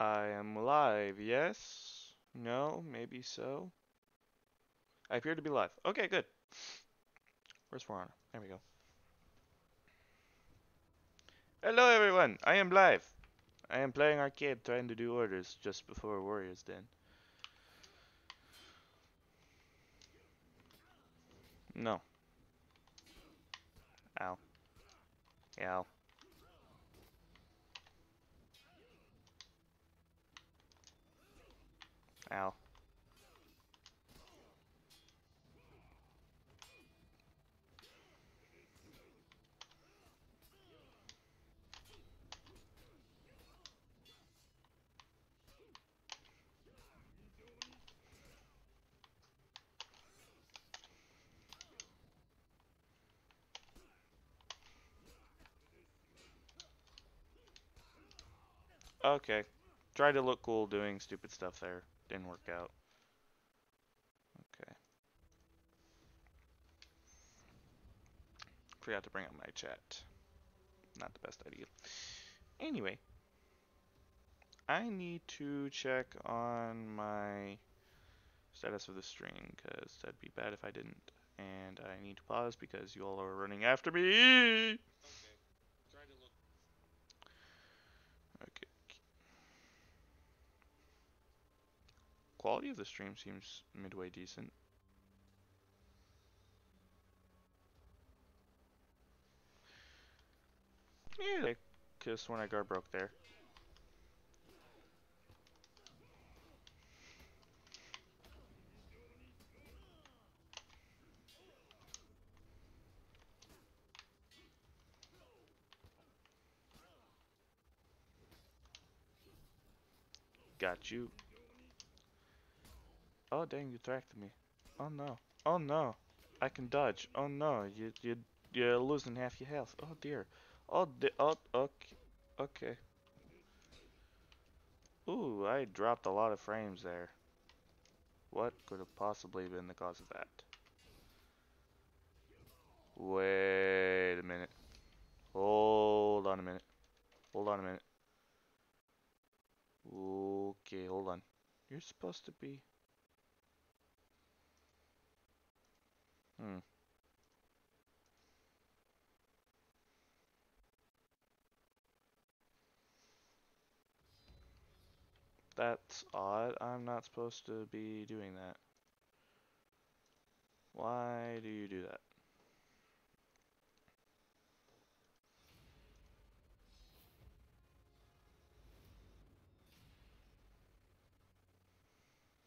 I am live, yes? No? Maybe so? I appear to be live. Okay, good. Where's For Honor? There we go. Hello everyone! I am live! I am playing arcade trying to do orders just before Warriors Den. No. Ow. Ow. Ow. Okay. Tried to look cool doing stupid stuff there. Didn't work out. Okay. Forgot to bring up my chat. Not the best idea. Anyway. I need to check on my status of the stream, because that'd be bad if I didn't. And I need to pause because you all are running after me. Okay. Quality of the stream seems midway decent. Yeah, because when I got broke there. Got you. Oh dang, you tracked me. Oh no. Oh no. I can dodge. Oh no, you're losing half your health. Oh dear. Oh okay. Okay. Ooh, I dropped a lot of frames there. What could have possibly been the cause of that? Wait a minute. Hold on a minute. Hold on a minute. Okay, hold on. You're supposed to be... Hmm. That's odd. I'm not supposed to be doing that. Why do you do that?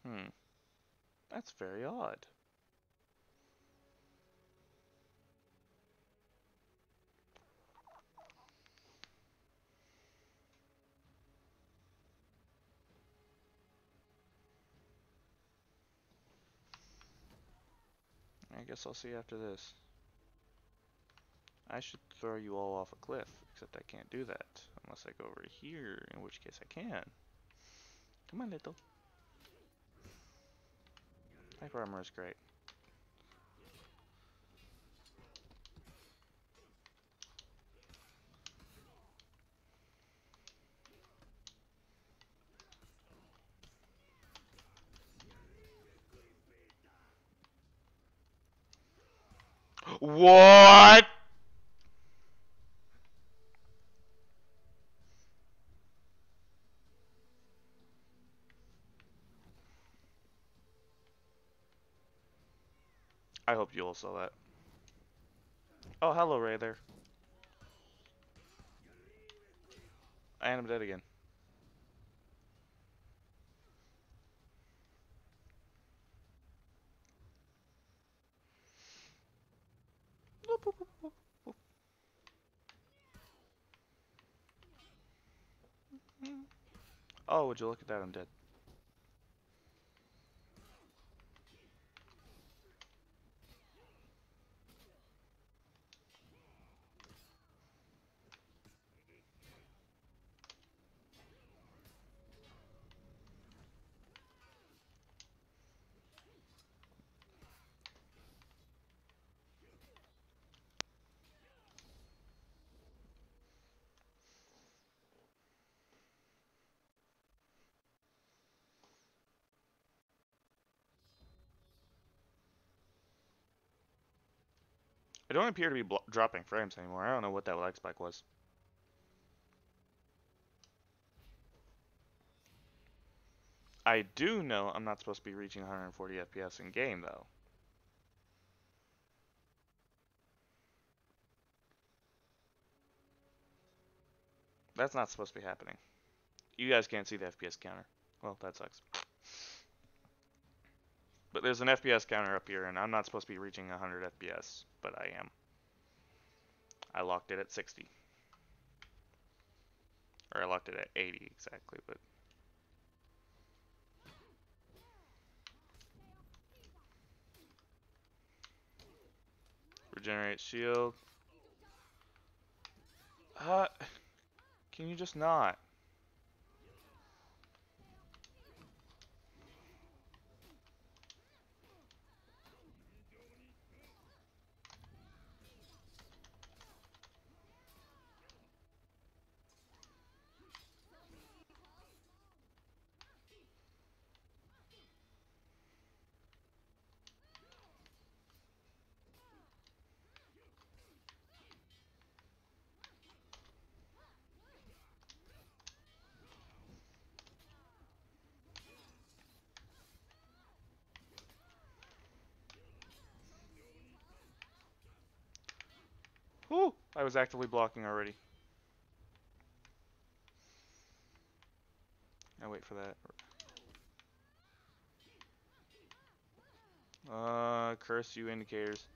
Hmm. That's very odd. I guess I'll see after this. I should throw you all off a cliff, except I can't do that. Unless I go over here, in which case I can. Come on, little. Hyper armor is great. What? I hope you all saw that. Oh, hello, Ray there. And I'm dead again. Oh, would you look at that? I'm dead. I don't appear to be dropping frames anymore. I don't know what that lag spike was. I do know I'm not supposed to be reaching 140 FPS in game, though. That's not supposed to be happening. You guys can't see the FPS counter. Well, that sucks. But there's an FPS counter up here, and I'm not supposed to be reaching 100 FPS, but I am. I locked it at 60. Or I locked it at 80 exactly, but... Regenerate shield. Can you just not? Whew! I was actively blocking already. I wait for that. Curse you indicators.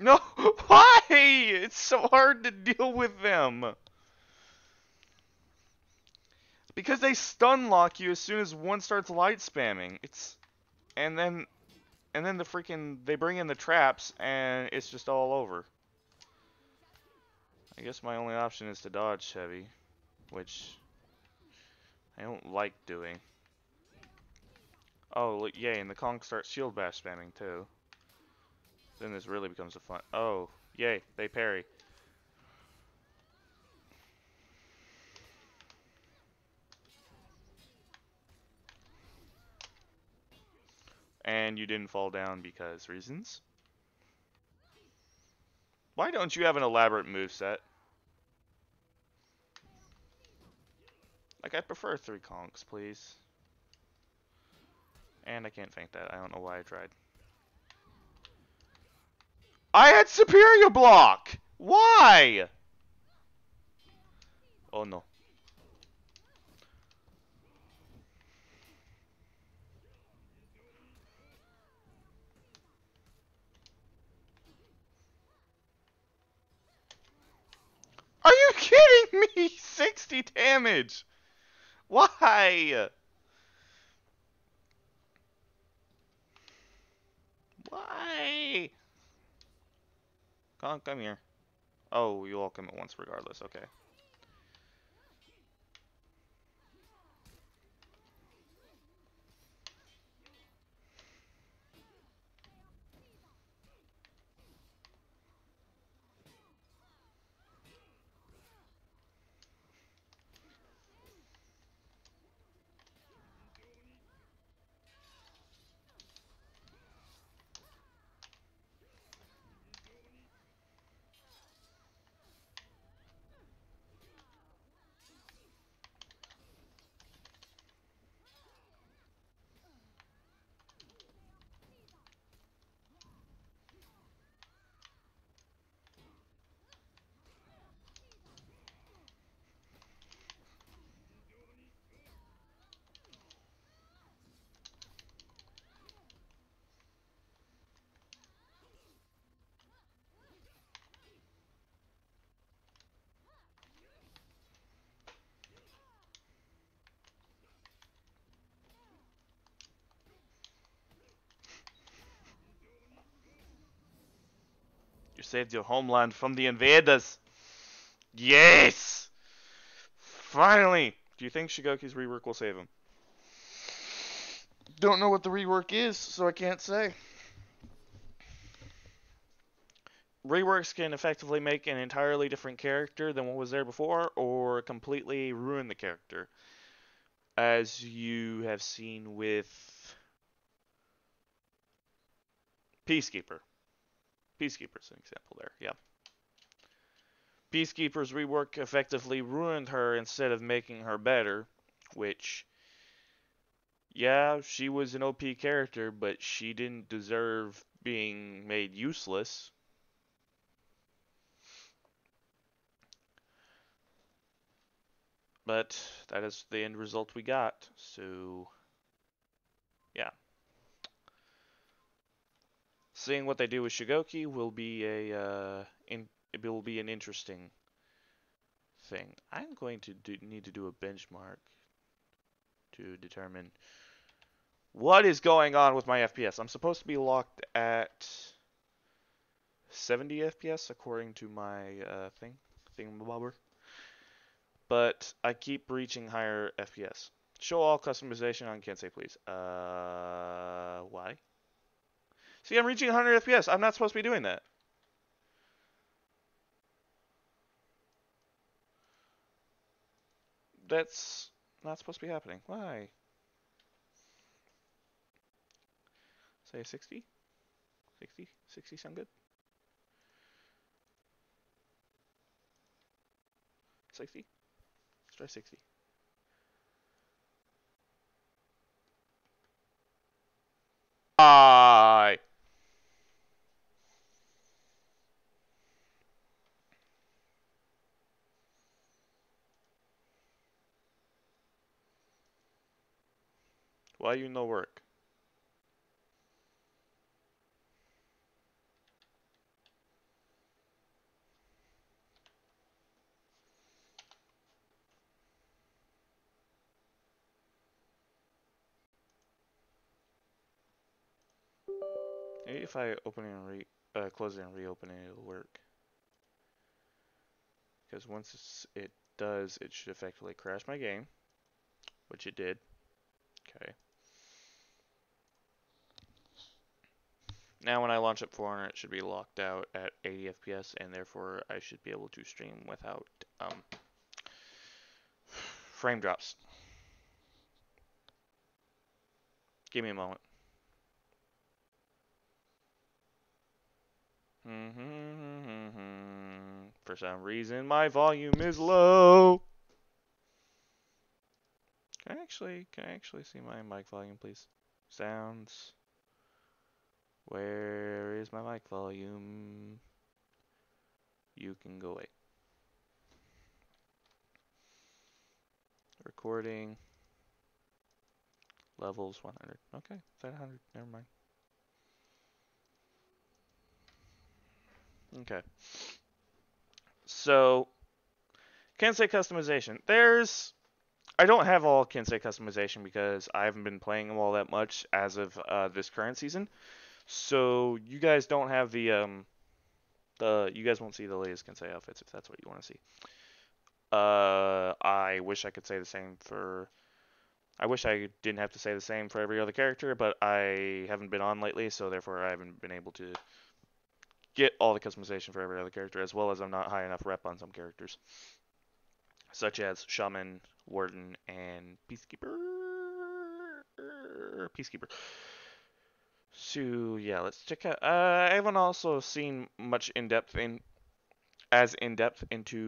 No! Why? It's so hard to deal with them. Because they stun lock you as soon as one starts light spamming. And then the freaking they bring in the traps and it's just all over. I guess my only option is to dodge heavy, which I don't like doing. Oh, yay, and the Kong starts shield bash spamming too. Then this really becomes a fun. Oh, yay, they parry. And you didn't fall down because reasons? Why don't you have an elaborate moveset? Like, I prefer 3 Kongs, please. And I can't feint that. I don't know why I tried. I had superior block! Why? Oh no. Are you kidding me? 60 damage! Why? Why? Kong, come here. Oh, you all come at once regardless, okay. You saved your homeland from the invaders. Yes! Finally! Do you think Shigoki's rework will save him? Don't know what the rework is, so I can't say. reworks can effectively make an entirely different character than what was there before, or completely ruin the character, as you have seen with Peacekeeper. Peacekeeper's an example there, yeah. Peacekeeper's rework effectively ruined her instead of making her better, which, yeah, she was an OP character, but she didn't deserve being made useless. But that is the end result we got, so yeah. Seeing what they do with Shigoki will be it will be an interesting thing. I'm going to need to do a benchmark to determine what is going on with my FPS. I'm supposed to be locked at 70 FPS according to my thingamabobber, but I keep reaching higher FPS. Show all customization on Kensei, please. Why? See, I'm reaching 100 FPS. I'm not supposed to be doing that. That's not supposed to be happening. Why? Say 60? 60? 60 sound good? 60? Let's try 60. Why? Why you no work? Maybe if I open it and close it and reopen it, it'll work. Because once it does, it should effectively crash my game, which it did. Okay. Now when I launch up 400, it should be locked out at 80 FPS, and therefore I should be able to stream without frame drops. Give me a moment. For some reason, my volume is low. Can I actually see my mic volume, please? Sounds. Where is my mic volume? You can go away. Recording. Levels 100. Okay, it's at 100. Never mind. Okay. So, Kensei customization. I don't have all Kensei customization because I haven't been playing them all that much as of this current season. So you guys don't have you guys won't see the latest Kensei outfits if that's what you want to see. I wish I could say the same for. I wish I didn't have to say the same for every other character, but I haven't been on lately, so therefore I haven't been able to get all the customization for every other character, as well as I'm not high enough rep on some characters, such as Shaman, Warden, and Peacekeeper. Peacekeeper. So yeah, let's check out. I haven't also seen much in depth into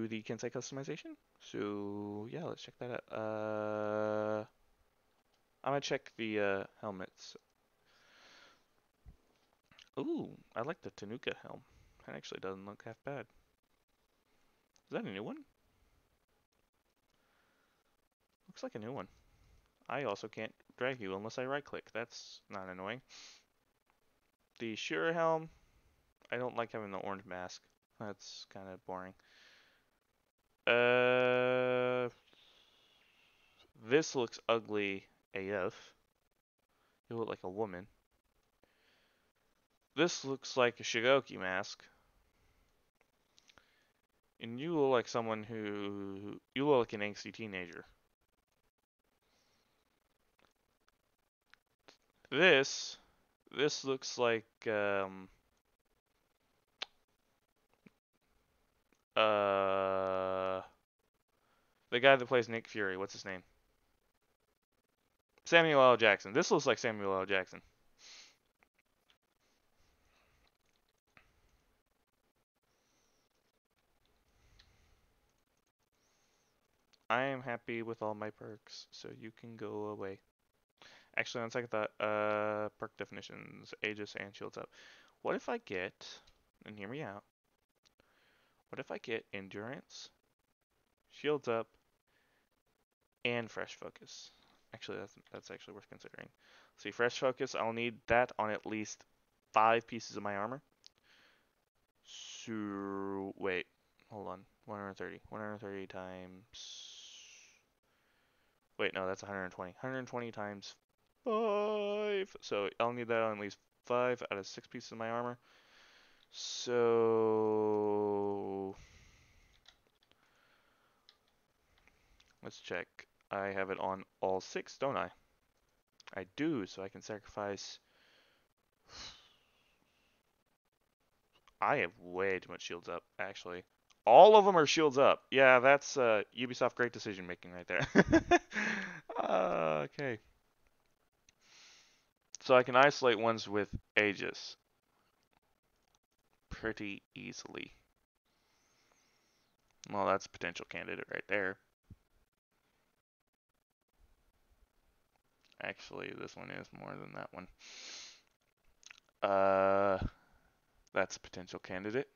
the Kensei customization. So yeah, let's check that out. I'm gonna check the helmets. Ooh, I like the Tanuka helm. That actually doesn't look half bad. Is that a new one? Looks like a new one. I also can't drag you unless I right click. That's not annoying. The Shura helm, I don't like having the orange mask. That's kind of boring. This looks ugly AF. You look like a woman. This looks like a Shigoki mask. And you look like someone you look like an angsty teenager. This looks like The guy that plays Nick Fury. What's his name? Samuel L. Jackson. This looks like Samuel L. Jackson. I am happy with all my perks, so you can go away. Actually, on second thought, perk definitions, Aegis and Shields Up. What if I get, and hear me out, what if I get Endurance, Shields Up, and Fresh Focus? Actually, that's actually worth considering. See, Fresh Focus, I'll need that on at least 5 pieces of my armor. So, wait, hold on. 130. 130 times. Wait, no, that's 120. 120 times 5. So I'll need that on at least 5 out of 6 pieces of my armor. So let's check. I have it on all 6, don't I? I do, so I can sacrifice. I have way too much shields up, actually. All of them are shields up. Yeah, that's Ubisoft great decision making right there. Okay. So I can isolate ones with Aegis pretty easily. Well, that's a potential candidate right there. Actually, this one is more than that one. That's a potential candidate.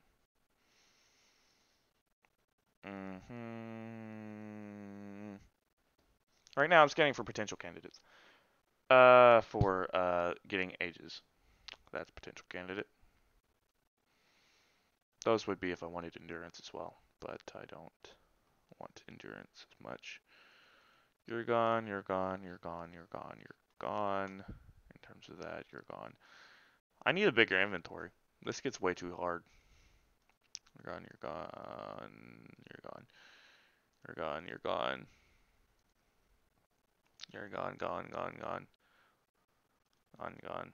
Right now, I'm scanning for potential candidates. For getting Aegis. That's a potential candidate. Those would be if I wanted endurance as well, but I don't want endurance as much. You're gone, you're gone, you're gone, you're gone, you're gone. In terms of that, you're gone. I need a bigger inventory. This gets way too hard. You're gone, you're gone, you're gone. You're gone, you're gone. You're gone, gone, gone, gone. Gone, gone,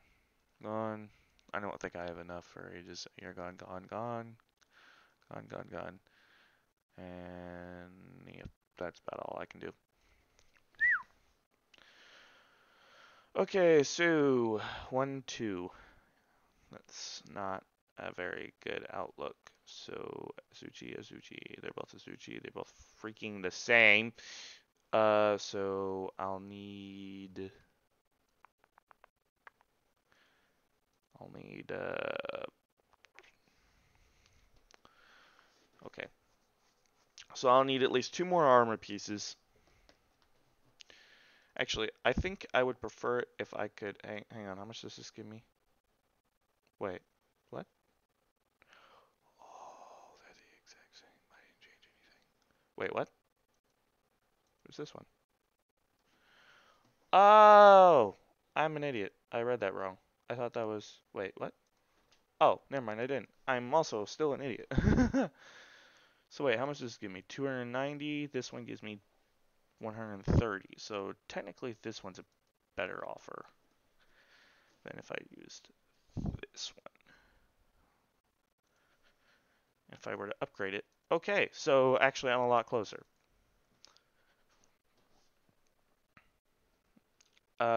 gone. I don't think I have enough for Aegis. You're gone, gone, gone. Gone, gone, gone. And yep, that's about all I can do. Okay, so 1, 2. That's not a very good outlook. So Azuchi, Azuchi, they're both Azuchi. They're both freaking the same. So I'll need. Okay. So I'll need at least 2 more armor pieces. Actually, I think I would prefer it if I could. Hang on, how much does this give me? Wait, what? Oh, they're the exact same. I didn't change anything. Wait, what? Who's this one? Oh, I'm an idiot. I read that wrong. I thought that was. Wait, what? Oh, never mind, I didn't. I'm also still an idiot. So wait, how much does this give me? 290. This one gives me 130. So technically this one's a better offer than if I used this one. If I were to upgrade it. Okay, so actually I'm a lot closer.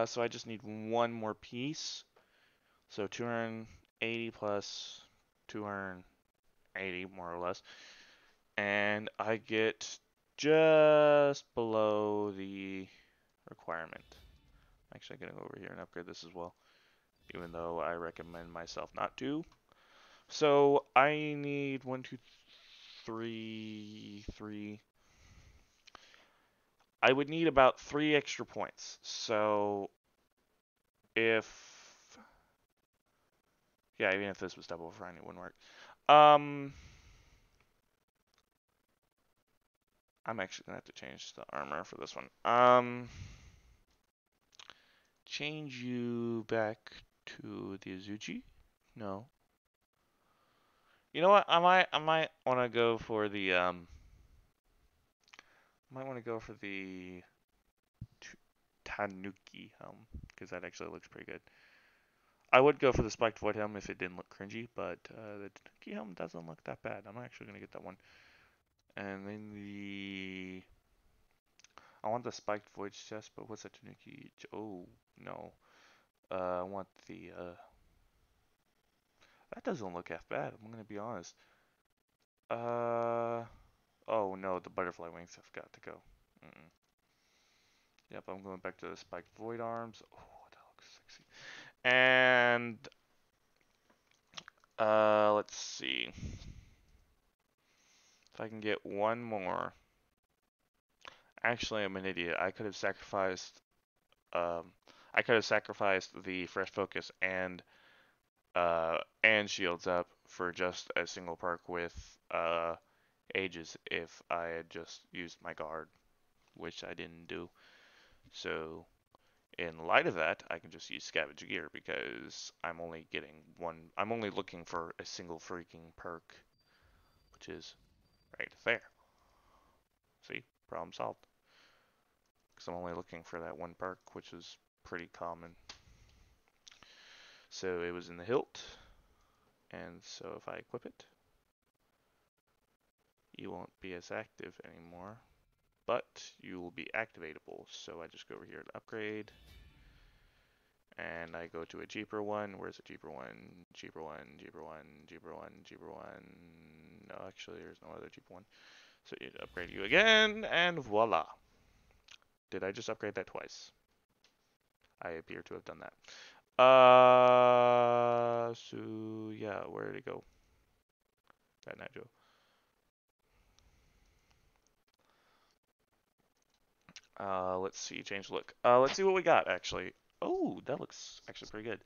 So I just need 1 more piece. So 280 plus 280 more or less. And I get just below the requirement. Actually, I'm going to go over here and upgrade this as well, even though I recommend myself not to. So I need 1, 2, 3, 3. I would need about 3 extra points. So if, yeah, even if this was double fine, it wouldn't work. I'm actually gonna have to change the armor for this one. Change you back to the Azuchi? No. You know what? I might want to go for the might want to go for the Tanuki helm because that actually looks pretty good. I would go for the spiked void helm if it didn't look cringy, but the Tanuki helm doesn't look that bad. I'm actually gonna get that one. And then I want the spiked voyage chest, but what's that Tanuki? Oh, no. I want that doesn't look half bad, I'm gonna be honest. Oh no, the butterfly wings have got to go. Mm-mm. Yep, I'm going back to the spiked void arms. Oh, that looks sexy. And, let's see. If I can get one more. Actually, I'm an idiot. Um, I could have sacrificed the fresh focus and shields up for just a single perk with ages if I had just used my guard, which I didn't do. So in light of that, I can just use scavenge gear because I'm only getting one. I'm only looking for a single freaking perk, which is right there. See, problem solved. Because I'm only looking for that one perk, which is pretty common. So it was in the hilt, and so if I equip it, you won't be as active anymore, but you will be activatable. So I just go over here to upgrade, and I go to a cheaper one. Where's a cheaper one? Cheaper one, cheaper one, cheaper one, cheaper one. No, actually, there's no other cheaper one. So you upgrade you again, and voila. Did I just upgrade that twice? I appear to have done that. So yeah, where did it go? That Nigel. Let's see, change look. Let's see what we got actually. Oh, that looks actually pretty good.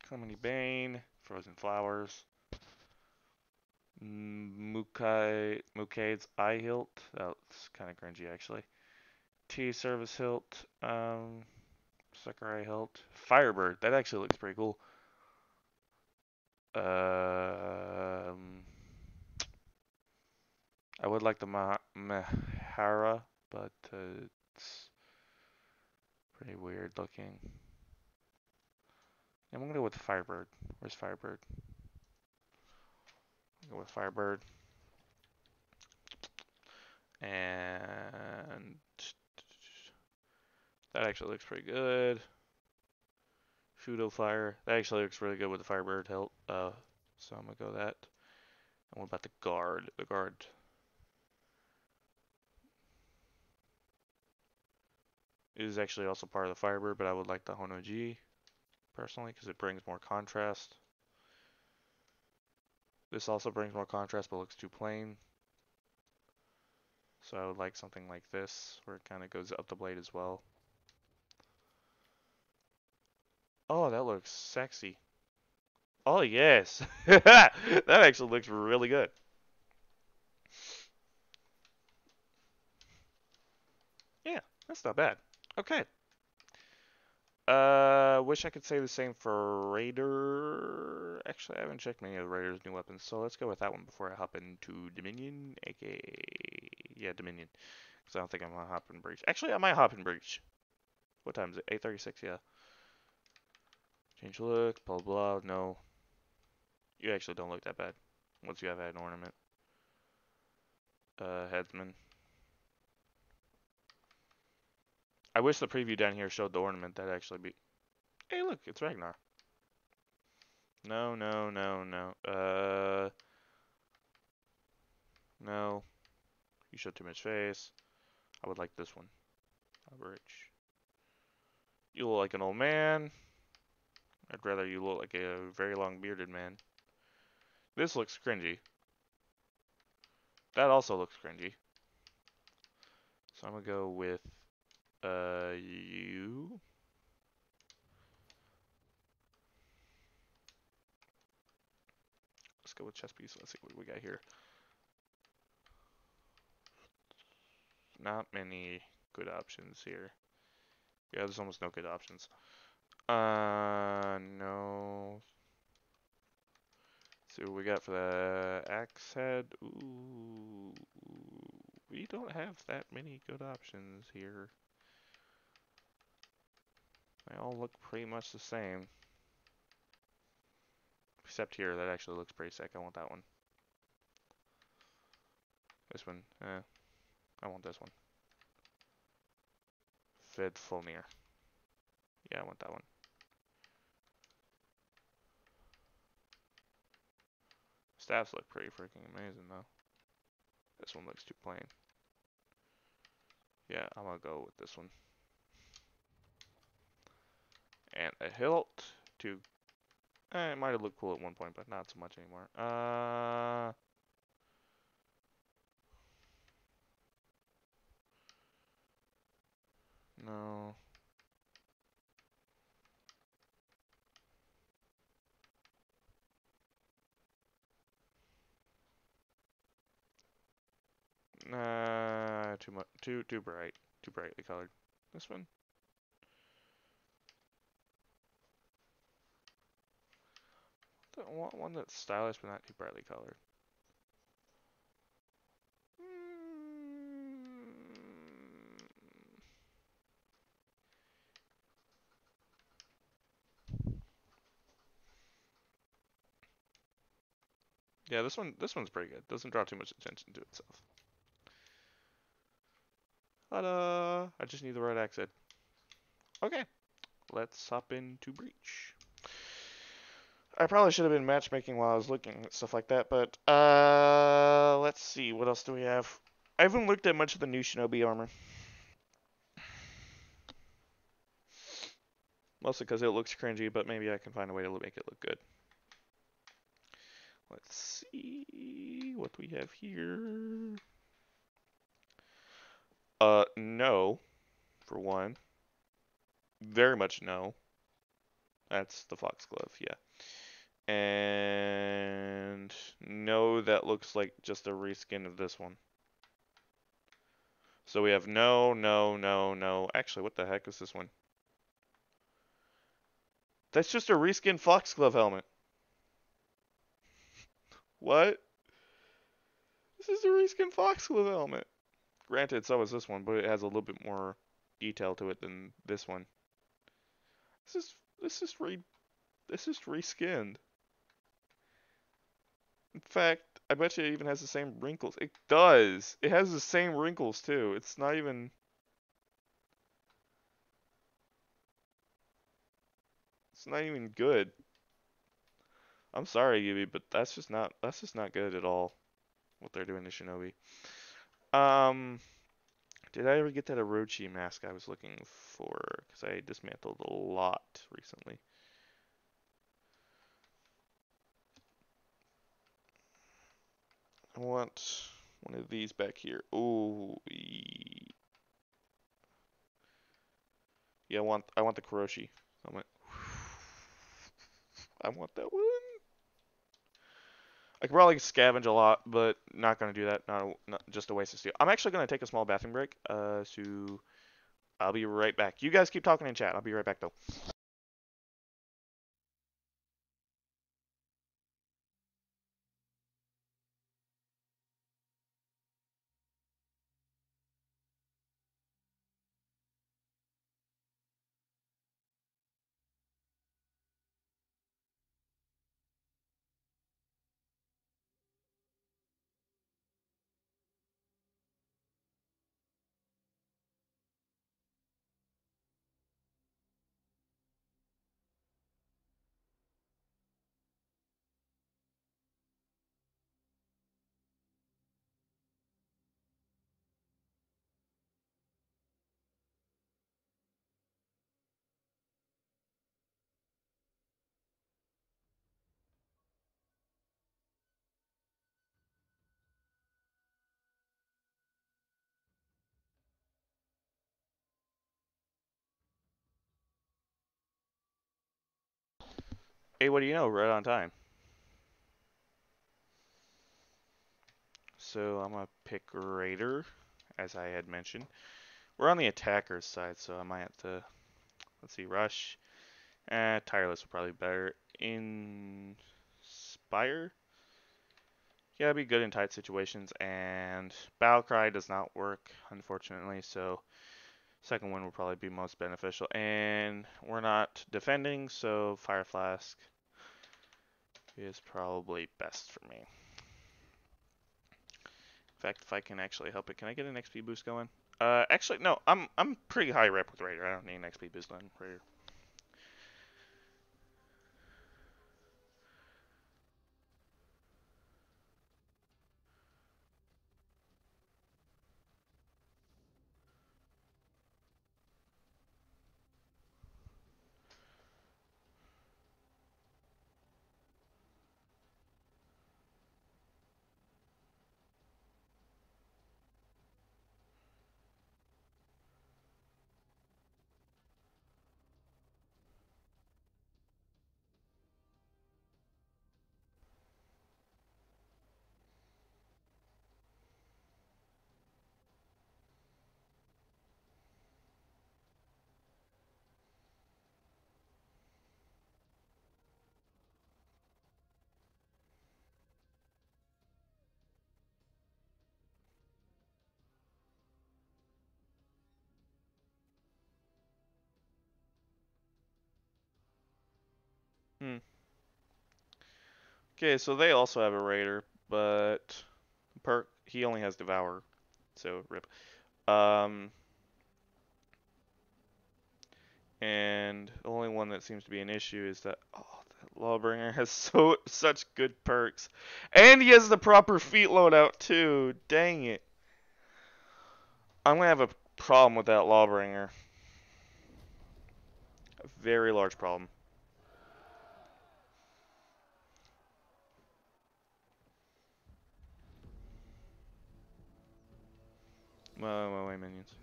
Calamity Bane, Frozen Flowers, Mukade's Eye Hilt. That's kind of cringy actually. T Service Hilt, Sakurai Hilt, Firebird. That actually looks pretty cool. I would like the Mahara, but it's pretty weird looking. I'm gonna go with Firebird. Where's Firebird? I'll go with Firebird. And that actually looks pretty good. Fudo Fire. That actually looks really good with the Firebird hilt. So I'm gonna go that. And what about the guard? The guard is actually also part of the Firebird, but I would like the Honoji personally because it brings more contrast. This also brings more contrast but looks too plain. So I would like something like this where it kind of goes up the blade as well. Oh, that looks sexy. Oh, yes. That actually looks really good. Yeah, that's not bad. Okay. Wish I could say the same for Raider. Actually, I haven't checked many of the Raider's new weapons, so let's go with that one before I hop into Dominion, aka yeah, Dominion. Because I don't think I'm gonna hop in Breach. Actually, I might hop in Breach. What time is it? 8:36. Yeah. Change look. Blah blah. No, you actually don't look that bad once you have had an ornament. Headsman. I wish the preview down here showed the ornament. That'd actually be. Hey, look, it's Ragnar. No, no, no, no. No. You showed too much face. I would like this one. Average. You look like an old man. I'd rather you look like a very long bearded man. This looks cringy. That also looks cringy. So I'm gonna go with you. Let's go with chess piece. Let's see what we got here. Not many good options here. Yeah, there's almost no good options. No. See what we got for the axe head. Ooh, we don't have that many good options here. They all look pretty much the same. except here. That actually looks pretty sick. I want that one. This one. I want this one. Vedfulnir. Yeah, I want that one. Staffs look pretty freaking amazing, though. This one looks too plain. Yeah, I'm gonna go with this one. And a hilt to... it might have looked cool at one point, but not so much anymore. No. Too much, too bright, too brightly colored. This one. I want one that's stylish but not too brightly colored. Yeah, this one's pretty good. Doesn't draw too much attention to itself. Ta-da! I just need the right exit. Okay, let's hop into Breach. I probably should have been matchmaking while I was looking at stuff like that, but let's see, what else do we have? I haven't looked at much of the new Shinobi armor. Mostly because it looks cringy, but maybe I can find a way to make it look good. Let's see what we have here. No, for one. Very much no. That's the Foxglove, yeah. And no, that looks like just a reskin of this one. So we have no, no, no, no. Actually, what the heck is this one? That's just a reskin Foxglove helmet. What? This is a reskin Foxglove helmet. Granted, so is this one, but it has a little bit more detail to it than this one. This is reskinned. In fact, I bet you it even has the same wrinkles. It does. It has the same wrinkles too. It's not even good. I'm sorry, Yubi, but that's just not good at all. What they're doing to Shinobi. Did I ever get that Orochi mask I was looking for? Because I dismantled a lot recently. I want one of these back here. Ooh. Yeah, I want the Kuroshi. I want that one. I could probably scavenge a lot, but not gonna do that. Not just a waste of steel. I'm actually gonna take a small bathroom break. So I'll be right back. You guys keep talking in chat. I'll be right back though. Hey, what do you know? Right on time. So I'm gonna pick Raider, as I had mentioned. We're on the attacker's side, so I might have to. Let's see, Rush. Tireless would probably be better. Inspire. Yeah, it'd be good in tight situations. And Battle Cry does not work, unfortunately. So second one will probably be most beneficial. And we're not defending, so Fire Flask is probably best for me. In fact, if I can actually help it, can I get an XP boost going? Actually, no, I'm pretty high rep with Raider. I don't need an XP boost on Raider. Hmm. Okay, so they also have a Raider, but perk he only has Devour, so rip. Um, and the only one that seems to be an issue is that that Lawbringer has such good perks, and he has the proper feat loadout too. Dang it! I'm gonna have a problem with that Lawbringer. A very large problem. Wait, minions.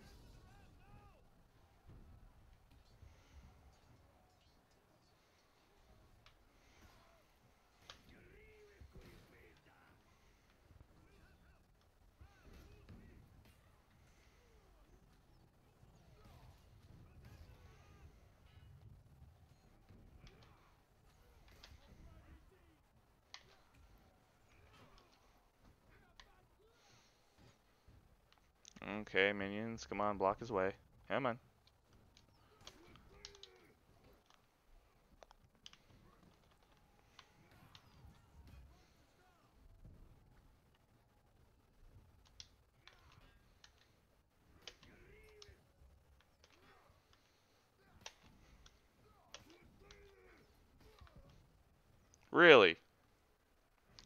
Okay, minions, come on, block his way. Come on. Really?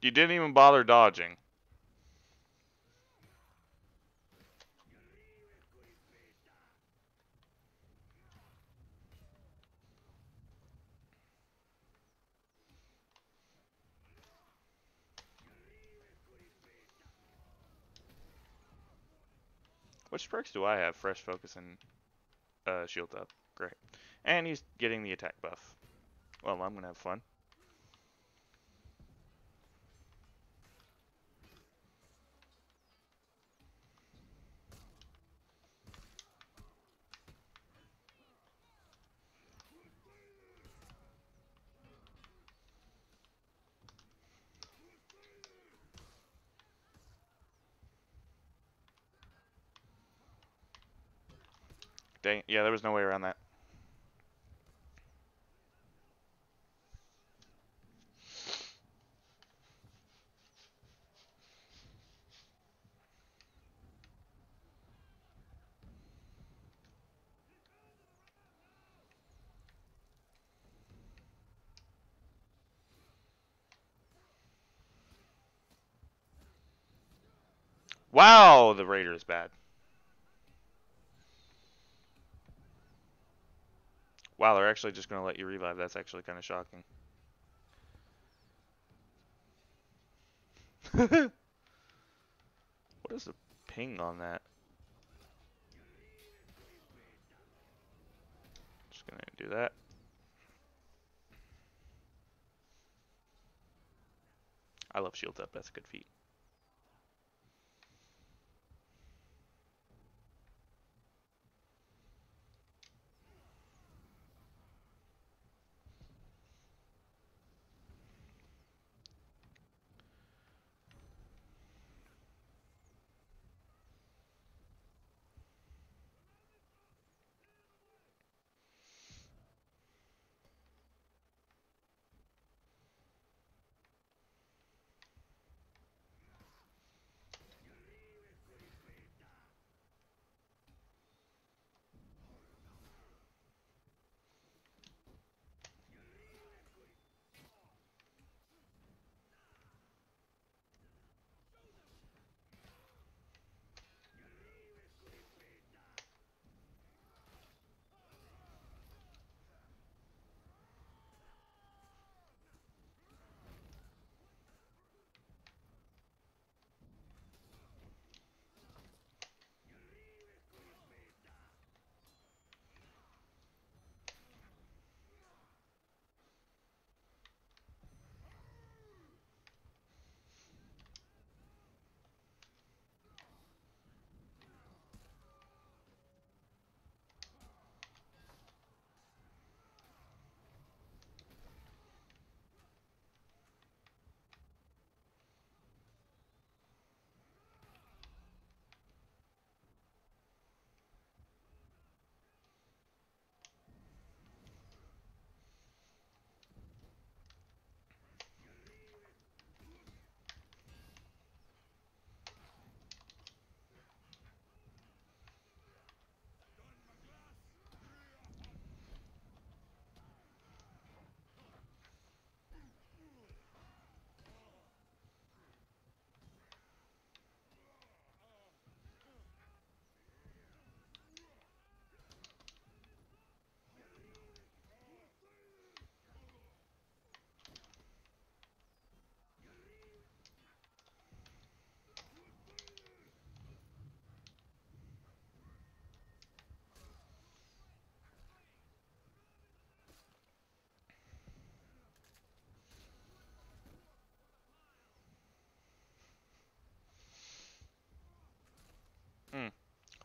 You didn't even bother dodging. Which perks do I have? Fresh focus and shield up. Great. And he's getting the attack buff. Well, I'm gonna have fun. Dang, yeah, there was no way around that. Wow, the Raider is bad. Wow, they're actually just gonna let you revive. That's actually kind of shocking. What is the ping on that? Just gonna do that. I love shield up. That's a good feat.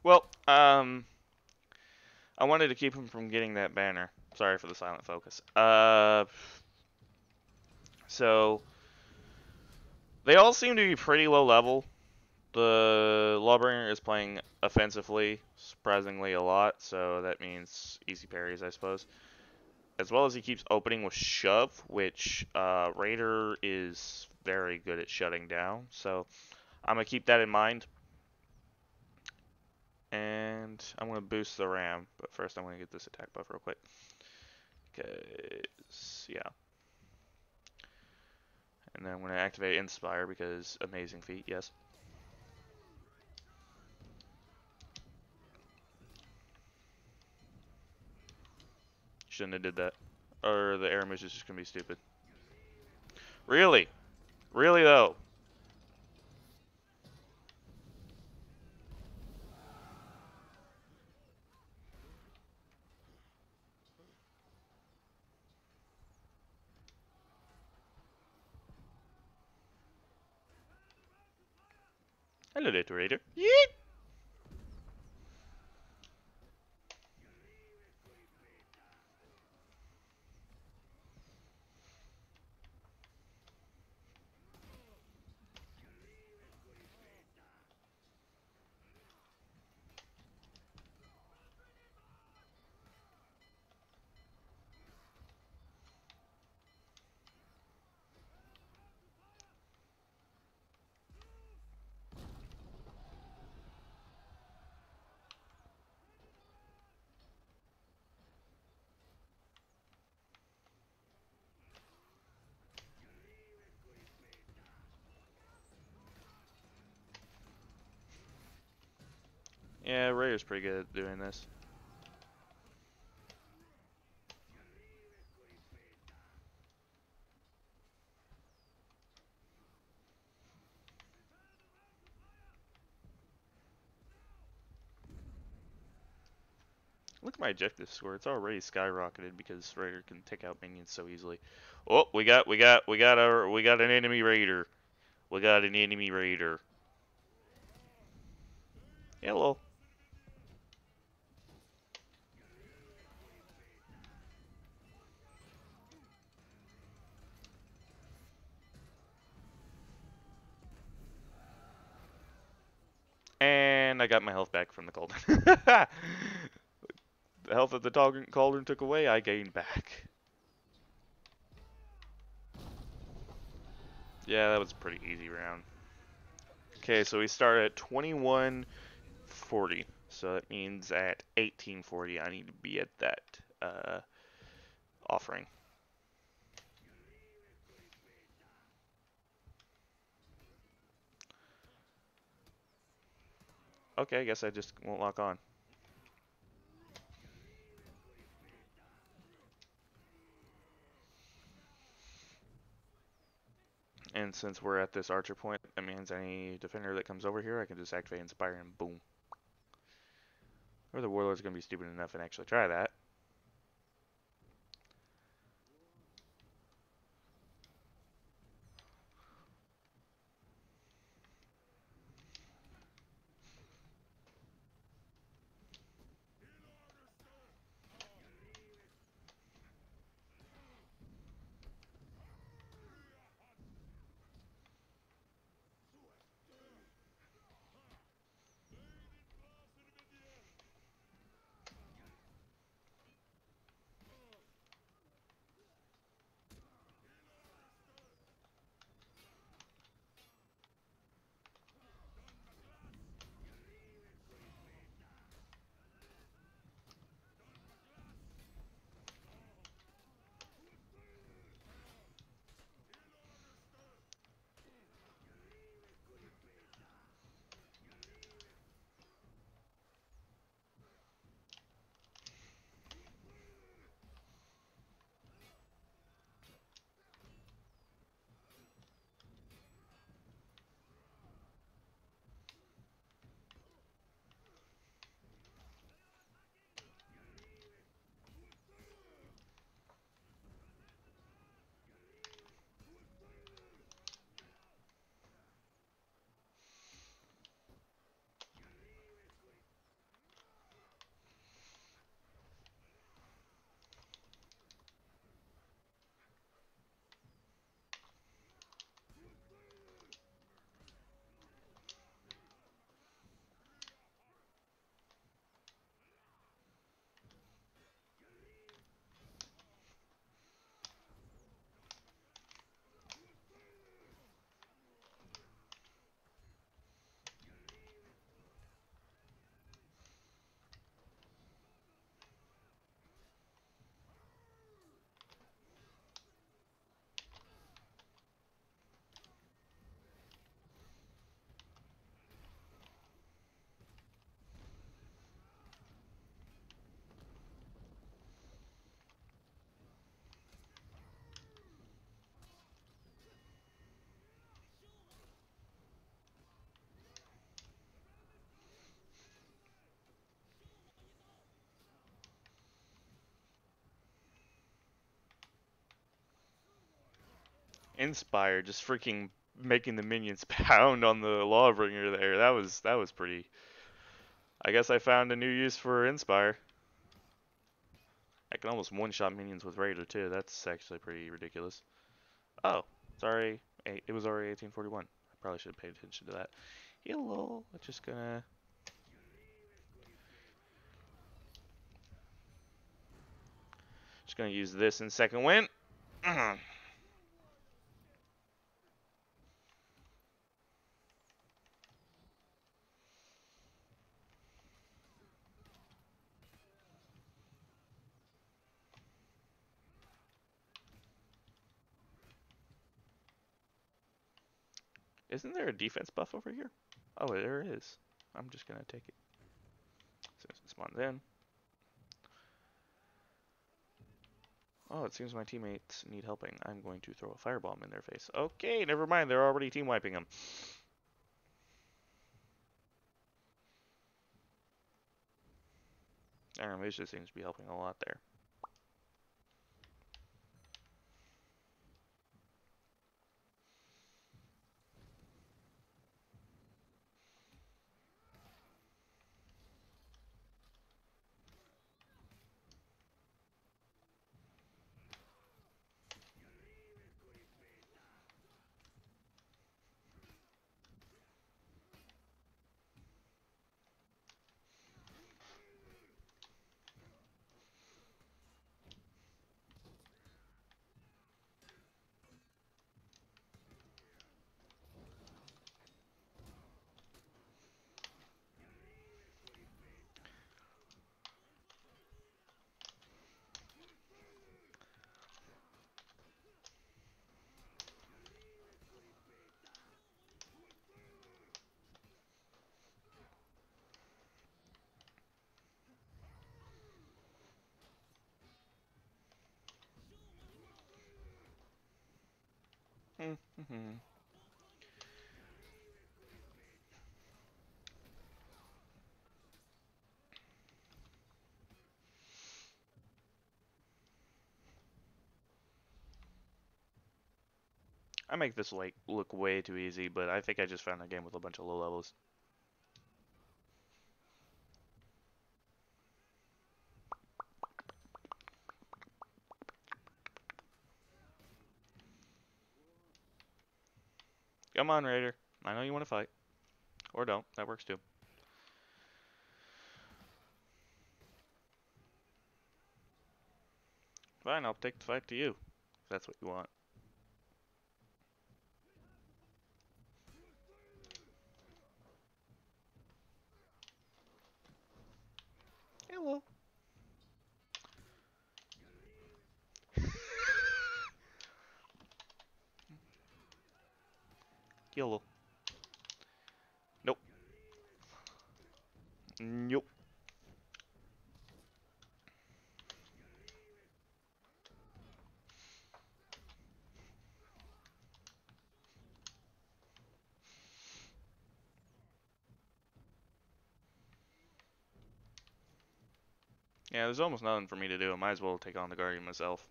Well, I wanted to keep him from getting that banner. Sorry for the silent focus. So they all seem to be pretty low level. The Lawbringer is playing offensively, surprisingly a lot, so that means easy parries, I suppose. As well as he keeps opening with shove, which Raider is very good at shutting down. So I'm gonna keep that in mind. And I'm going to boost the RAM, but first I'm going to get this attack buff real quick. Because, yeah. And then I'm going to activate Inspire because amazing feat, yes. Shouldn't have did that. Or the Aramis is just going to be stupid. Really? Really though? Hello, Raider. Yeet! Yeah, Raider's pretty good at doing this. Look at my objective score. It's already skyrocketed because Raider can take out minions so easily. Oh, we got an enemy Raider. We got an enemy Raider. Hello. And I got my health back from the cauldron. The health that the cauldron took away, I gained back. Yeah, that was a pretty easy round. Okay, so we start at 2140. So that means at 1840, I need to be at that offering. Okay, I guess I just won't lock on. And since we're at this archer point, that means any defender that comes over here, I can just activate Inspire and boom. Or the Warlord's going to be stupid enough and actually try that. Inspire just freaking making the minions pound on the Lawbringer there. That was pretty. I guess I found a new use for Inspire. I can almost one-shot minions with Raider too. That's actually pretty ridiculous. Oh, sorry. It was already 1841. I probably should have paid attention to that. Hello. Just gonna use this in second wind. Isn't there a defense buff over here? Oh, there is. I'm just gonna take it. Since it spawns in. Oh, it seems my teammates need helping. I'm going to throw a firebomb in their face. Okay, never mind. They're already team wiping them. Iron Laser seems to be helping a lot there. I make this like look way too easy, but I think I just found a game with a bunch of low levels. Come on, Raider. I know you want to fight. Or don't. That works too. Fine, I'll take the fight to you. If that's what you want. Hello. Hello. Nope. Nope. Yeah, there's almost nothing for me to do. I might as well take on the Guardian myself.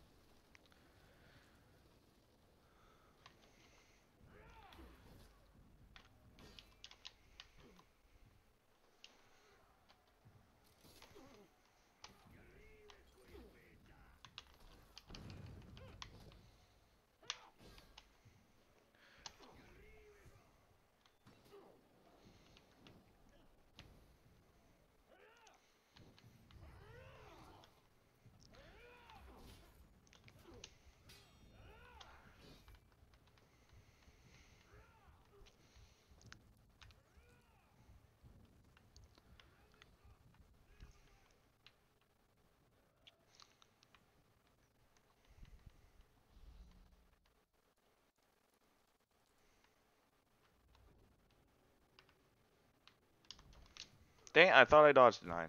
Dang, I thought I dodged 9.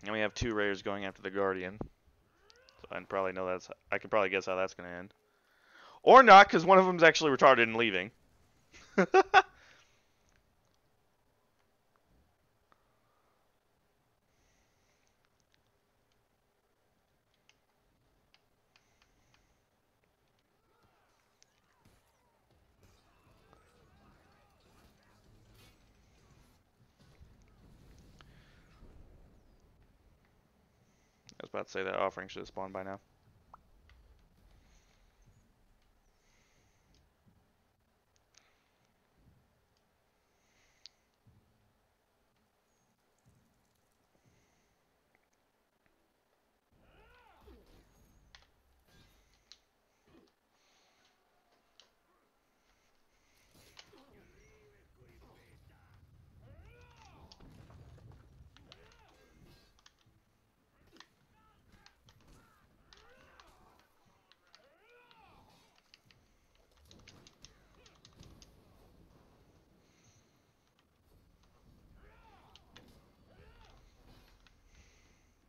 And we have 2 Raiders going after the Guardian. So I probably know that's. I can probably guess how that's gonna end. Or not, because one of them's actually retarded and leaving. about to say that offering should have spawned by now.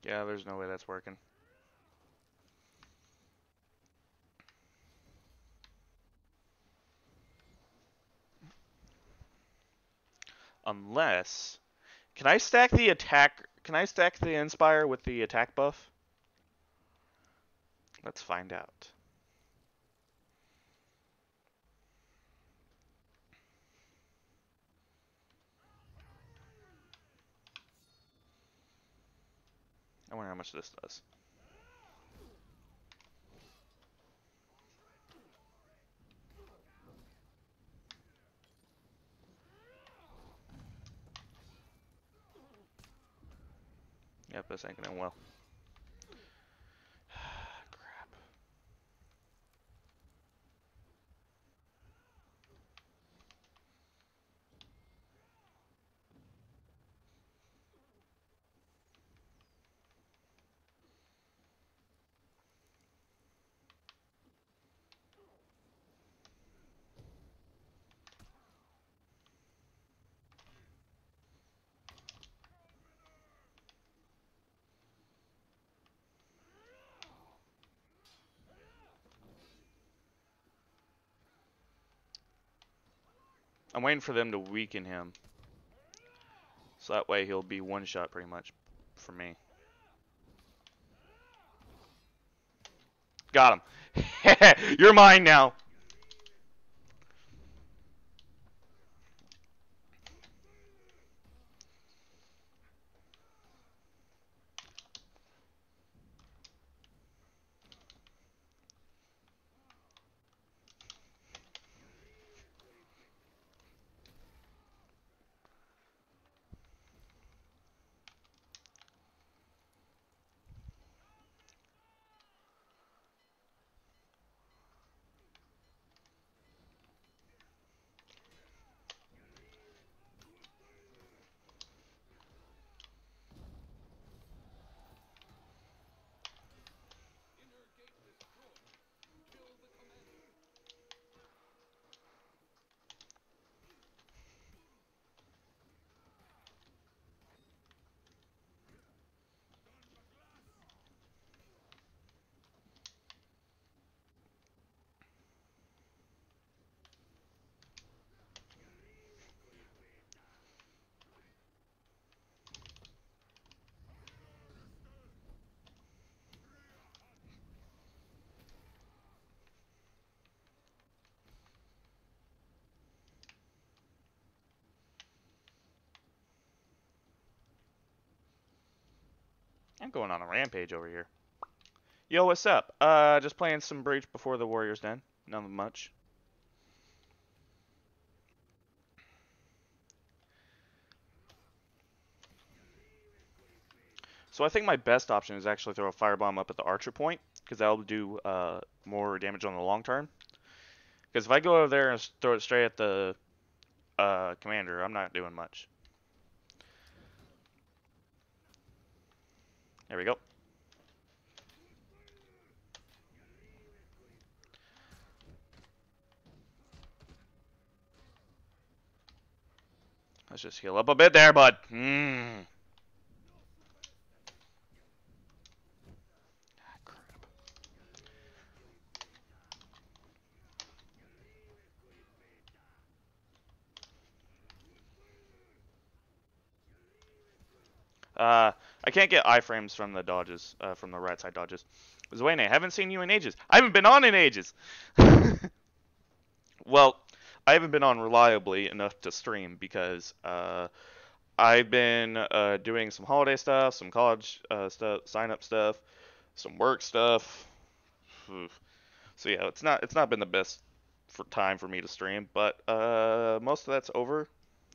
Yeah, there's no way that's working. Unless, can I stack the attack? Can I stack the Inspire with the attack buff? Let's find out. I wonder how much this does. Yep, this ain't gonna well. Crap. I'm waiting for them to weaken him. So that way he'll be one shot pretty much for me. Got him. You're mine now. I'm going on a rampage over here. Yo, what's up? Just playing some Breach before the Warriors Den. Nothing much. So I think my best option is actually throw a firebomb up at the archer point, because that'll do more damage on the long term. Because if I go over there and throw it straight at the commander, I'm not doing much. There we go. Let's just heal up a bit there, bud. I can't get iframes from the dodges, from the right side dodges. Zwayne, I haven't seen you in ages. I haven't been on in ages. Well, I haven't been on reliably enough to stream because I've been doing some holiday stuff, some college stuff, sign up stuff, some work stuff. Oof. So yeah, it's not been the best for time for me to stream, but most of that's over.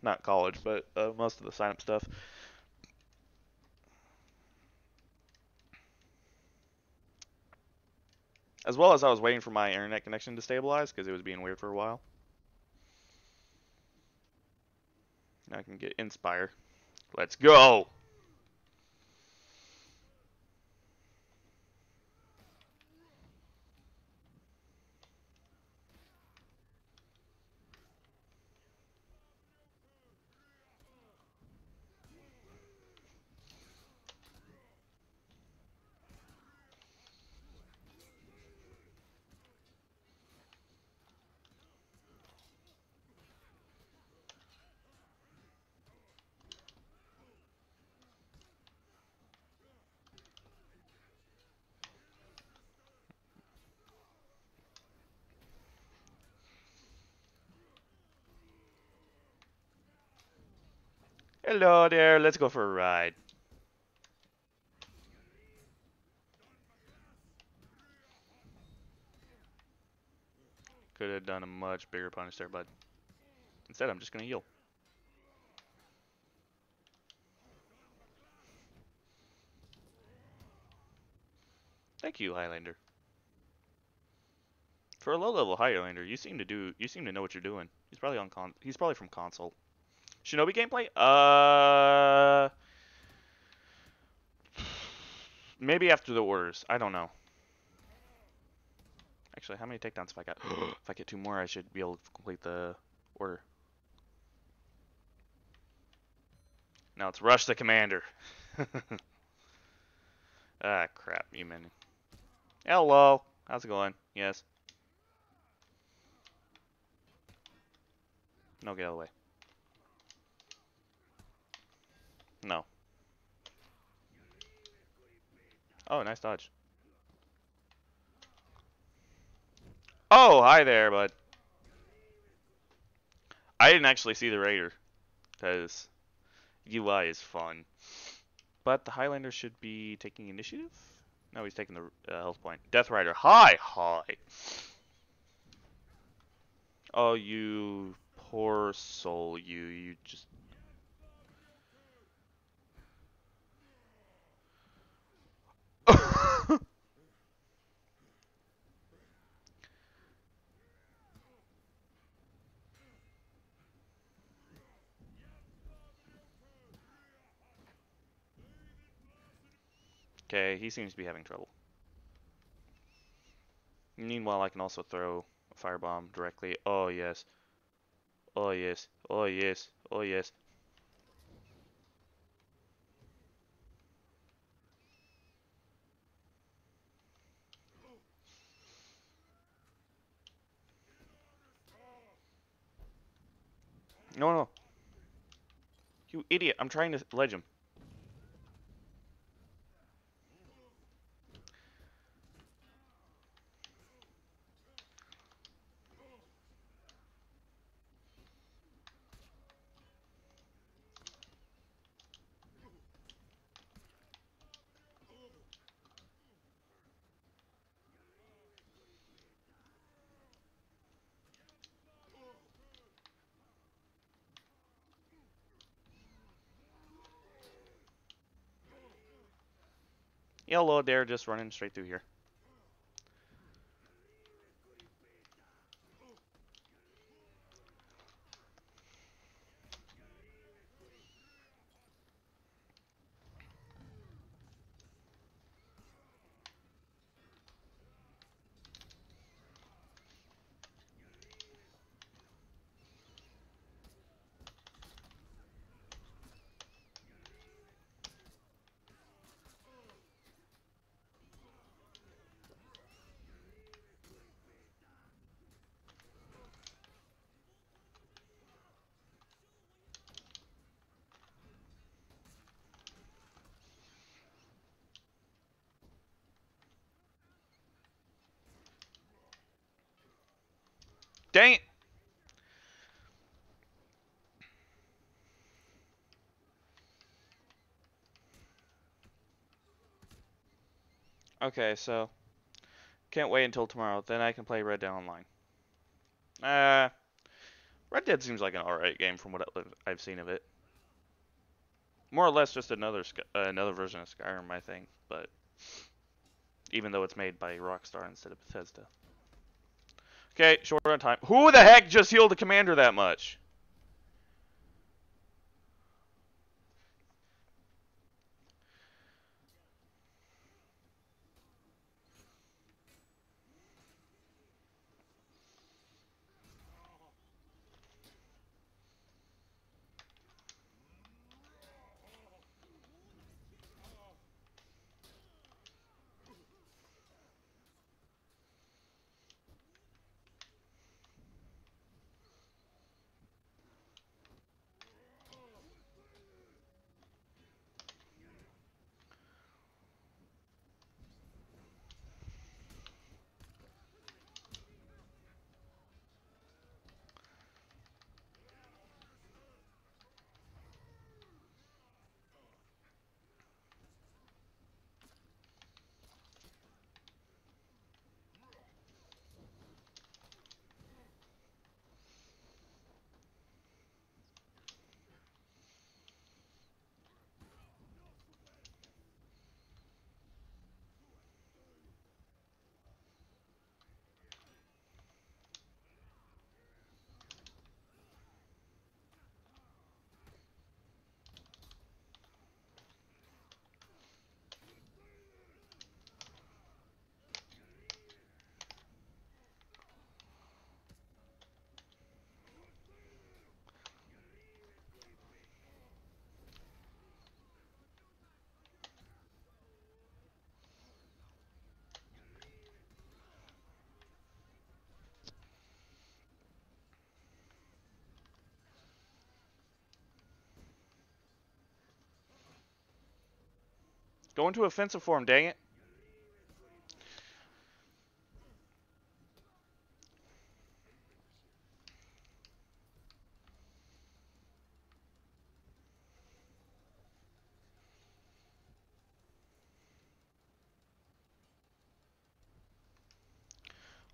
Not college, but most of the sign up stuff. As well as I was waiting for my internet connection to stabilize because it was being weird for a while. Now I can get Inspire. Let's go! Hello there, let's go for a ride. Could have done a much bigger punish there, but instead I'm just gonna heal. Thank you, Highlander. For a low-level Highlander, you seem to know what you're doing. He's probably from console. Shinobi gameplay? Maybe after the orders. I don't know. Actually, how many takedowns if I got? If I get 2 more, I should be able to complete the order. Now it's rush the commander. Ah, crap, you man. Hello. How's it going? Yes. No, get out of the way. No. Oh, nice dodge. Oh, hi there, bud. I didn't actually see the Raider, because UI is fun. But the Highlander should be taking initiative? No, he's taking the health point. Death Rider, hi! Hi! Oh, you poor soul, you just... Okay, he seems to be having trouble. Meanwhile, I can also throw a firebomb directly. Oh, yes. Oh, yes. Oh, yes. Oh, yes. No, no. You idiot. I'm trying to ledge him. Hello there, just running straight through here. Dang it! Okay, so can't wait until tomorrow. Then I can play Red Dead Online. Uh, Red Dead seems like an alright game from what I've seen of it. More or less just another version of Skyrim, I think. But even though it's made by Rockstar instead of Bethesda. Okay, short on time. Who the heck just healed the commander that much? Go into offensive form, dang it.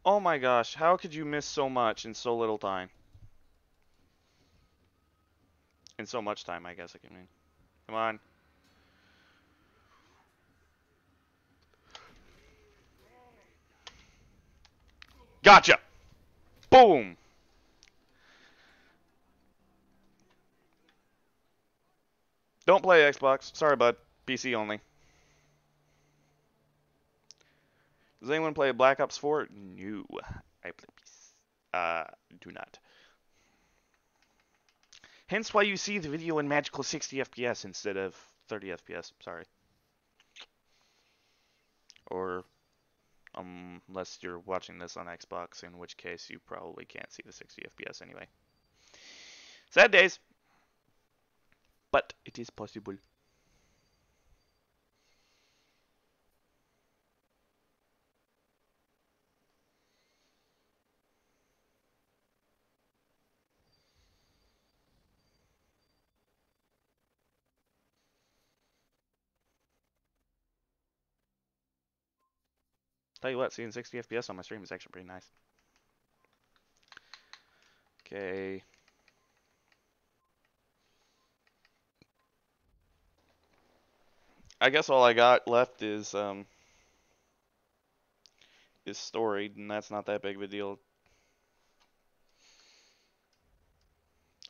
Oh my gosh, how could you miss so much in so little time? In so much time, I guess I can mean. Come on. Gotcha! Boom! Don't play Xbox. Sorry, bud. PC only. Does anyone play Black Ops 4? No. I play PC. Do not. Hence why you see the video in magical 60 FPS instead of 30 FPS. Sorry. Or, unless you're watching this on Xbox, in which case you probably can't see the 60 FPS anyway. Sad days. But it is possible. Tell you what, seeing 60 FPS on my stream is actually pretty nice. Okay. I guess all I got left is storied, and that's not that big of a deal.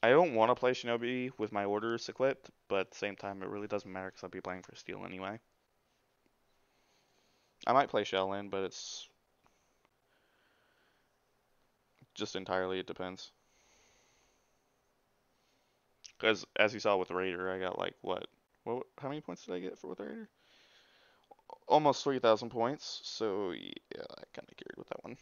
I don't want to play Shinobi with my orders equipped, but at the same time, it really doesn't matter because I'll be playing for Steel anyway. I might play Shaolin, but it's just entirely, it depends. Because as you saw with the Raider, I got like, what, how many points did I get with the Raider? Almost 3,000 points, so yeah, I kind of carried with that one.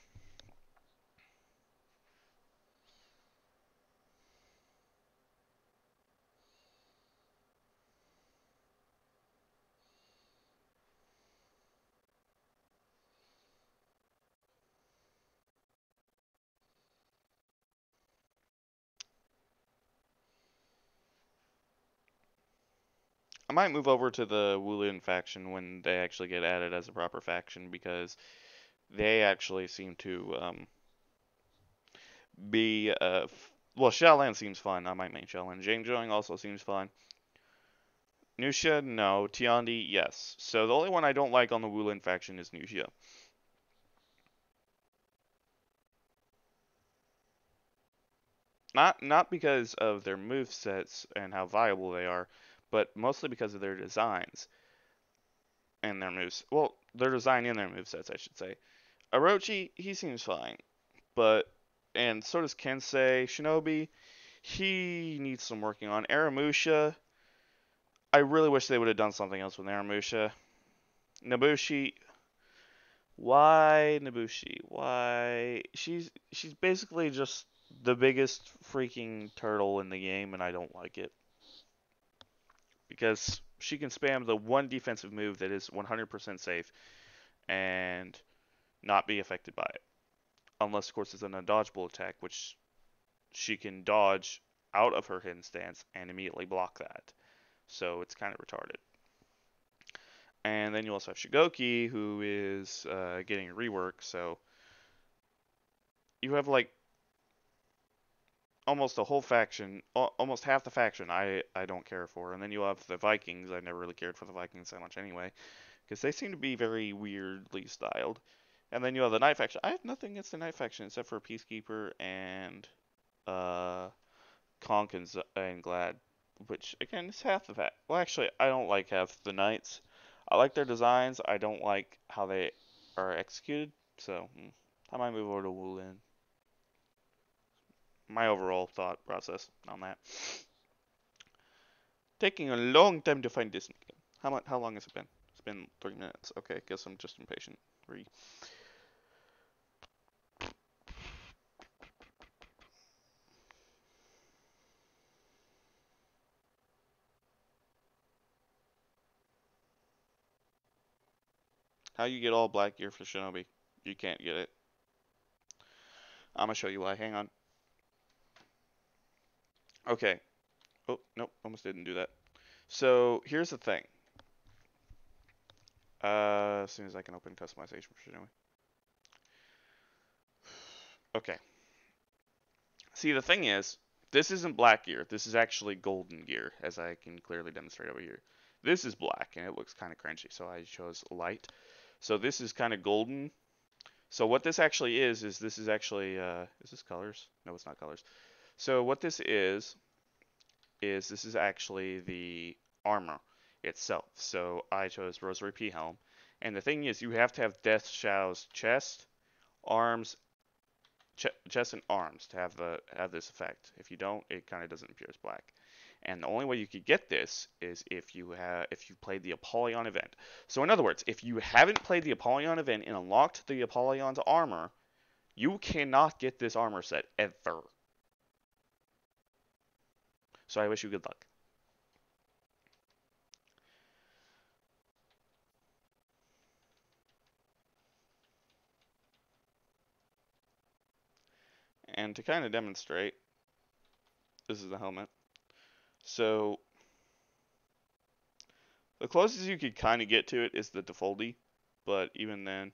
might move over to the Wulin faction when they actually get added as a proper faction, because they actually seem to be well, Xiaolan seems fun. I might main Xiaolan. Zhang also seems fun. Nuxia, no. Tiandi, yes. So the only one I don't like on the Wulin faction is Nuxia. Not because of their move sets and how viable they are, but mostly because of their designs and their moves. Well, their design and their move sets, I should say. Orochi, he seems fine, but and so does Kensei. Shinobi, he needs some working on. Aramusha, I really wish they would have done something else with Aramusha. Nabushi, why Nabushi? Why? She's basically just the biggest freaking turtle in the game, and I don't like it. Because she can spam the one defensive move that is 100% safe and not be affected by it. Unless, of course, it's an undodgeable attack, which she can dodge out of her hidden stance and immediately block that. So it's kind of retarded. And then you also have Shigoki, who is getting a rework. So you have like almost a whole faction, almost half the faction I don't care for. And then you have the Vikings. I never really cared for the Vikings that much anyway, because they seem to be very weirdly styled. And then you have the Night faction. I have nothing against the Night faction except for Peacekeeper and Conk and Glad, which again is half the fact. Well, actually, I don't like half the Knights. I like their designs. I don't like how they are executed. So I might move over to Wulin. My overall thought process on that. Taking a long time to find this again. How long has it been? It's been 3 minutes. Okay, guess I'm just impatient. How you get all black gear for Shinobi? You can't get it. I'm gonna show you why. Hang on. Okay. Oh, nope, almost didn't do that. So here's the thing. As soon as I can open customization for Shinobi. Okay. See, the thing is, this isn't black gear. This is actually golden gear, as I can clearly demonstrate over here. This is black, and it looks kind of crunchy, so I chose light. So this is kind of golden. So what this actually is this is actually, is this colors? No, it's not colors. So what this is this is actually the armor itself. So I chose Rosary P Helm. And the thing is, you have to have Death Shadow's chest, arms, chest and arms to have this effect. If you don't, it kind of doesn't appear as black. And the only way you could get this is if you played the Apollyon event. So in other words, if you haven't played the Apollyon event and unlocked the Apollon's armor, you cannot get this armor set ever. So I wish you good luck. And to kind of demonstrate, this is the helmet. So the closest you could kind of get to it is the Defoldi, but even then,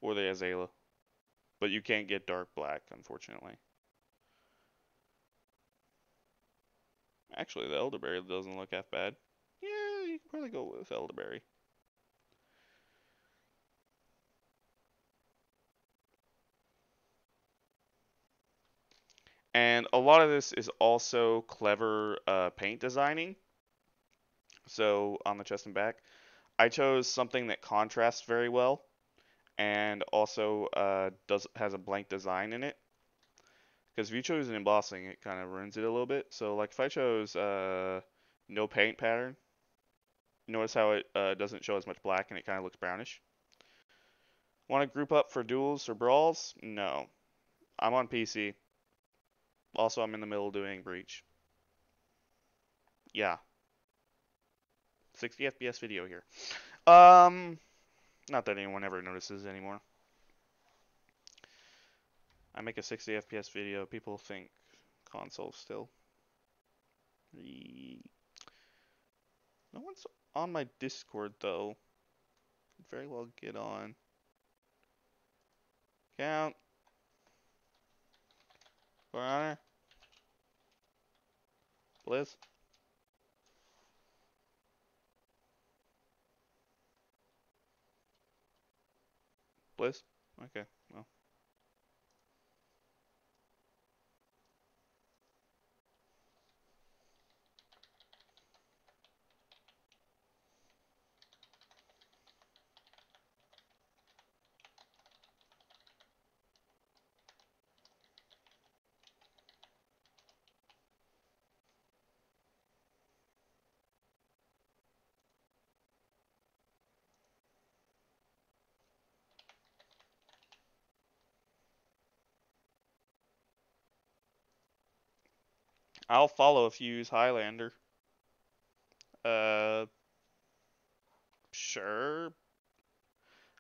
or the Azala. But you can't get dark black, unfortunately. Actually, the Elderberry doesn't look half bad. Yeah, you can probably go with Elderberry. And a lot of this is also clever paint designing. So on the chest and back, I chose something that contrasts very well, and also has a blank design in it. Because if you chose an embossing, it kind of ruins it a little bit. So like if I chose no paint pattern, notice how it doesn't show as much black and it kind of looks brownish. Want to group up for duels or brawls? No. I'm on PC. Also, I'm in the middle doing Breach. Yeah. 60 FPS video here. Not that anyone ever notices anymore. I make a 60 FPS video, people think console still. No one's on my Discord though. Could very well get on. Count. For honor. Bliss. Bliss. Okay. Well. I'll follow if you use Highlander. Uh, sure.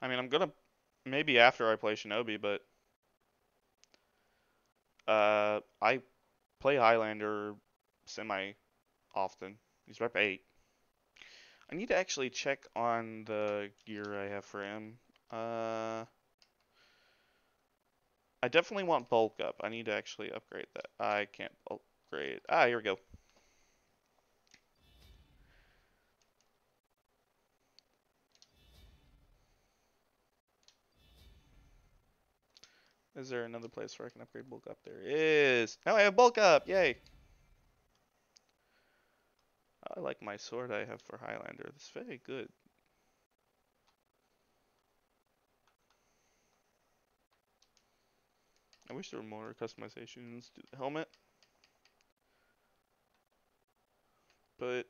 I mean, I'm gonna maybe after I play Shinobi, but I play Highlander semi often. He's rep 8. I need to actually check on the gear I have for him. I definitely want bulk up. I need to actually upgrade that. I can't upgrade. Ah, here we go. Is there another place where I can upgrade bulk up? There is. Now I have bulk up. Yay. I like my sword I have for Highlander. It's very good. I wish there were more customizations to the helmet. But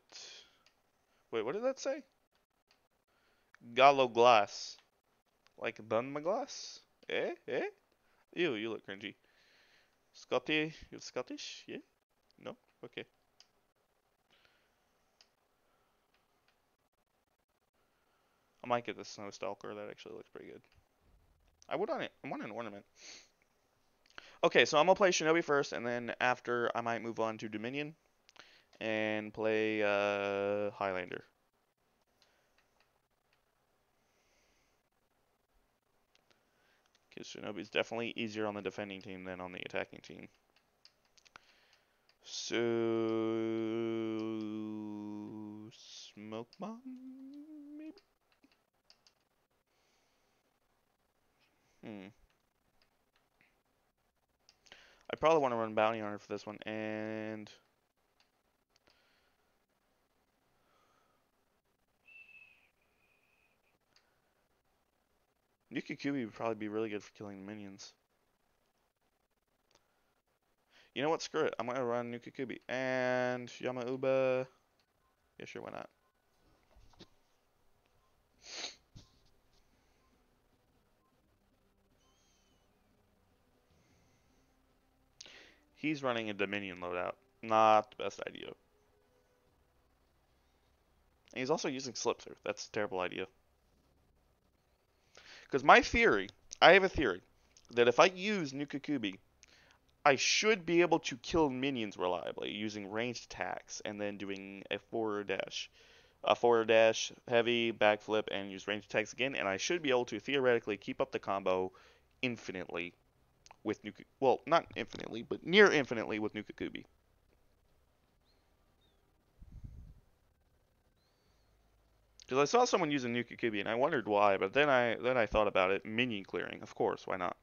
wait, what did that say? Gallo glass. Like Dunmaglass? Eh? Eh? Ew, you look cringy. Scotty, you're Scottish? Yeah? No? Okay. I might get the Snow Stalker. That actually looks pretty good. I want an ornament. Okay, so I'm gonna play Shinobi first, and then after I might move on to Dominion and play Highlander. Because Shinobi's definitely easier on the defending team than on the attacking team. So smoke bomb, maybe. I probably want to run Bounty Hunter for this one, and Nuka-Kubi would probably be really good for killing minions. You know what? Screw it. I'm gonna run Nuka-Kubi and Yamauba. Yeah, sure. Why not? He's running a Dominion loadout. Not the best idea. And he's also using slip through. That's a terrible idea. Because my theory, I have a theory, that if I use Nuka-Kubi, I should be able to kill minions reliably using ranged attacks and then doing a forward dash, heavy, backflip, and use ranged attacks again, and I should be able to theoretically keep up the combo infinitely with Nuka. Well, not infinitely, but near infinitely with Nuka-Kubi. Because I saw someone using Nuka-Kubi and I wondered why, but then I thought about it. Minion clearing, of course, why not?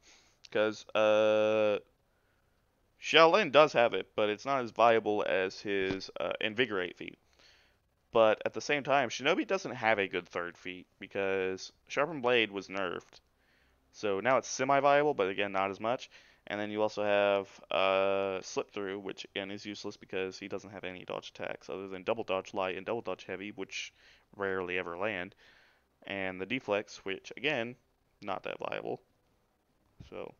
Because Shaolin does have it, but it's not as viable as his Invigorate feat. But at the same time, Shinobi doesn't have a good third feat because Sharpened Blade was nerfed. So now it's semi-viable, but again, not as much. And then you also have Slip Through, which again is useless because he doesn't have any dodge attacks other than Double Dodge Light and Double Dodge Heavy, which rarely ever land. And the Deflex, which again, not that viable. So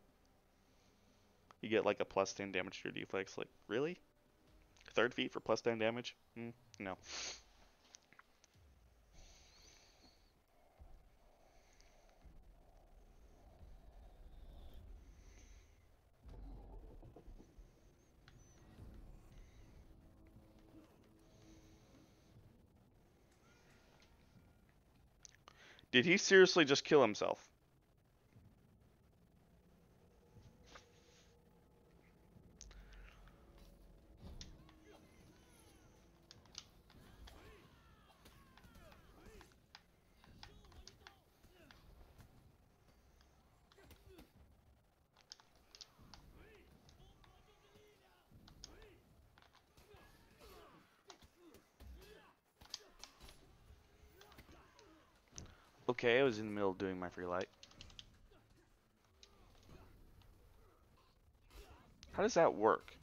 you get like a plus 10 damage to your Deflex. Like, really? Third feat for plus 10 damage? No. Did he seriously just kill himself? Okay, I was in the middle of doing my free light. How does that work?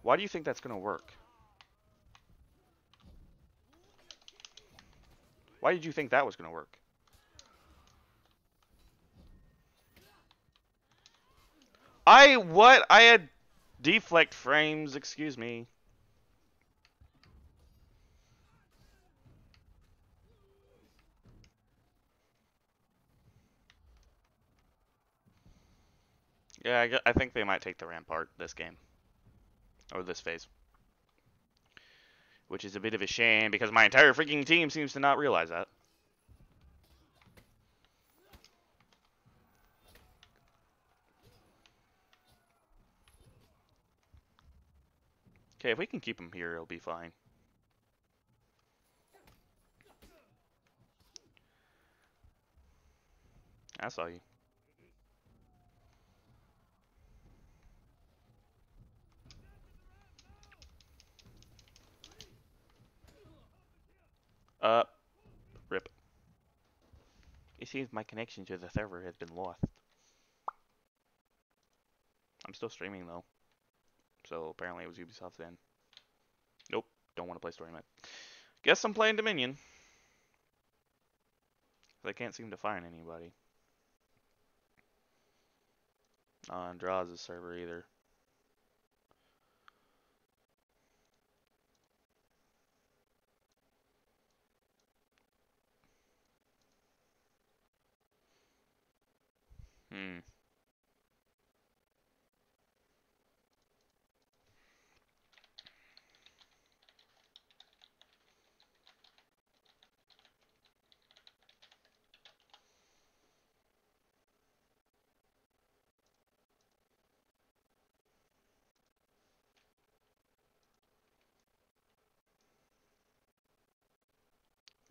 Why do you think that's gonna work? Why did you think that was gonna work? What? I had deflect frames, excuse me. Yeah, I think they might take the Rampart this game. Or this phase. Which is a bit of a shame because my entire freaking team seems to not realize that. Okay, if we can keep him here, it'll be fine. I saw you. Uh, rip. It seems my connection to the server has been lost. I'm still streaming though. So apparently it was Ubisoft's end. Nope, don't want to play story mode. Guess I'm playing Dominion. I can't seem to find anybody on Draws' server either. Hmm.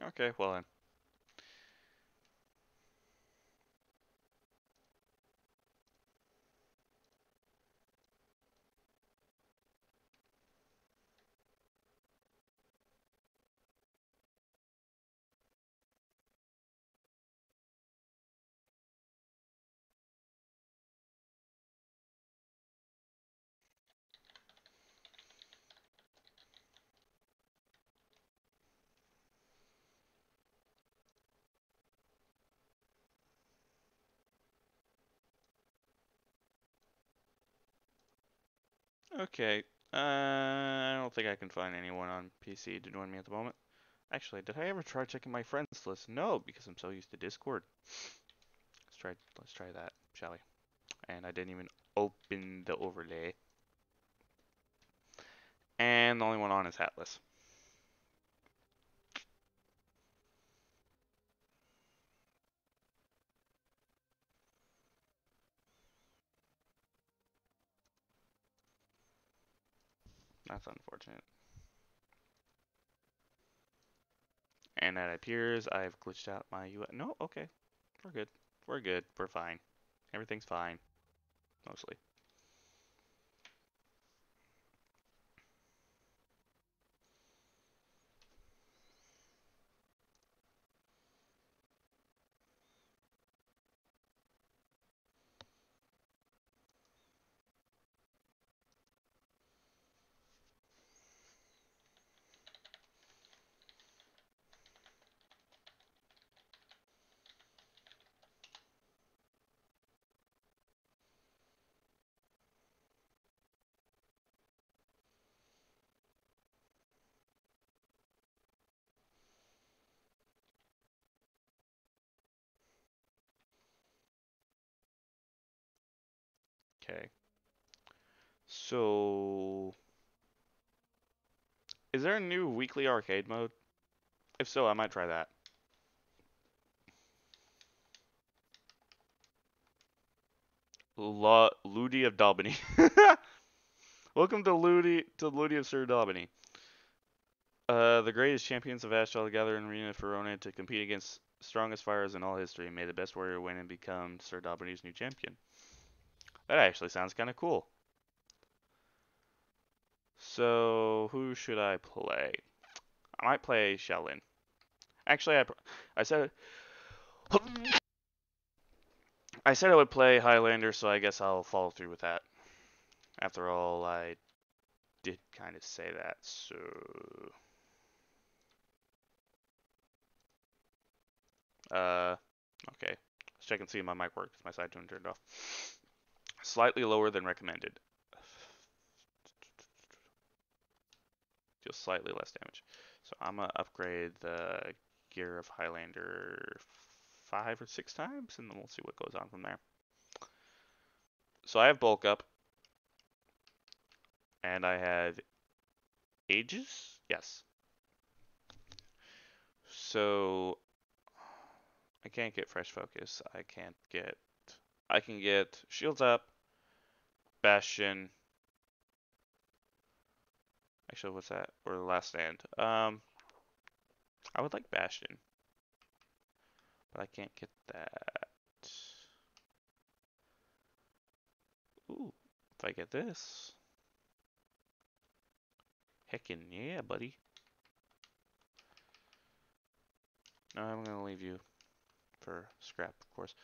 Okay, well then. Okay. I don't think I can find anyone on PC to join me at the moment. Actually, did I ever try checking my friends list? No, because I'm so used to Discord. Let's try that, shall we? And I didn't even open the overlay. And the only one on is Hatless. That's unfortunate. And that appears I've glitched out my UI. No, okay. We're good. We're good. We're fine. Everything's fine. Mostly. Okay. So, is there a new weekly arcade mode? If so, I might try that. Ludi of Dalbany. Welcome to Ludi of Sir Dalbany. The greatest champions of Ashtal gather in Arena Verona to compete against strongest fighters in all history. May the best warrior win and become Sir Dalbany's new champion. That actually sounds kind of cool. So, who should I play? I might play Shaolin. Actually, I said I said I would play Highlander, so I guess I'll follow through with that. After all, I did kind of say that, so... Okay. Let's check and see if my mic worked, if my side tune turned off. Slightly lower than recommended. Deals slightly less damage. So I'm gonna upgrade the gear of Highlander 5 or 6 times, and then we'll see what goes on from there. So I have bulk up, and I have ages? Yes. So I can't get fresh focus. I can get shields up, bastion. Actually, what's that? Or the last stand. I would like bastion, but I can't get that. Ooh, if I get this. Heckin' yeah, buddy. No, I'm gonna leave you for scrap, of course.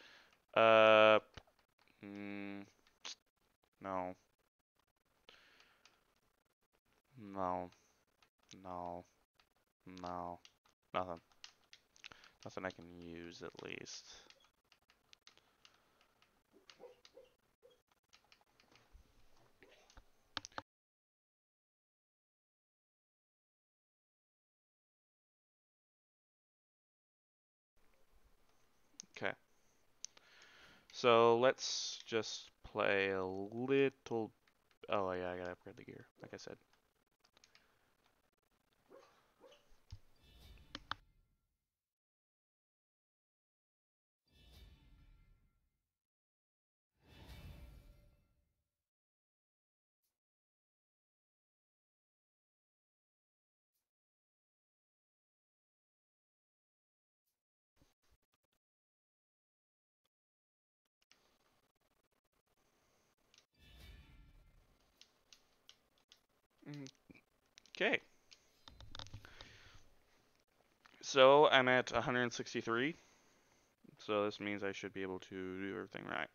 No, no, no, no, nothing. Nothing I can use at least. Okay. So let's just play a little. Oh yeah, I gotta upgrade the gear, like I said. Okay. So I'm at 163. So this means I should be able to do everything right.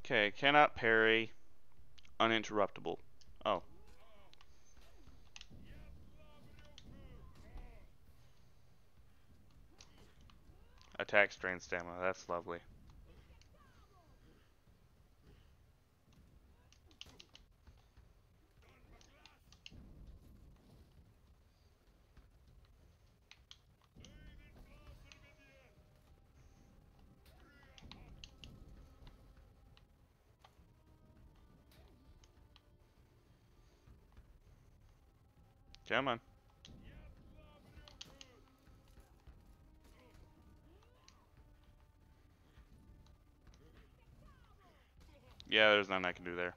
Okay, cannot parry, uninterruptible. Oh. Attack strain stamina, that's lovely. Come on. Yeah, there's nothing I can do there.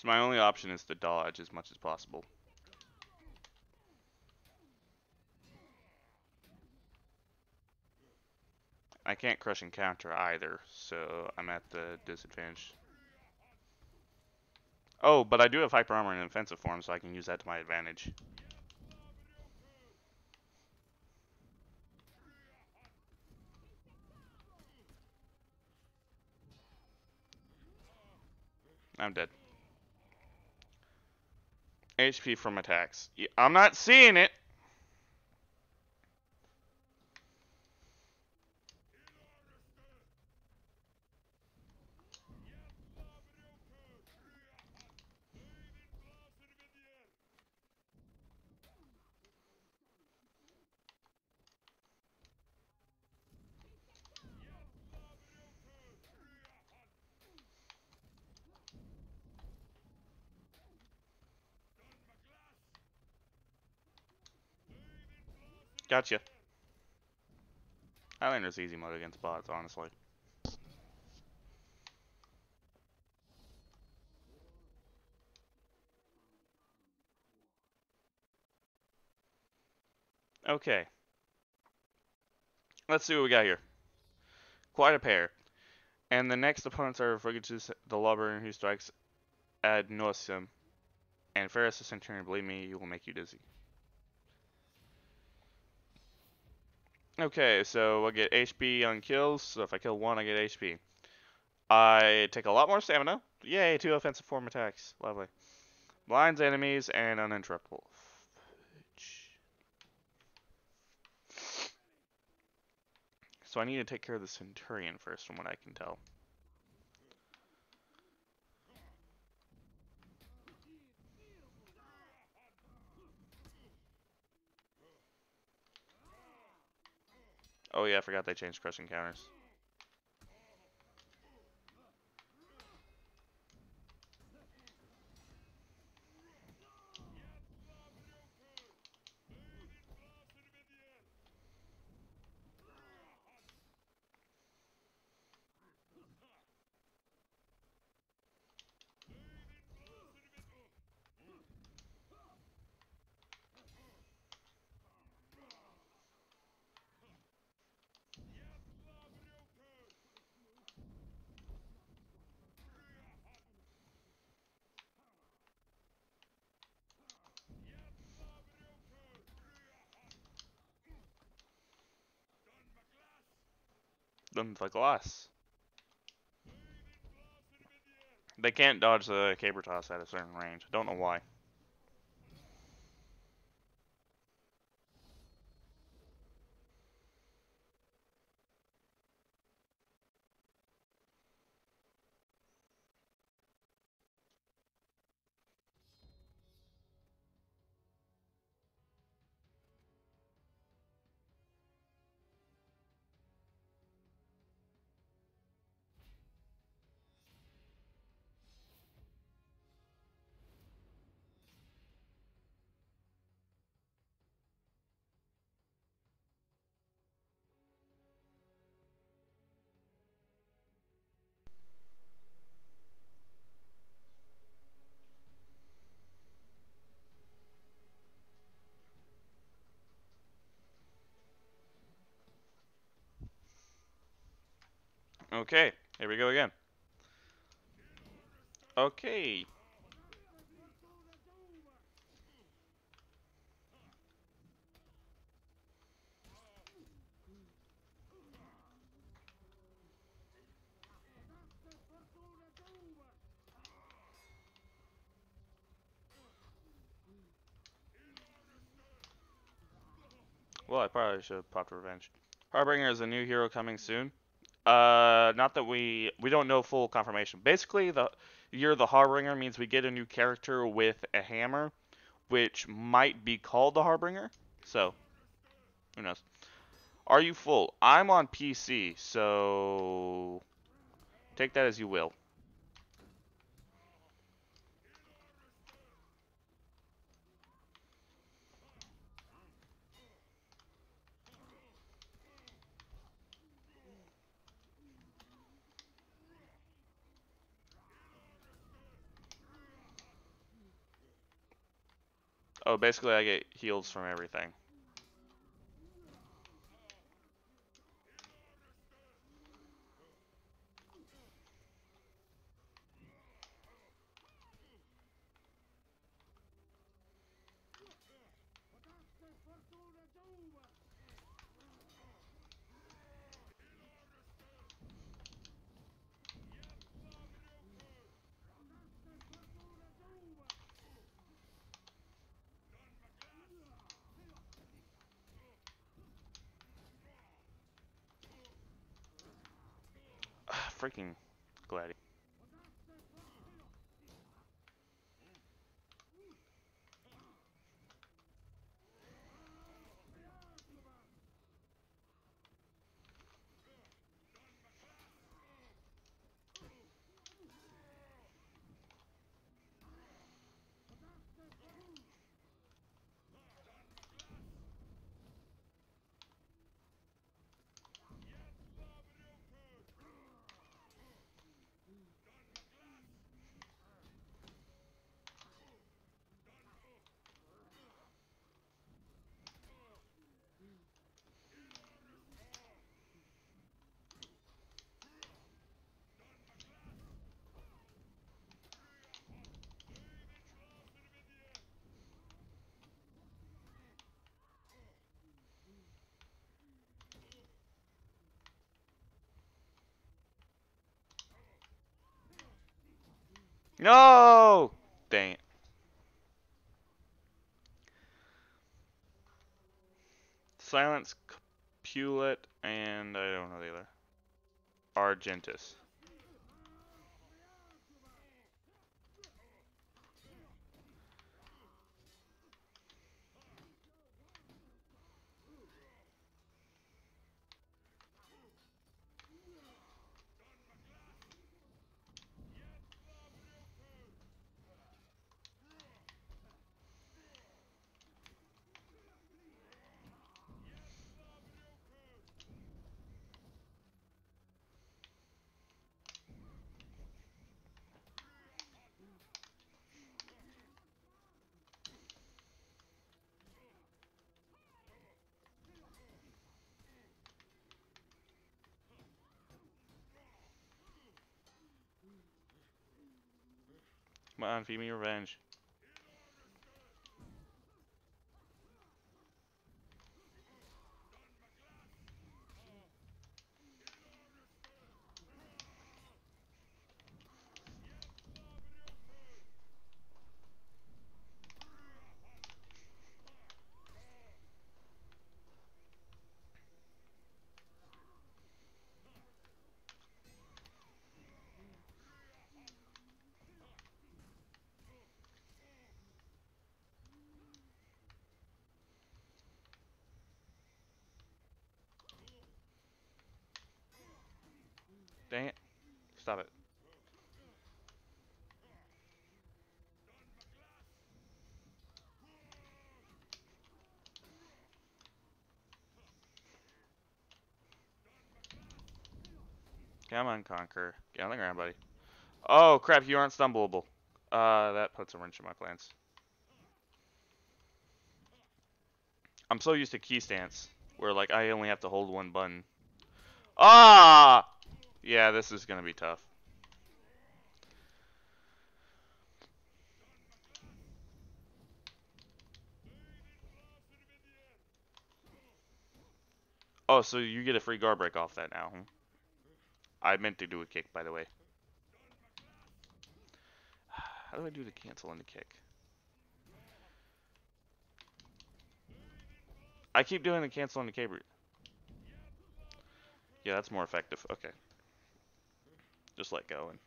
So my only option is to dodge as much as possible. I can't crush and counter either, so I'm at the disadvantage. Oh, but I do have hyper armor in offensive form, so I can use that to my advantage. I'm dead. HP from attacks. Yeah, I'm not seeing it. Gotcha. Highlander's easy mode against bots, honestly. Okay. Let's see what we got here. Quite a pair. And the next opponents are Frigatus, the Lawbringer who strikes ad nauseam, and Ferris the Centurion. Believe me, he will make you dizzy. Okay, so I get HP on kills, so if I kill one, I get HP. I take a lot more stamina. Yay, 2 offensive form attacks. Lovely. Blinds enemies and uninterruptible. So I need to take care of the Centurion first, from what I can tell. Oh yeah, I forgot they changed crushing counters. Then the glass. They can't dodge the caber toss at a certain range. Don't know why. Okay, here we go again. Okay. Well, I probably should have popped Revenge. Harbinger is a new hero coming soon. Not that we don't know full confirmation. Basically, you're the Harbinger means we get a new character with a hammer, which might be called the Harbinger. So, who knows? Are you full? I'm on PC, so take that as you will. Oh, basically I get heals from everything. Freaking glad. No! Dang it. Silence, Capulet, and I don't know the other. Argentus. Come on, feed me revenge. Dang it. Stop it. Come on, Conquer. Get on the ground, buddy. Oh, crap, you aren't stumbleable. That puts a wrench in my plans. I'm so used to key stance, where, like, I only have to hold one button. Ah! Yeah, this is gonna be tough. Oh, so you get a free guard break off that now, huh? I meant to do a kick, by the way. How do I do the cancel and the kick? I keep doing the cancel and the K route. Yeah, that's more effective. Okay. Just let go and...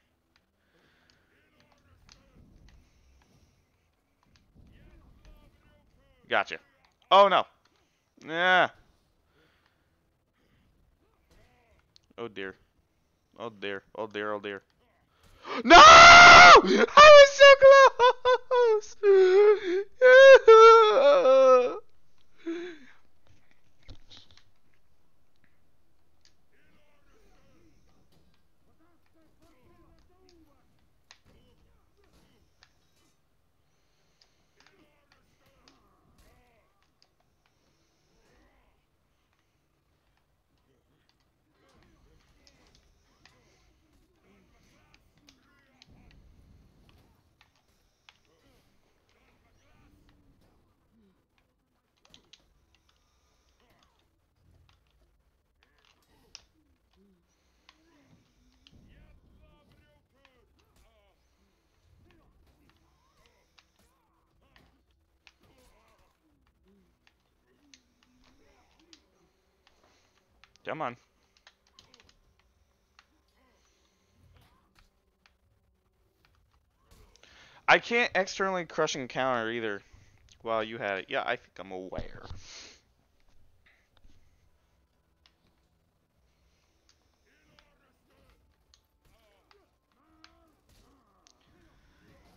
Gotcha. Oh, no. Yeah. Oh, dear. Oh, dear. Oh, dear. Oh, dear. No! I was so close! Come on. I can't externally crushing counter either. Well, you had it. Yeah, I think I'm aware.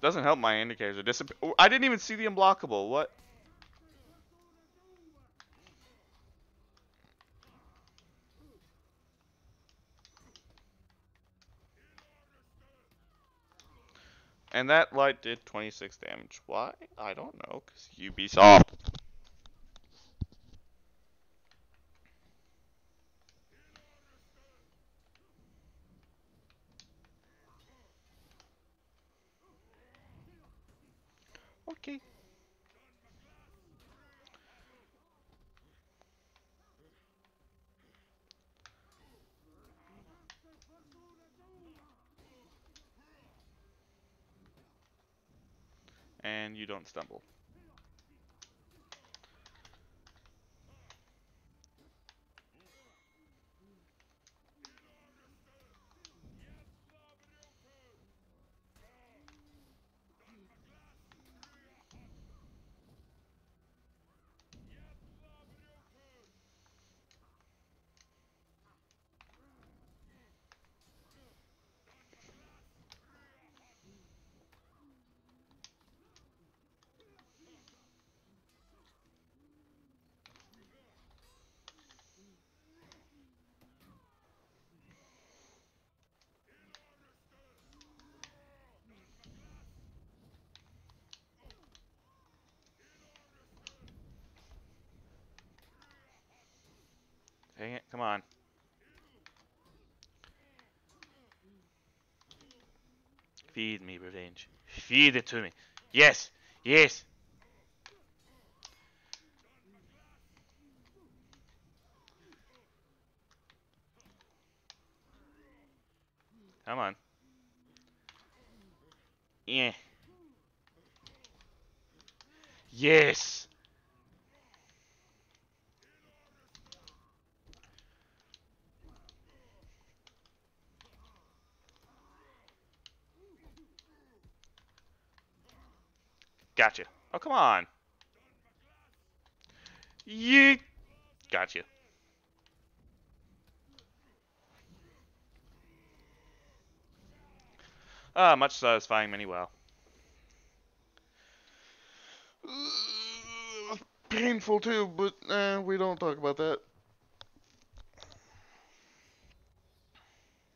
Doesn't help my indicators are disappear. I didn't even see the unblockable. What? And that light did 26 damage. Why? I don't know. Cause Ubisoft. Okay. And you don't stumble. Dang it. Come on. Feed me revenge. Feed it to me. Yes. Yes. Come on. Yeah. Yes. Gotcha. Oh, come on. Yeet. Gotcha. Ah, much satisfying many well. Painful too, but we don't talk about that.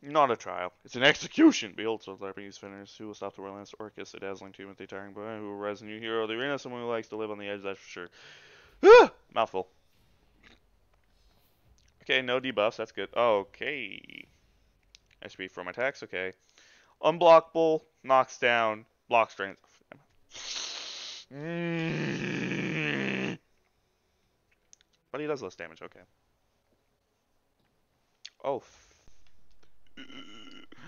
Not a trial. It's an execution. Behold, so Japanese spinners who will stop the relentless Orcus, a dazzling tomb with the tiring boy who will rise a new hero of the arena, someone who likes to live on the edge, that's for sure. Ah! Mouthful. Okay, no debuffs, that's good. Okay. SP from attacks, okay. Unblockable, knocks down, block strength. But he does less damage, okay. Oh.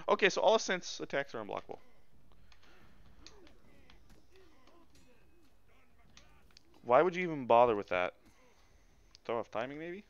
Okay, so all Ascent's attacks are unblockable. Why would you even bother with that? Throw off timing, maybe?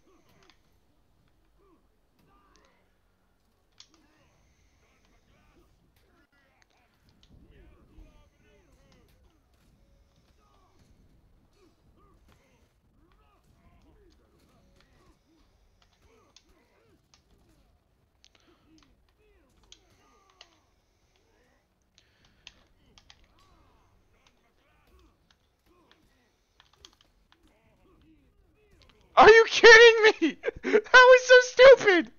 Are you kidding me? That was so stupid!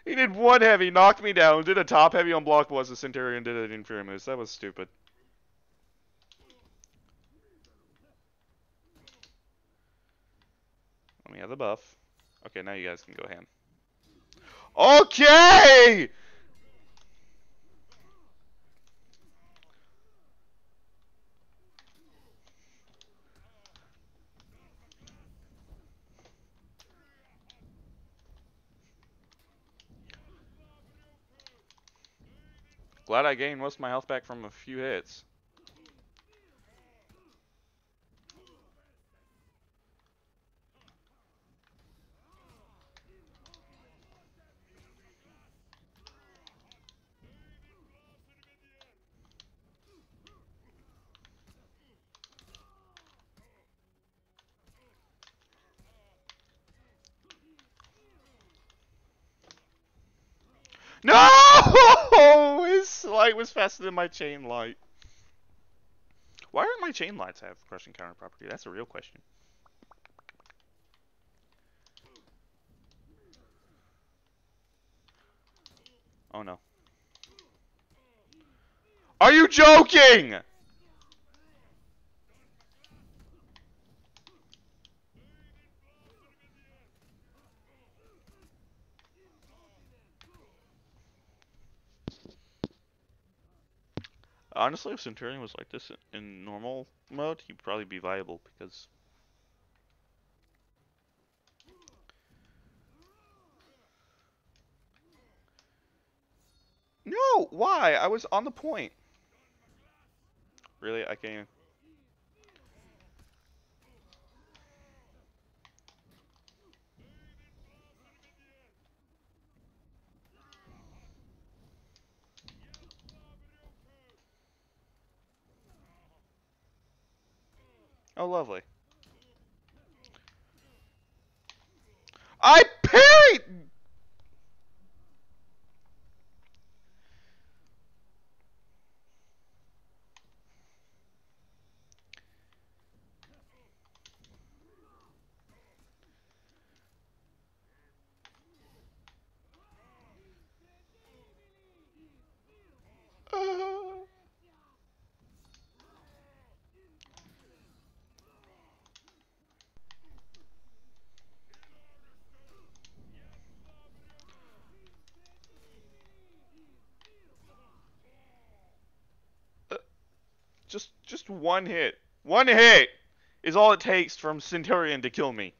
He did one heavy, knocked me down, did a top heavy unblockable as a Centurion, did an Inferimus. That was stupid. Let me have the buff. Okay, now you guys can go ham. Okay! Glad I gained most of my health back from a few hits. No! His light was faster than my chain light. Why aren't my chain lights have crushing counter property? That's a real question. Oh no. Are you joking? Honestly, if Centurion was like this in normal mode, he'd probably be viable because... No! Why? I was on the point. Really? I can't even... Oh, lovely. I parried! Uh, just one hit. One hit is all it takes from Centurion to kill me.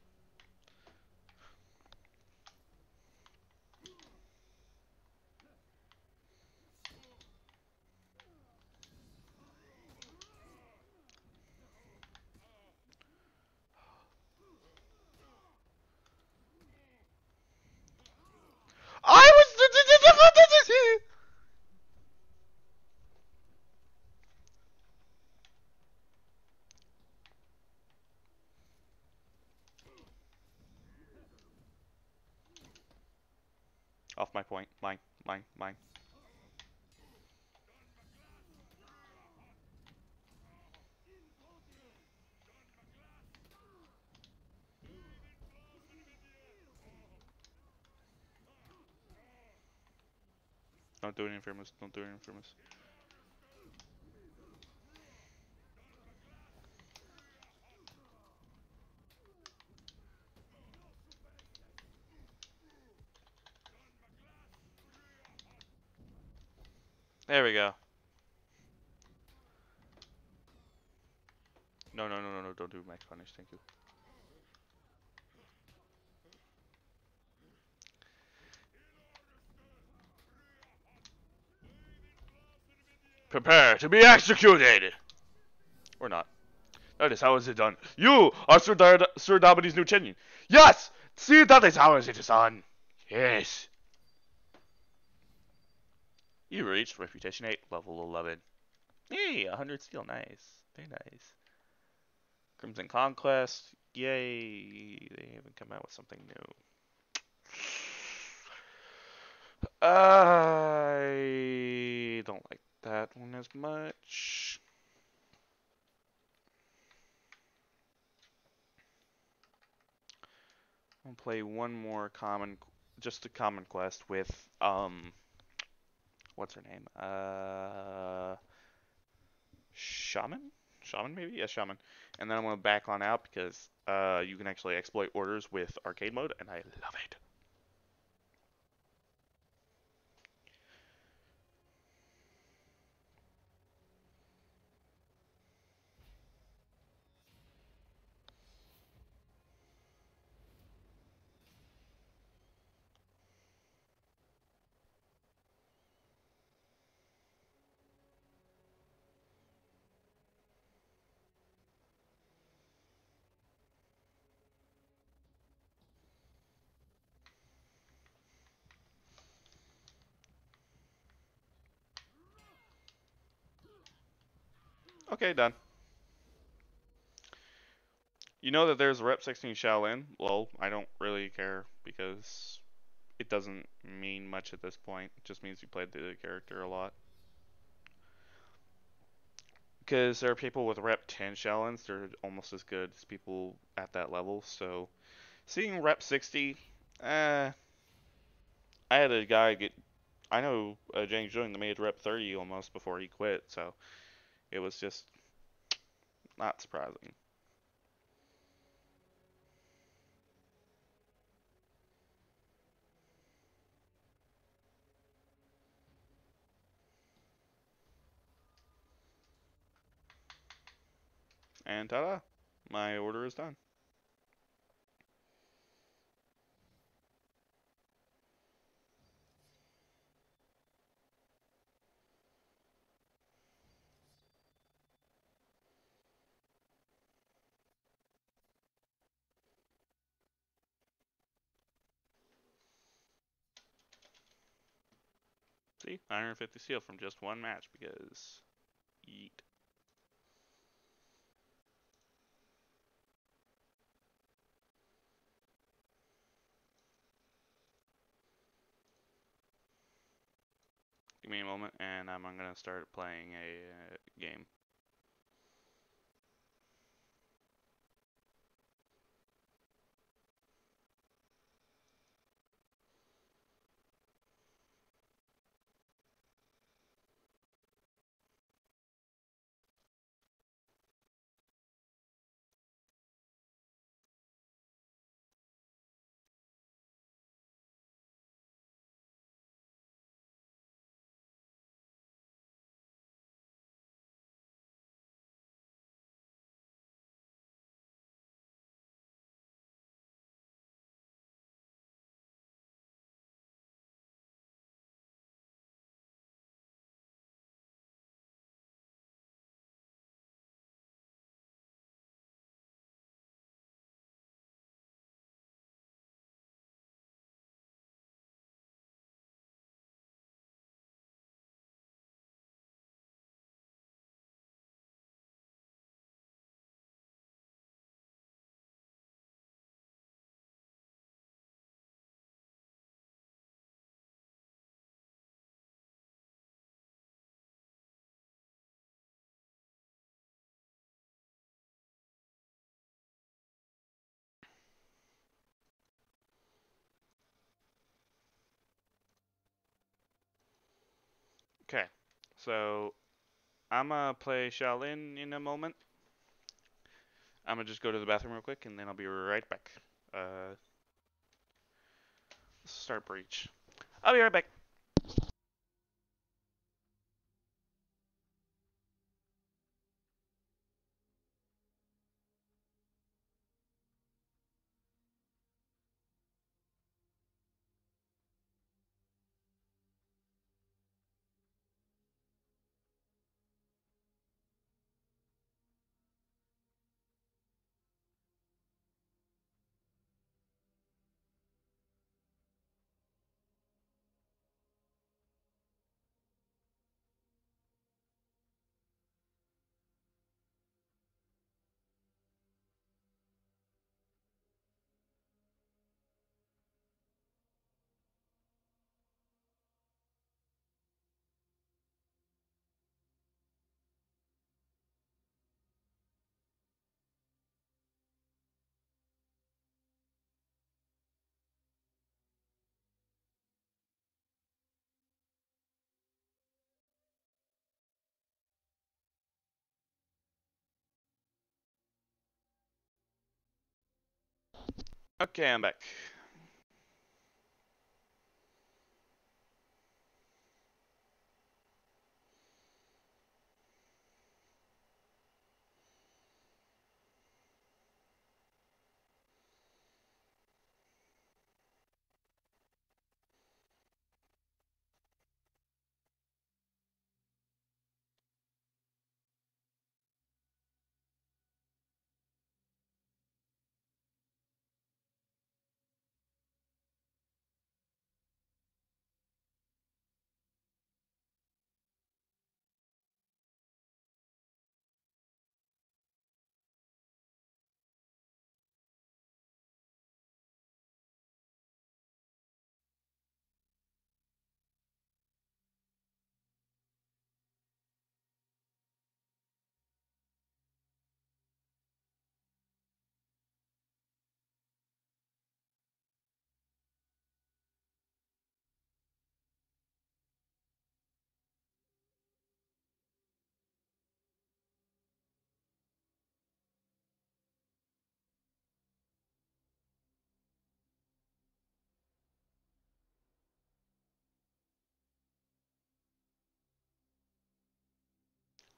I was... Off my point. Mine, mine, mine. Don't do it, Infamous. Don't do it, Infamous. There we go. No, no, no, no, no. Don't do max punish. Thank you. Prepare to be executed! Or not. That is how is it done. You are Sir Dabidi's new champion. Yes! See, that is how is it is done. Yes. You reached Reputation 8, level 11. Yay, 100 steel. Nice. Very nice. Crimson Conquest. Yay. They haven't come out with something new. I don't like that one as much. I'll play one more common, just a common quest with, what's her name? Shaman? Shaman maybe? Yeah, Shaman. And then I'm gonna back on out because, you can actually exploit orders with arcade mode, and I love it. Okay, done. You know that there's Rep 16 Shaolin? Well, I don't really care because it doesn't mean much at this point. It just means you played the character a lot. Because there are people with rep 10 Shallons, they're almost as good as people at that level. So seeing rep 60, I had a guy get. I know James Jung that made rep 30 almost before he quit, so it was just not surprising. And ta-da! My order is done. See, 150 seal from just one match because yeet. Give me a moment, and I'm gonna start playing a game. Okay, so I'm gonna play Shaolin in a moment. I'm gonna just go to the bathroom real quick, and then I'll be right back. Uh, start breach. I'll be right back. Okay, I'm back.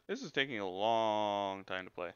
This is taking a long time to play.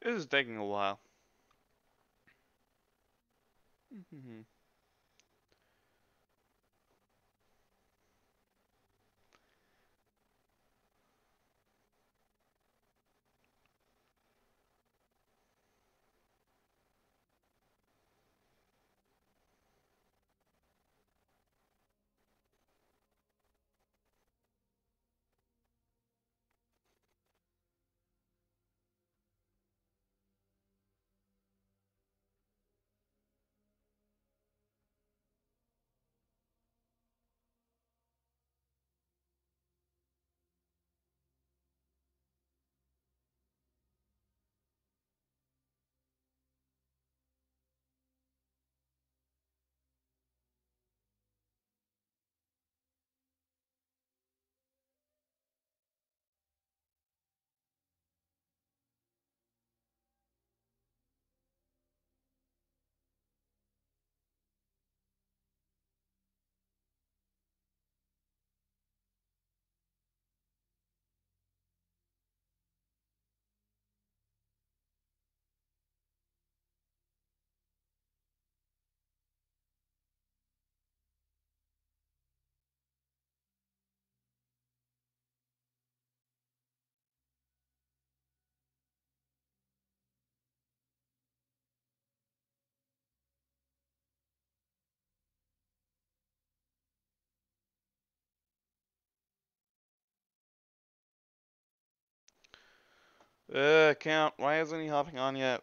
This is taking a while. Count, why isn't he hopping on yet?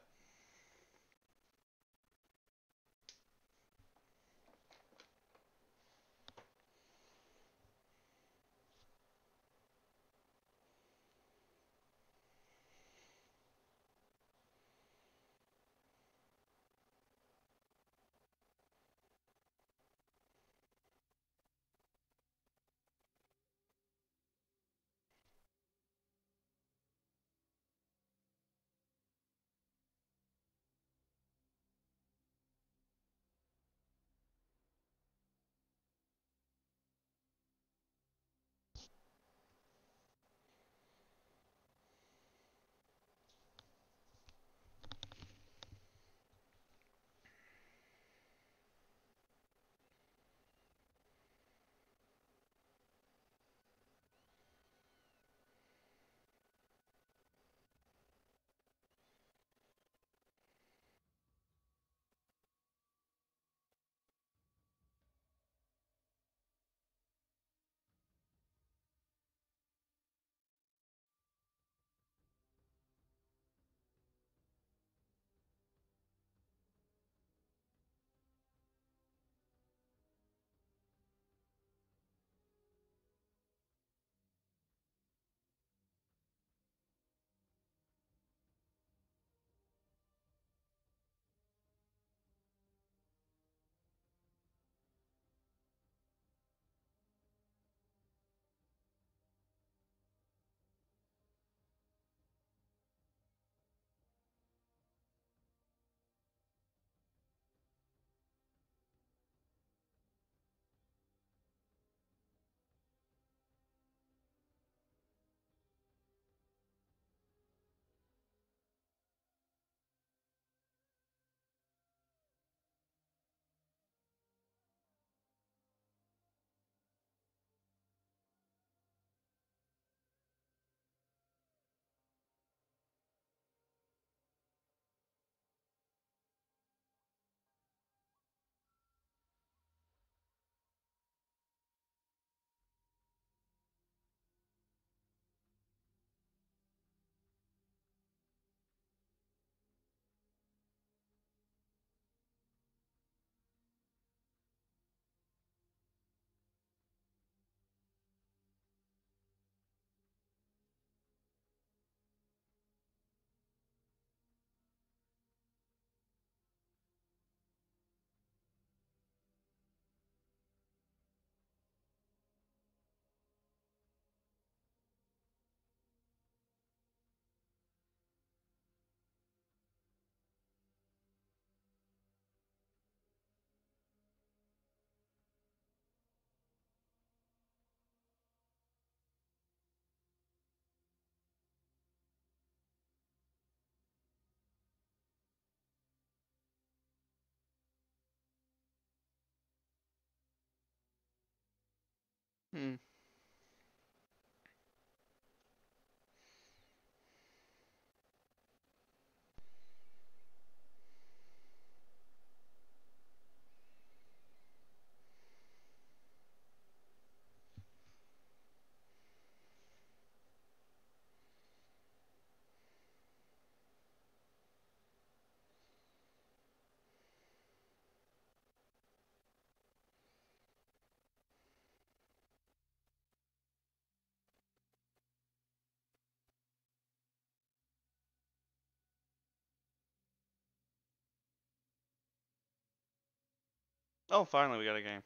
Hmm. Oh, finally we got a game.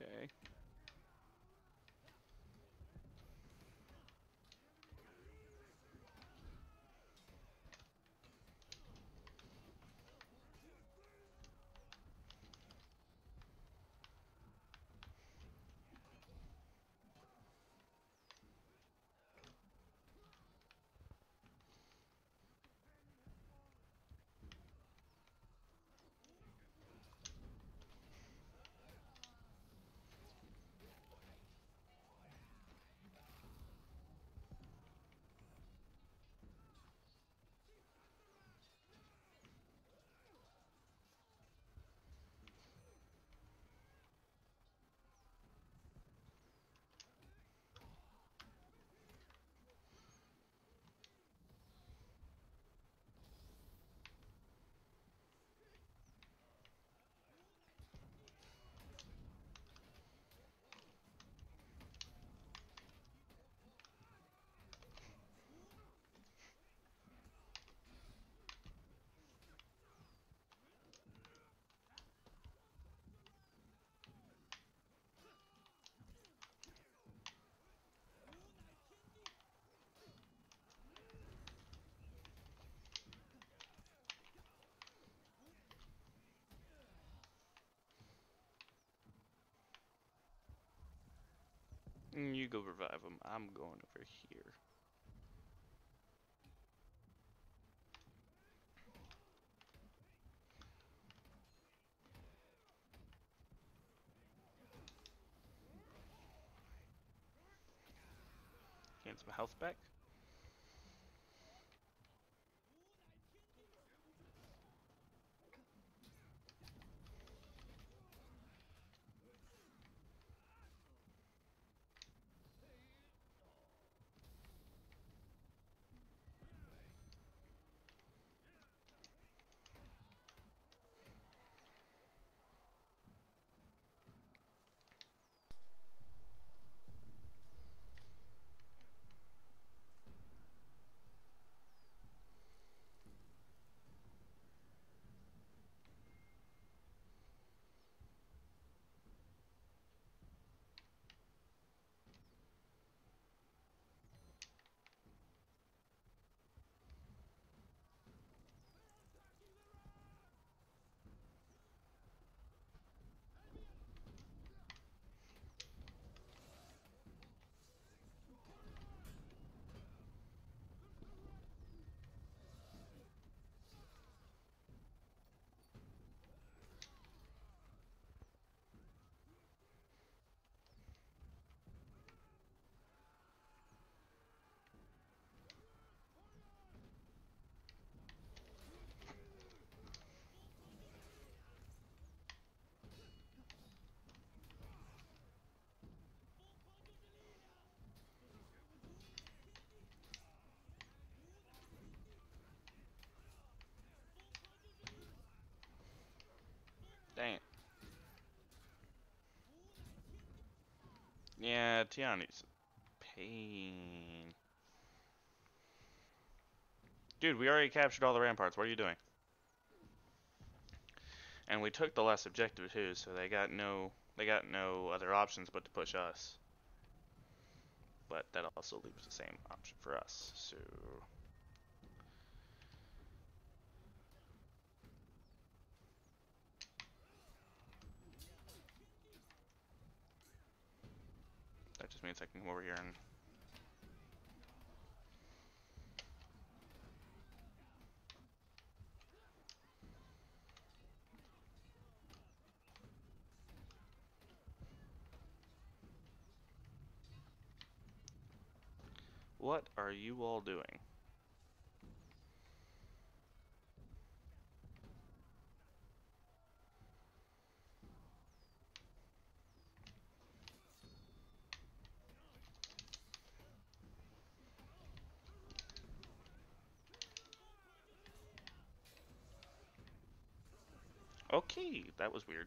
Okay. You go revive him. I'm going over here. Gain some health back. Dang it. Yeah, Tiani's a pain. Dude, we already captured all the ramparts. What are you doing? And we took the last objective too, so they got no other options but to push us. But that also leaves the same option for us. So that just means I can come over here and what are you all doing? Okay, that was weird.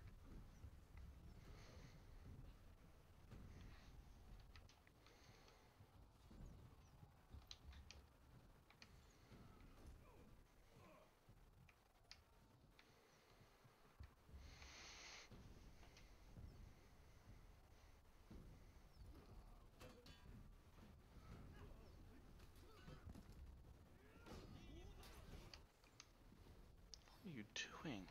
What are you doing?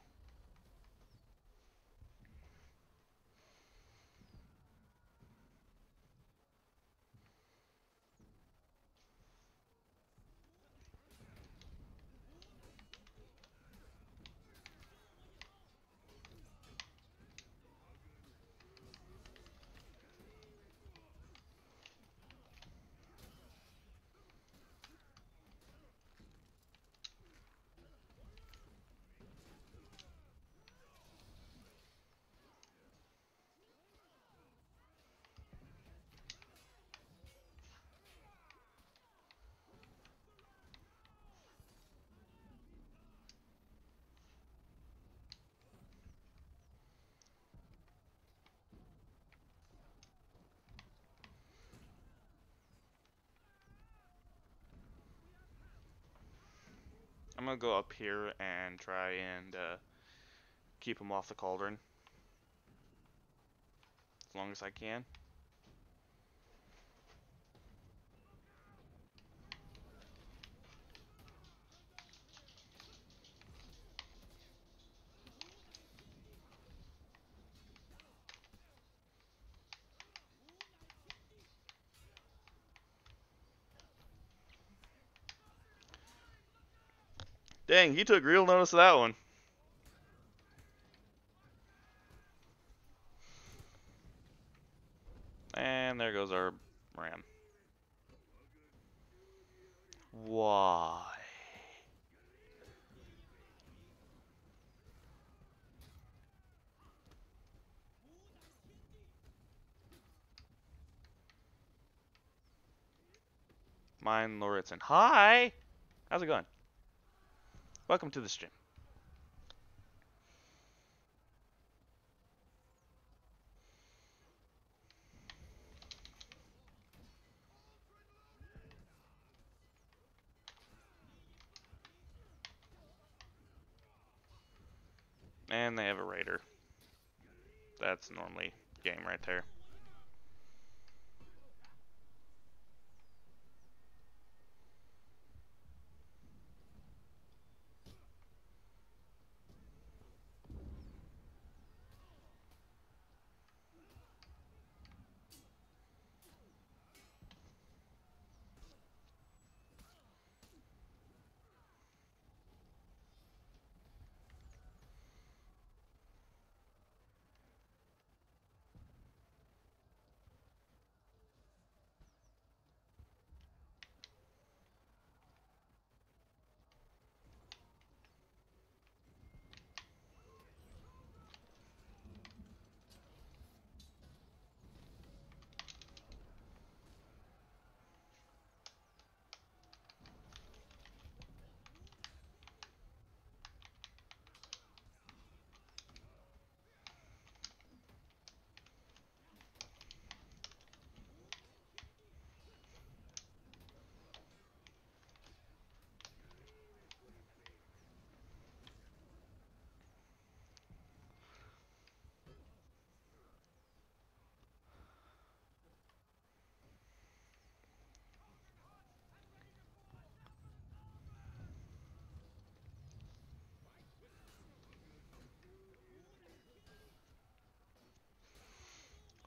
I'm gonna go up here and try and keep him off the cauldron as long as I can. Dang, you took real notice of that one. And there goes our ram. Why? Mine Lauritsen. Hi! How's it going? Welcome to the stream. And they have a raider. That's normally game right there.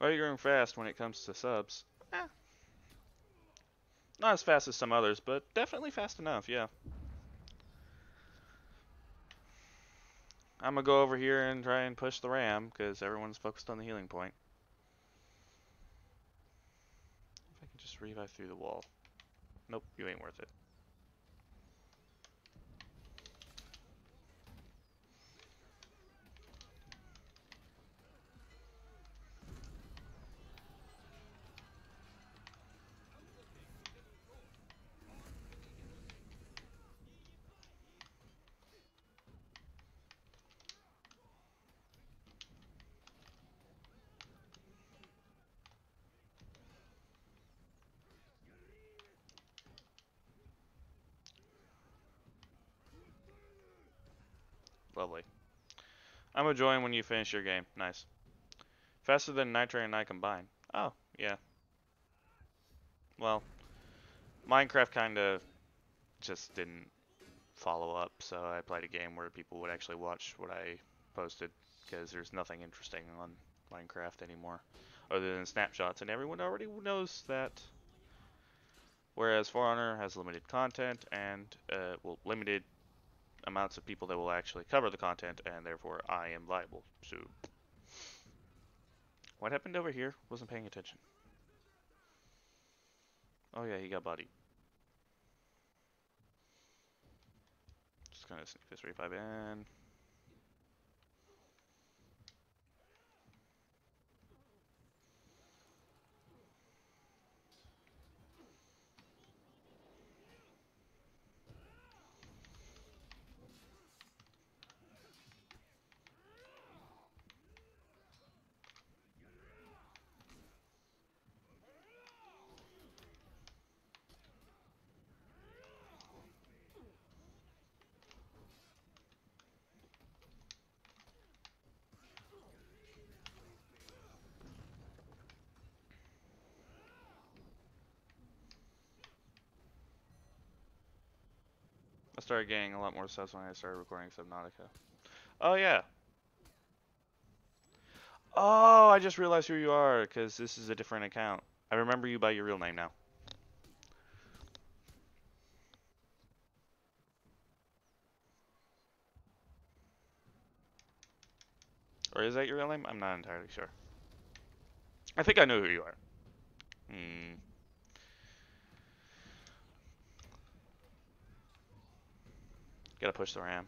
Are you growing fast when it comes to subs? Eh, not as fast as some others, but definitely fast enough, yeah. I'm gonna go over here and try and push the ram, because everyone's focused on the healing point. If I can just revive through the wall. Nope, you ain't worth it. Lovely. I'm gonna join when you finish your game. Nice. Faster than Nitro and I combined. Oh, yeah. Well, Minecraft kinda just didn't follow up, so I played a game where people would actually watch what I posted, because there's nothing interesting on Minecraft anymore other than snapshots, and everyone already knows that. Whereas For Honor has limited content and well, limited amounts of people that will actually cover the content, and therefore I am liable. So, what happened over here? Wasn't paying attention. Oh yeah, he got bodied. Just gonna sneak this revive in. I started getting a lot more subs when I started recording Subnautica. Oh yeah. Oh, I just realized who you are, because this is a different account. I remember you by your real name now. Or is that your real name? I'm not entirely sure. I think I know who you are. Hmm. Gotta push the ram.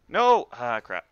No! Ah, crap.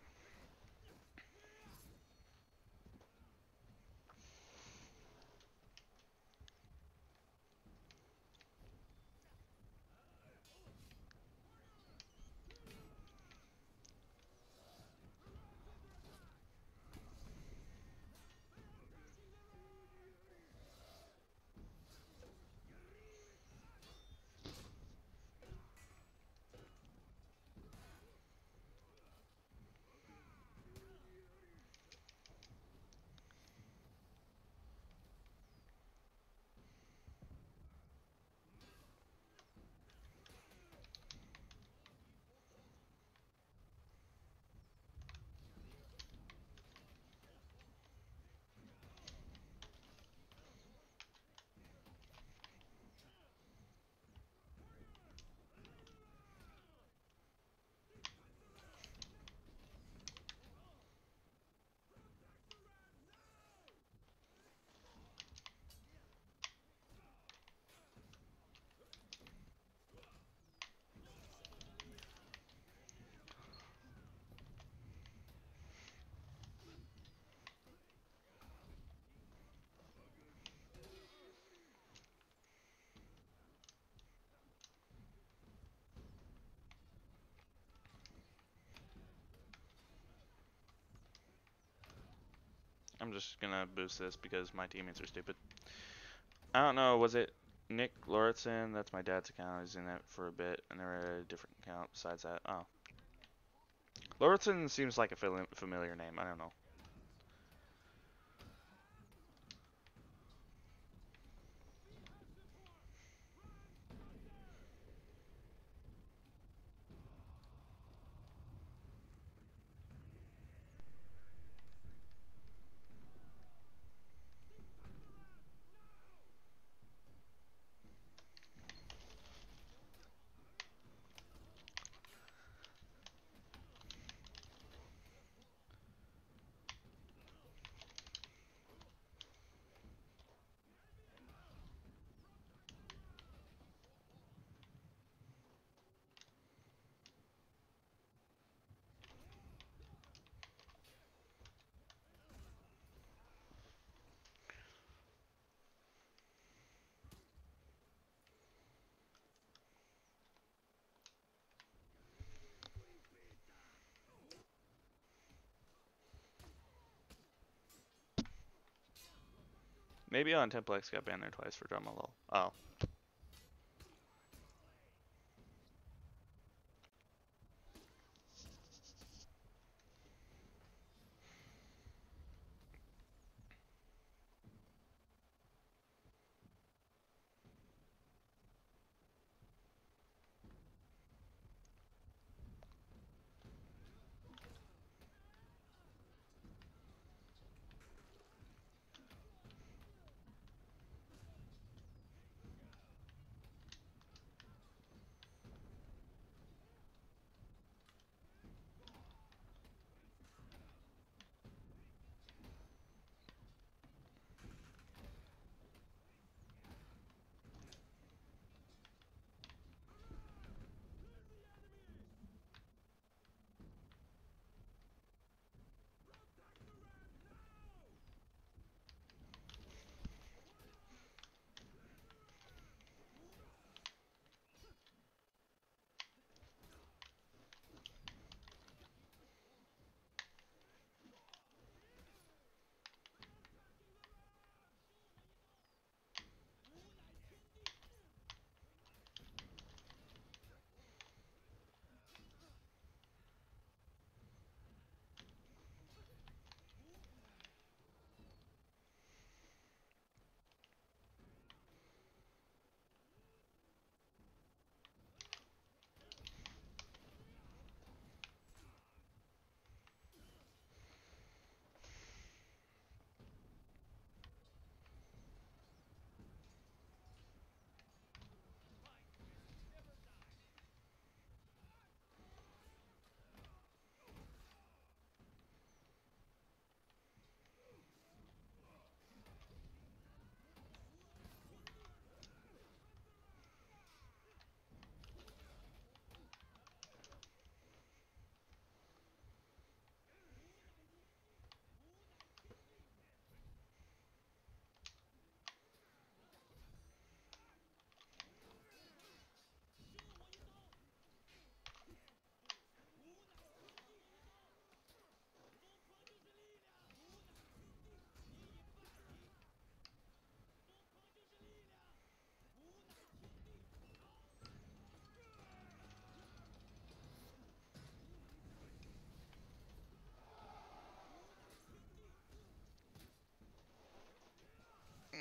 I'm just gonna boost this because my teammates are stupid. I don't know, was it Nick Lauritsen? That's my dad's account. I was in it for a bit, and there were a different account besides that. Oh. Lauritsen seems like a familiar name. I don't know. Maybe on Templex got banned there twice for drama lol. Oh.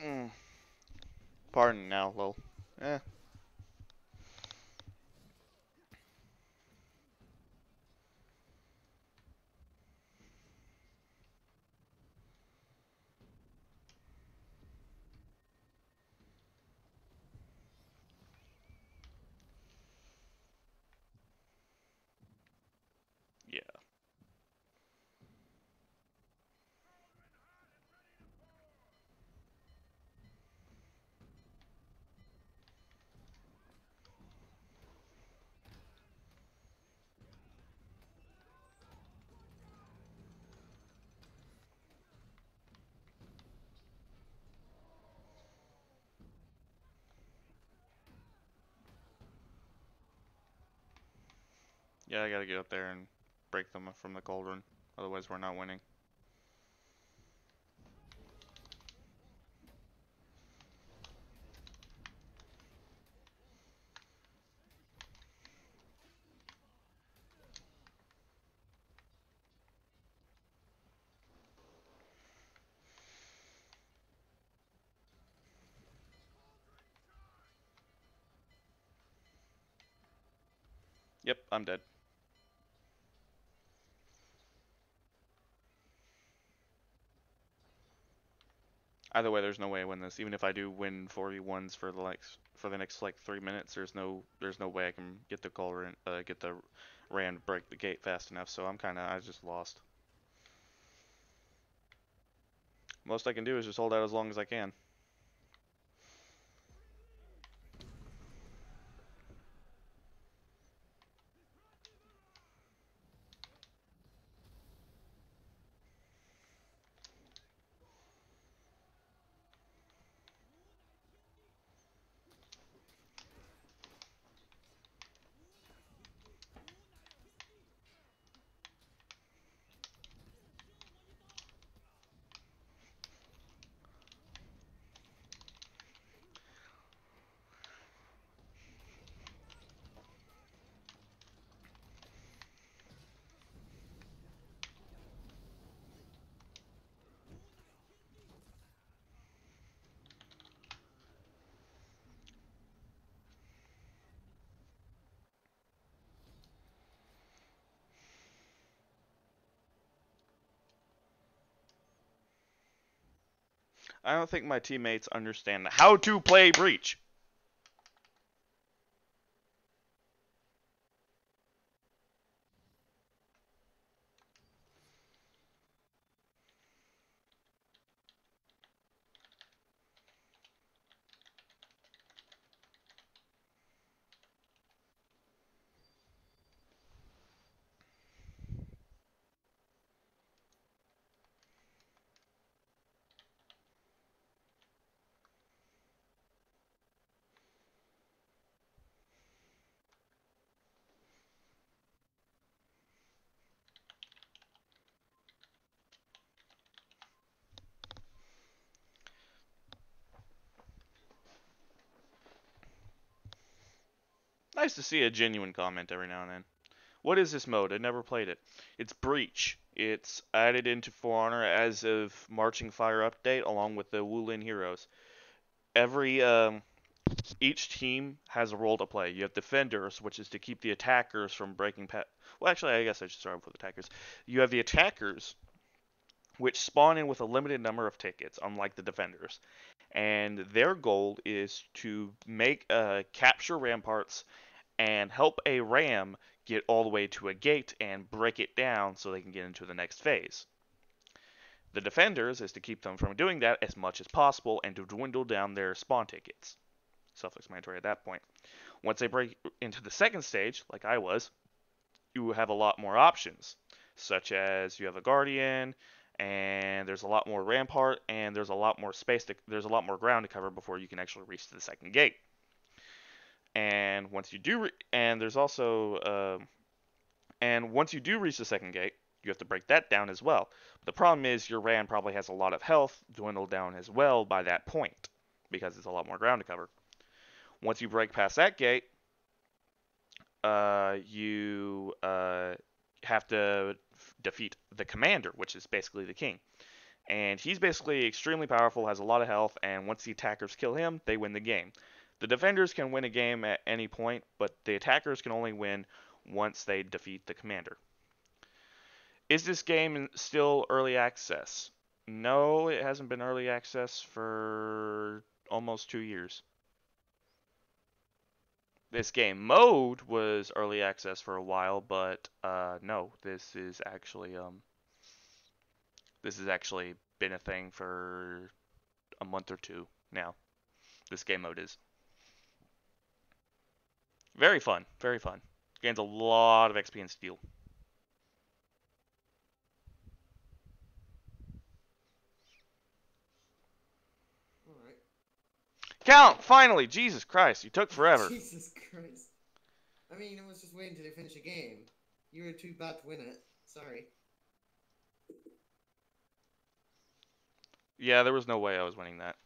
Mm. Pardon now, lol. Eh. Yeah. Yeah, I gotta get up there and break them from the cauldron. Otherwise, we're not winning. Yep, I'm dead. Either way, there's no way I win this. Even if I do win 4v1s for the next like 3 minutes, there's no way I can get the get the Ram to break the gate fast enough. So I just lost. Most I can do is just hold out as long as I can. I don't think my teammates understand how to play Breach. Nice to see a genuine comment every now and then. What is this mode? I never played it. It's Breach. It's added into For Honor as of Marching Fire update, along with the Wulin Heroes. Each team has a role to play. You have defenders, which is to keep the attackers from breaking past. Well, actually, I guess I should start with attackers. You have the attackers, which spawn in with a limited number of tickets, unlike the defenders. And their goal is to capture ramparts and help a ram get all the way to a gate and break it down so they can get into the next phase. The defenders is to keep them from doing that as much as possible and to dwindle down their spawn tickets. Self-explanatory at that point. Once they break into the second stage, like I was, you have a lot more options, such as you have a guardian, and there's a lot more rampart, and there's a lot more ground to cover before you can actually reach the second gate. And once you do, once you do reach the second gate, you have to break that down as well. But the problem is your Ram probably has a lot of health dwindled down as well by that point, because it's a lot more ground to cover. Once you break past that gate, you have to defeat the commander, which is basically the king. And he's basically extremely powerful, has a lot of health, and once the attackers kill him, they win the game. The defenders can win a game at any point, but the attackers can only win once they defeat the commander. Is this game still early access? No, it hasn't been early access for almost 2 years. This game mode was early access for a while, but no, this is actually been a thing for a month or two now. This game mode is very fun, very fun. Gains a lot of XP and steel. Alright. Count! Finally! Jesus Christ, you took forever. Jesus Christ. I mean, I was just waiting till they finish a game. You were too bad to win it. Sorry. Yeah, there was no way I was winning that.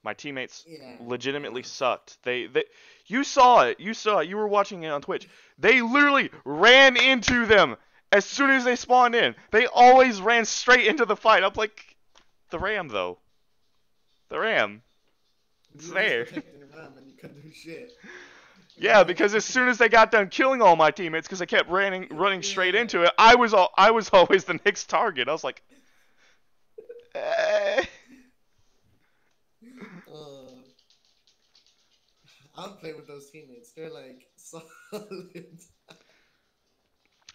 My teammates legitimately yeah. sucked. You saw it. You saw it. You were watching it on Twitch. They literally ran into them as soon as they spawned in. They always ran straight into the fight. I'm like, the Ram though. The Ram. It's there. Protecting the Ram and you couldn't do shit. Yeah, because as soon as they got done killing all my teammates, because I kept running straight Yeah. into it, I was always the next target. I was like, eh. Uh, I'll play with those teammates. They're like solid.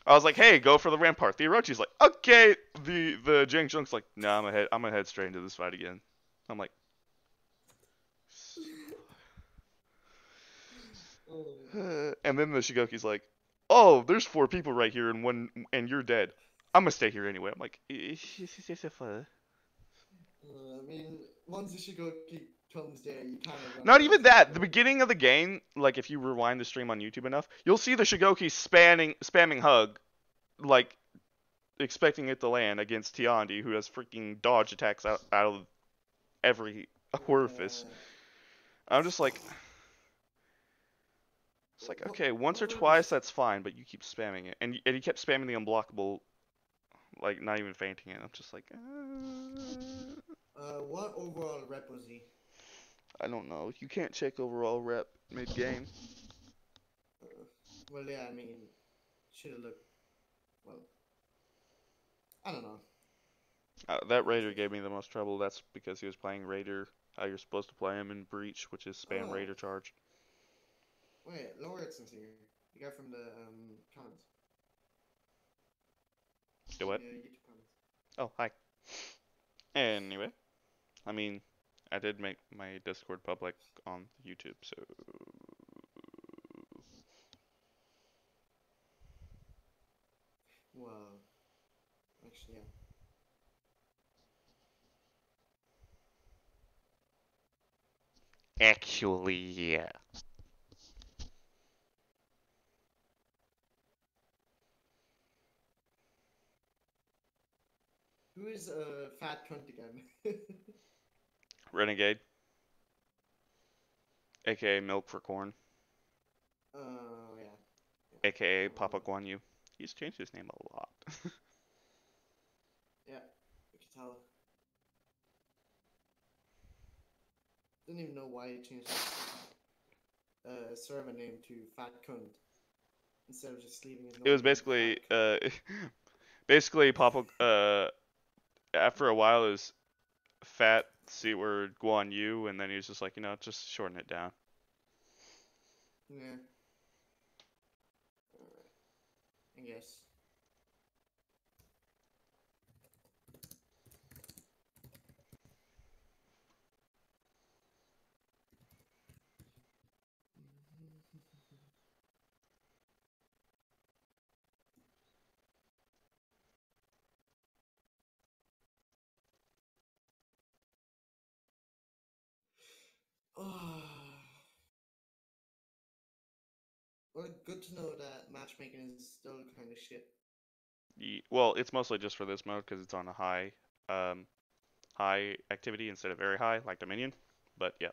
I was like, hey, go for the rampart. The Orochi's like, okay. The Jang Junk's like, nah, I'm gonna head straight into this fight again. I'm like, Oh. and then the Shigoki's like, oh, there's 4 people right here and you're dead. I'm gonna stay here anyway. I'm like, I mean, once the Shigoki comes there, you kind of run not away even from that. The it. beginning of the game, like if you rewind the stream on YouTube enough, you'll see the Shigoki spamming hug, like expecting it to land against Tiandi, who has freaking dodge attacks out of every orifice. Yeah. I'm just like, it's like, okay, once or What were twice that's fine, but you keep spamming it, and he kept spamming the unblockable, like not even fainting it. I'm just like, what overall rep was he? I don't know. You can't check overall rep mid game. Well, yeah, I mean, should have looked. Well, I don't know. That Raider gave me the most trouble. That's because he was playing Raider how you're supposed to play him in Breach, which is spam Oh, Raider charge. wait, Lauritsen's here. The guy from the comments. Do what? Yeah, YouTube comments. Oh, hi. Anyway, I mean, I did make my Discord public on YouTube, so Well, actually, yeah. actually, yeah. Who is fat cunt again? Renegade, aka Milk for Corn, Yeah. aka Yeah. Papa Guan Yu. He's changed his name a lot. Yeah, I can tell. Didn't even know why he changed his server name to Fat Cunt instead of just leaving his It was normal name basically, Fat Cunt. basically Papa. After a while, it was Fat C word Guan Yu, and then he was just like, just shorten it down. Yeah. I guess. Oh. Well, good to know that matchmaking is still kind of shit. Well, it's mostly just for this mode because it's on a high activity instead of very high, like Dominion. But yeah.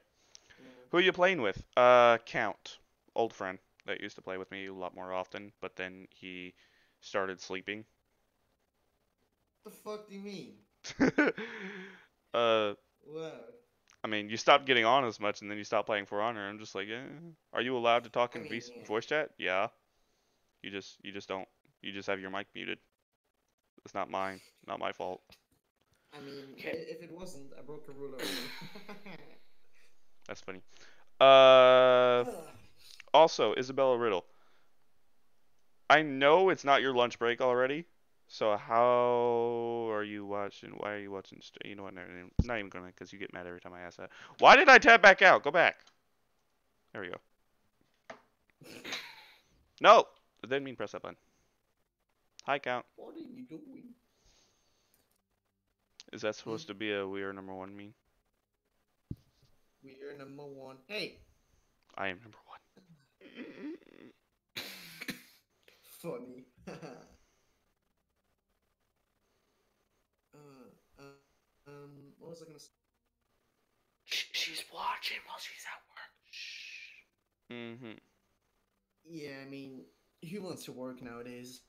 Yeah. Who are you playing with? Count, old friend that used to play with me a lot more often, but then he started sleeping. What the fuck do you mean? uh, Well, I mean, you stopped getting on as much, and then you stopped playing For Honor. I'm just like, are you allowed to talk I in mean, yeah. voice chat? Yeah. You just don't. You just have your mic muted. It's not mine. Not my fault. I mean, Okay. if it wasn't, I broke a rule already. That's funny. Uh, also, Isabella Riddle. I know it's not your lunch break already. So how are you watching? Why are you watching? You know what? Not even gonna, because you get mad every time I ask that. Why did I tap back out? Go back. There we go. No, I didn't mean press that button. Hi, Count. What are you doing? Is that supposed to be a we are number one meme? We are number one. Hey! I am number one. Funny. What was I gonna say? She's watching while she's at work. Shh. Mm-hmm. Yeah, I mean, who wants to work nowadays?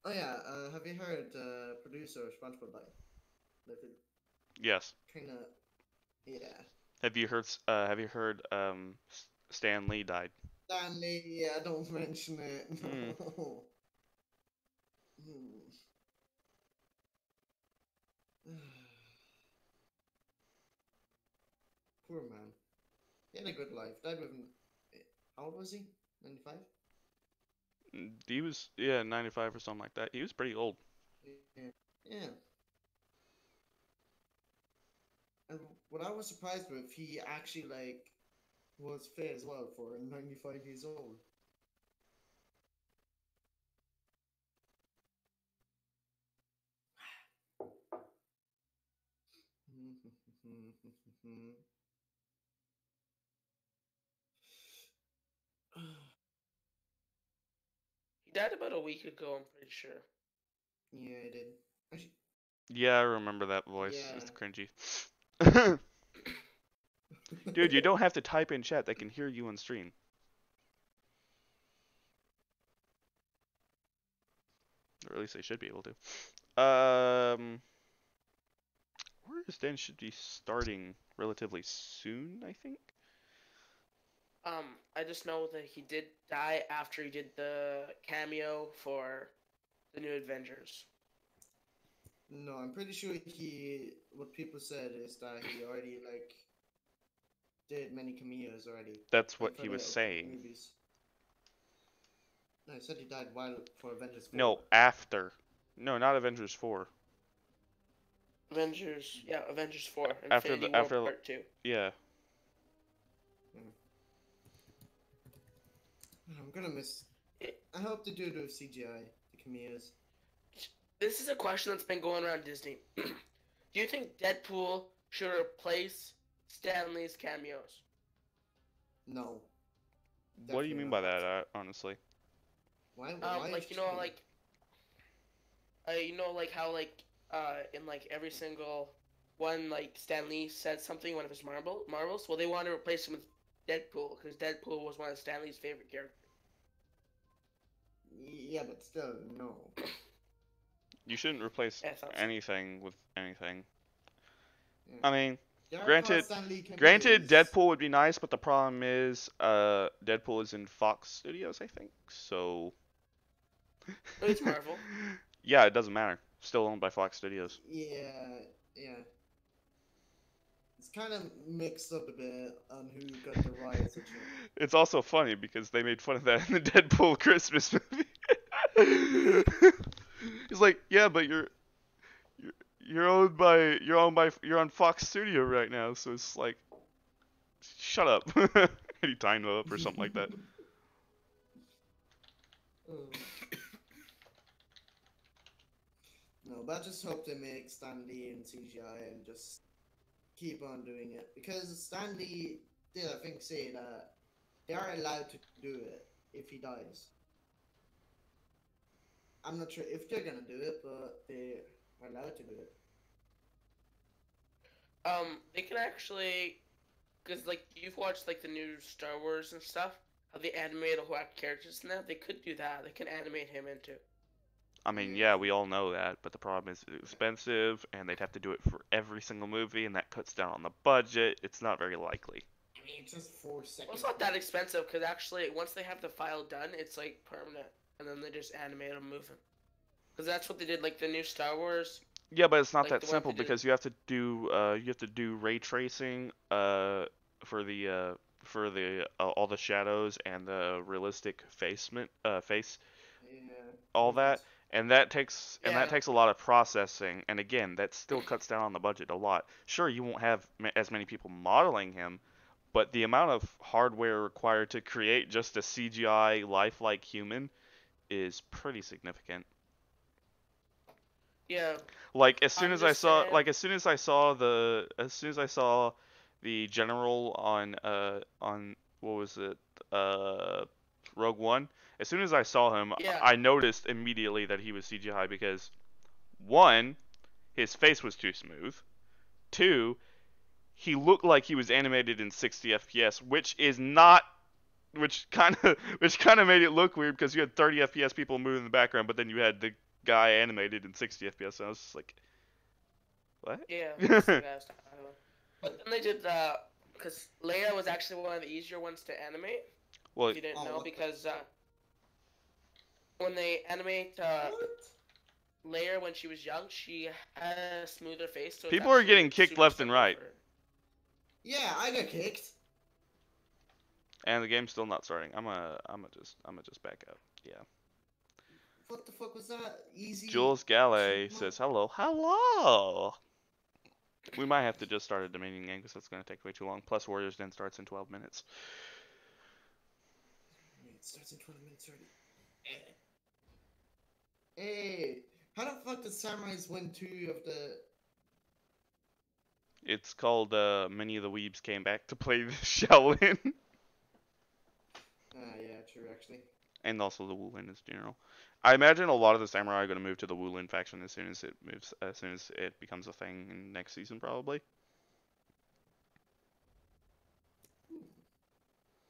Oh yeah, have you heard producer SpongeBob Live? Yes. Kinda, yeah. Have you heard Stan Lee died? Stanley, yeah, don't mention it. Mm. No. Hmm. Poor man. He had a good life. Died with. How old was he? 95? He was, yeah, 95 or something like that. He was pretty old. Yeah. Yeah. And what I was surprised with, he actually like was fit as well for 95 years old. He died about a week ago, I'm pretty sure. Yeah, I did. Actually, Yeah, I remember that voice. yeah. It's cringy. Dude, you don't have to type in chat. They can hear you on stream. Or at least they should be able to. Where's Dan should be starting relatively soon, I think. I just know that he did die after he did the cameo for the new Avengers. No, I'm pretty sure he. What people said is that he already like did many cameos already. That's like, what for he was the saying. Movies. No, he said he died while for Avengers 4. No, after. No, not Avengers 4. Avengers 4, After Infinity the War after Part 2. yeah. I'm gonna miss. I hope they do it with CGI, the cameos. This is a question that's been going around Disney. Do you think Deadpool should replace Stan Lee's cameos? No. What do you mean by that, honestly? Why? Like like how like in like every single one, like Stan Lee said something, one of his Marvels. Well, they want to replace him with Deadpool because Deadpool was one of Stan Lee's favorite characters. Yeah, but still, no. You shouldn't replace anything with anything. Yeah. I mean, There are granted, Stan Lee cameos. granted, Deadpool would be nice, but the problem is, Deadpool is in Fox Studios, I think. So. But it's Marvel. Yeah, it doesn't matter. Still owned by Fox Studios. Yeah, yeah. It's kind of mixed up a bit on who got the rights. It's also funny because they made fun of that in the Deadpool Christmas movie. He's like, yeah, but you're on Fox Studio right now, so it's like, shut up. And he timed up or something like that. No, but I just hope they make Stan Lee in CGI and just keep on doing it, because Stan Lee did, I think, say that they are allowed to do it if he dies. I'm not sure if they're gonna do it, but they are allowed to do it. They can actually, because like you've watched like the new Star Wars and stuff, how they animate a whole characters in that. They could do that. They can animate him into. I mean, yeah, we all know that, but the problem is it's expensive, and they'd have to do it for every single movie, and that cuts down on the budget. It's not very likely. I mean, just 4 seconds. Well, it's not that expensive, because actually, once they have the file done, it's like permanent, and then they just animate him moving. Because that's what they did, like the new Star Wars. Yeah, but it's not like that simple because you have to do ray tracing for the all the shadows and the realistic face all that. And that takes a lot of processing, and again, that still cuts down on the budget a lot. Sure, you won't have as many people modeling him, but the amount of hardware required to create just a CGI lifelike human is pretty significant. Yeah. Like as soon as I saw the general on what was it Rogue One. As soon as I saw him, yeah. I noticed immediately that he was CGI because, one, his face was too smooth. Two, he looked like he was animated in 60 FPS, which kind of made it look weird because you had 30 FPS people moving in the background, but then you had the guy animated in 60 FPS, and I was just like, what? Yeah. But then they did because Leia was actually one of the easier ones to animate. Well, If you didn't Oh, know, what because when they animate What? Leia when she was young, she had a smoother face. So it's people are actually getting kicked super left and simple right, for her. Yeah, I got kicked. and the game's still not starting. I'm gonna just back out. Yeah. What the fuck was that? Easy. Jules Galley Super- says hello, hello. We might have to just start a Dominion game because that's gonna take way too long. Plus, Warriors Den starts in 12 minutes. It starts in 20 minutes already. Hey, how the fuck did Samurais win 2 of the... It's called Many of the Weebs Came Back to Play the Shaolin, Ah, yeah, true, actually. and also the Wulin in general. I imagine a lot of the samurai are gonna move to the Wulin faction as soon as it becomes a thing in next season, probably.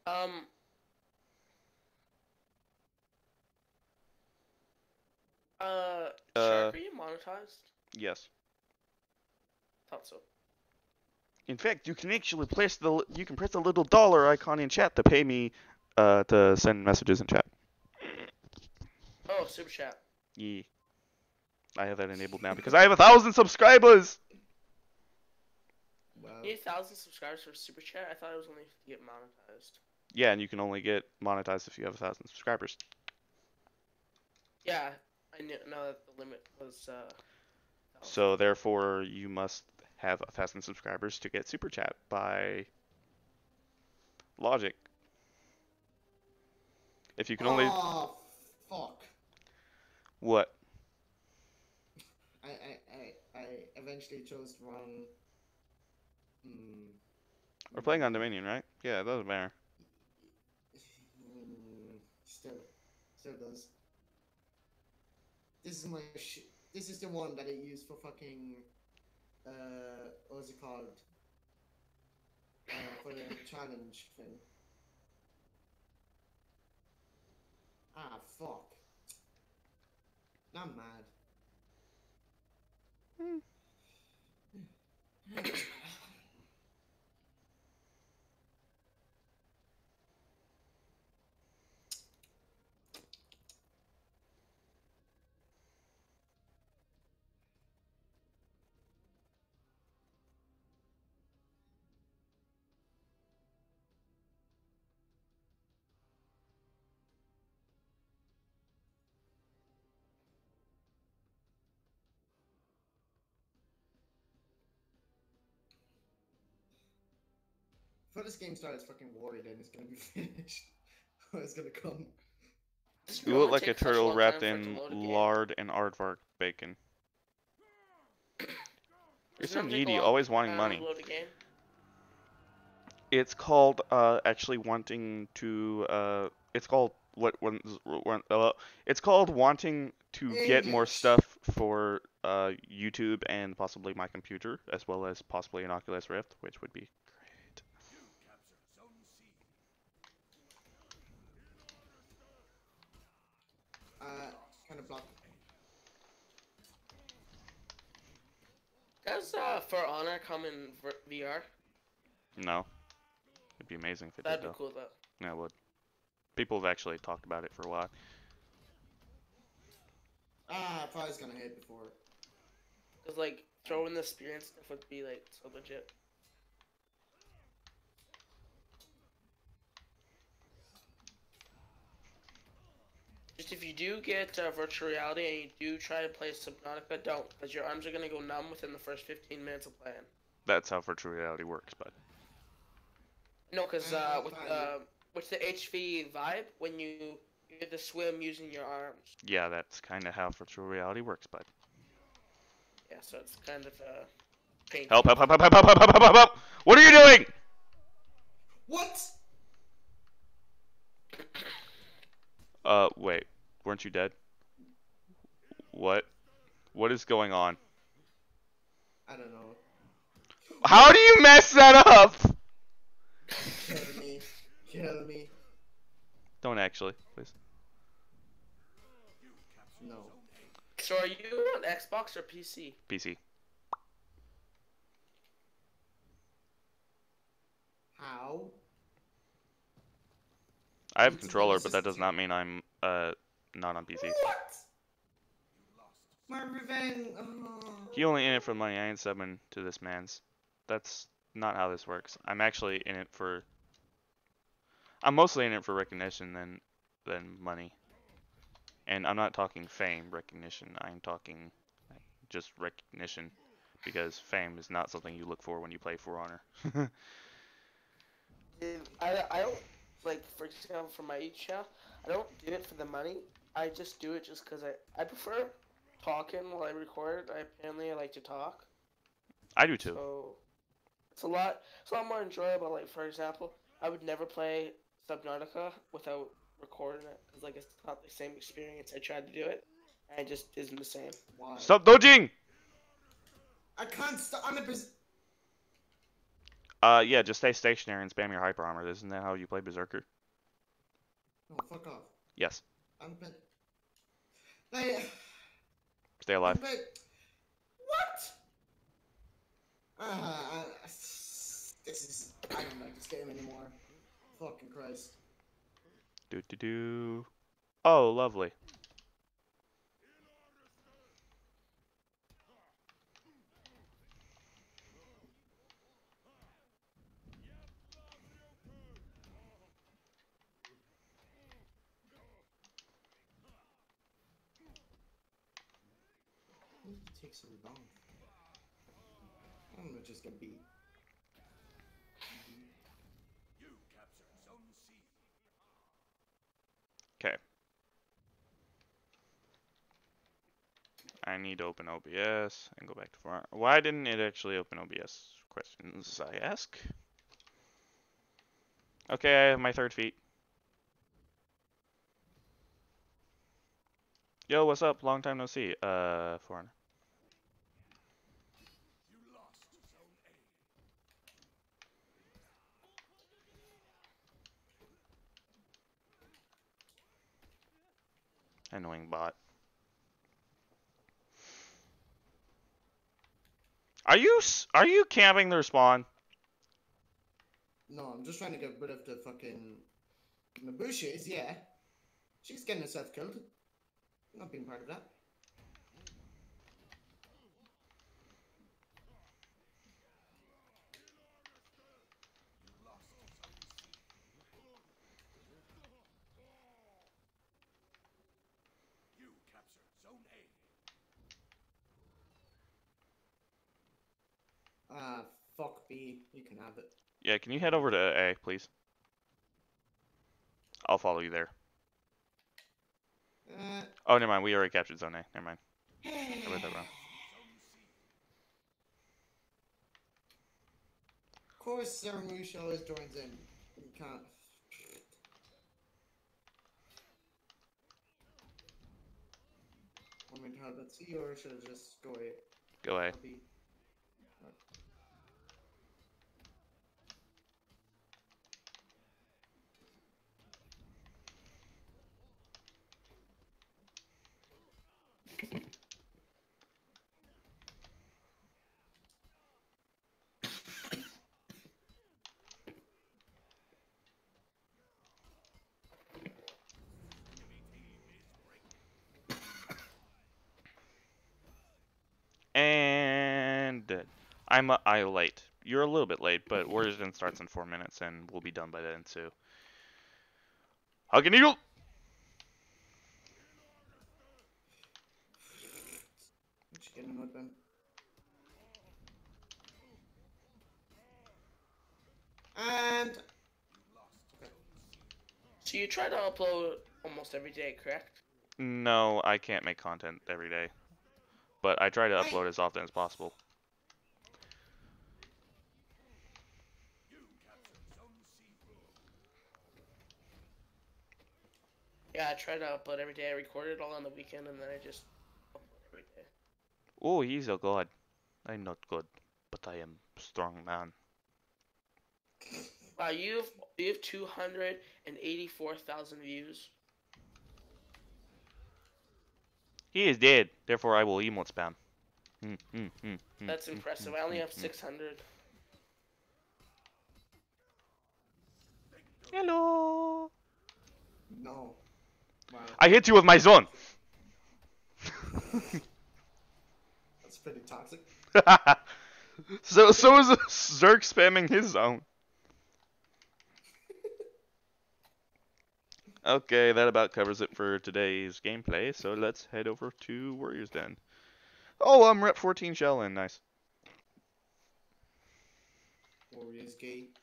Um. Shark, are you monetized? Yes. Thought so. In fact, you can actually press the little dollar icon in chat to pay me to send messages in chat. Oh, super chat. Yeah. I have that enabled now because I have 1,000 subscribers. Wow. You need 1,000 subscribers for super chat? I thought it was only to get monetized. Yeah, and you can only get monetized if you have 1,000 subscribers. Yeah, I know that the limit was 1,000. So therefore, you must have 1,000 subscribers to get super chat by logic. If you can only Oh, fuck. what? I eventually chose the wrong... We're playing on Dominion, right? Yeah, it doesn't matter. Still does. This is my this is the one that I use for fucking what was it called? For the challenge thing. Ah, fuck. Now I'm mad. Before this game starts, fucking worried and it's gonna be finished. Or it's gonna come. This You look normally like a takes such turtle long wrapped time for it to in load a game. lard and aardvark bacon. You're Does it so normally take a needy, long time always wanting to money. load a game? It's called actually wanting to it's called it's called wanting to get more English. stuff for YouTube and possibly my computer, as well as possibly an Oculus Rift, which would be great. Kind of block. Does For Honor come in VR? No. It'd be amazing if it That'd did, be though. cool though. Yeah, it would. People have actually talked about it for a while. Ah, I thought I was gonna hit before. Cause like throwing the spear and stuff would be like so legit. Just if you do get virtual reality and you do try to play Subnautica, don't, because your arms are gonna go numb within the first 15 minutes of playing. That's how virtual reality works, but No, because Fine. with the HV vibe, when you get to swim using your arms. yeah, that's kind of how virtual reality works, but Yeah, so it's kind of painful. help, help, help, help, help, help, help, help, help, help! What are you doing? What? Wait, weren't you dead? What? What is going on? I don't know. How do you mess that up? Kill me. Kill me. Don't actually, please. No. So are you on Xbox or PC? PC. How? I have a It's controller, about but that does assist- not mean I'm not on PC. What? My revenge. Oh. He only in it for money. I ain't subbing to this man's. That's not how this works. I'm actually in it for. I'm mostly in it for recognition than money. And I'm not talking fame recognition. I'm talking just recognition, because fame is not something you look for when you play For Honor. I don't, like, for example, for my YouTube channel, I don't do it for the money. I just do it just because I prefer talking while I record. I like to talk. I do too. So it's a lot more enjoyable. Like, for example, I would never play Subnautica without recording it because, like, it's not the same experience. I tried to do it, and it just isn't the same. Why? Stop dodging! I can't stop. I'm a Yeah, just stay stationary and spam your hyper armor. Isn't that how you play Berserker? Oh, fuck off. Yes. I'm been. Like, Stay alive. what? This is. I don't like this game anymore. Fucking Christ. Do. Oh, lovely. It takes so long. I'm just gonna be. Okay. I need to open OBS and go back to For Honor. Why didn't it actually open OBS? Questions I ask. Okay, I have my third feat. Yo, what's up? Long time no see. For Honor. Annoying bot. Are you camping their spawn? No, I'm just trying to get rid of the fucking. Nabushes, yeah. She's getting herself killed. I'm not being part of that. Fuck B. You can have it. Yeah, can you head over to A, please? I'll follow you there. Oh, never mind. We already captured Zone A. Never mind. I read that wrong. Of course, Sarah Musha always joins in. You can't. Want me to have that C or should I just go A? Go A. Or B? And I late. You're a little bit late, but Origin starts in 4 minutes, and we'll be done by then too. Hug an eagle. Chicken and open. And So you try to upload almost every day, correct? No, I can't make content every day, but I try to upload as often as possible. Yeah, I try to upload every day. I record it all on the weekend, and then I just upload every day. Oh, he's a god. I'm not good, but I am strong man. Wow, you have 284,000 views. He is dead, therefore I will emote spam. That's impressive. I only have 600. Hello. No. Wow. I hit you with my zone. That's pretty toxic. so is Zerk spamming his zone. Okay, that about covers it for today's gameplay. So let's head over to Warriors Den. Oh, I'm rep 14 Shellin. Nice. Warriors gate.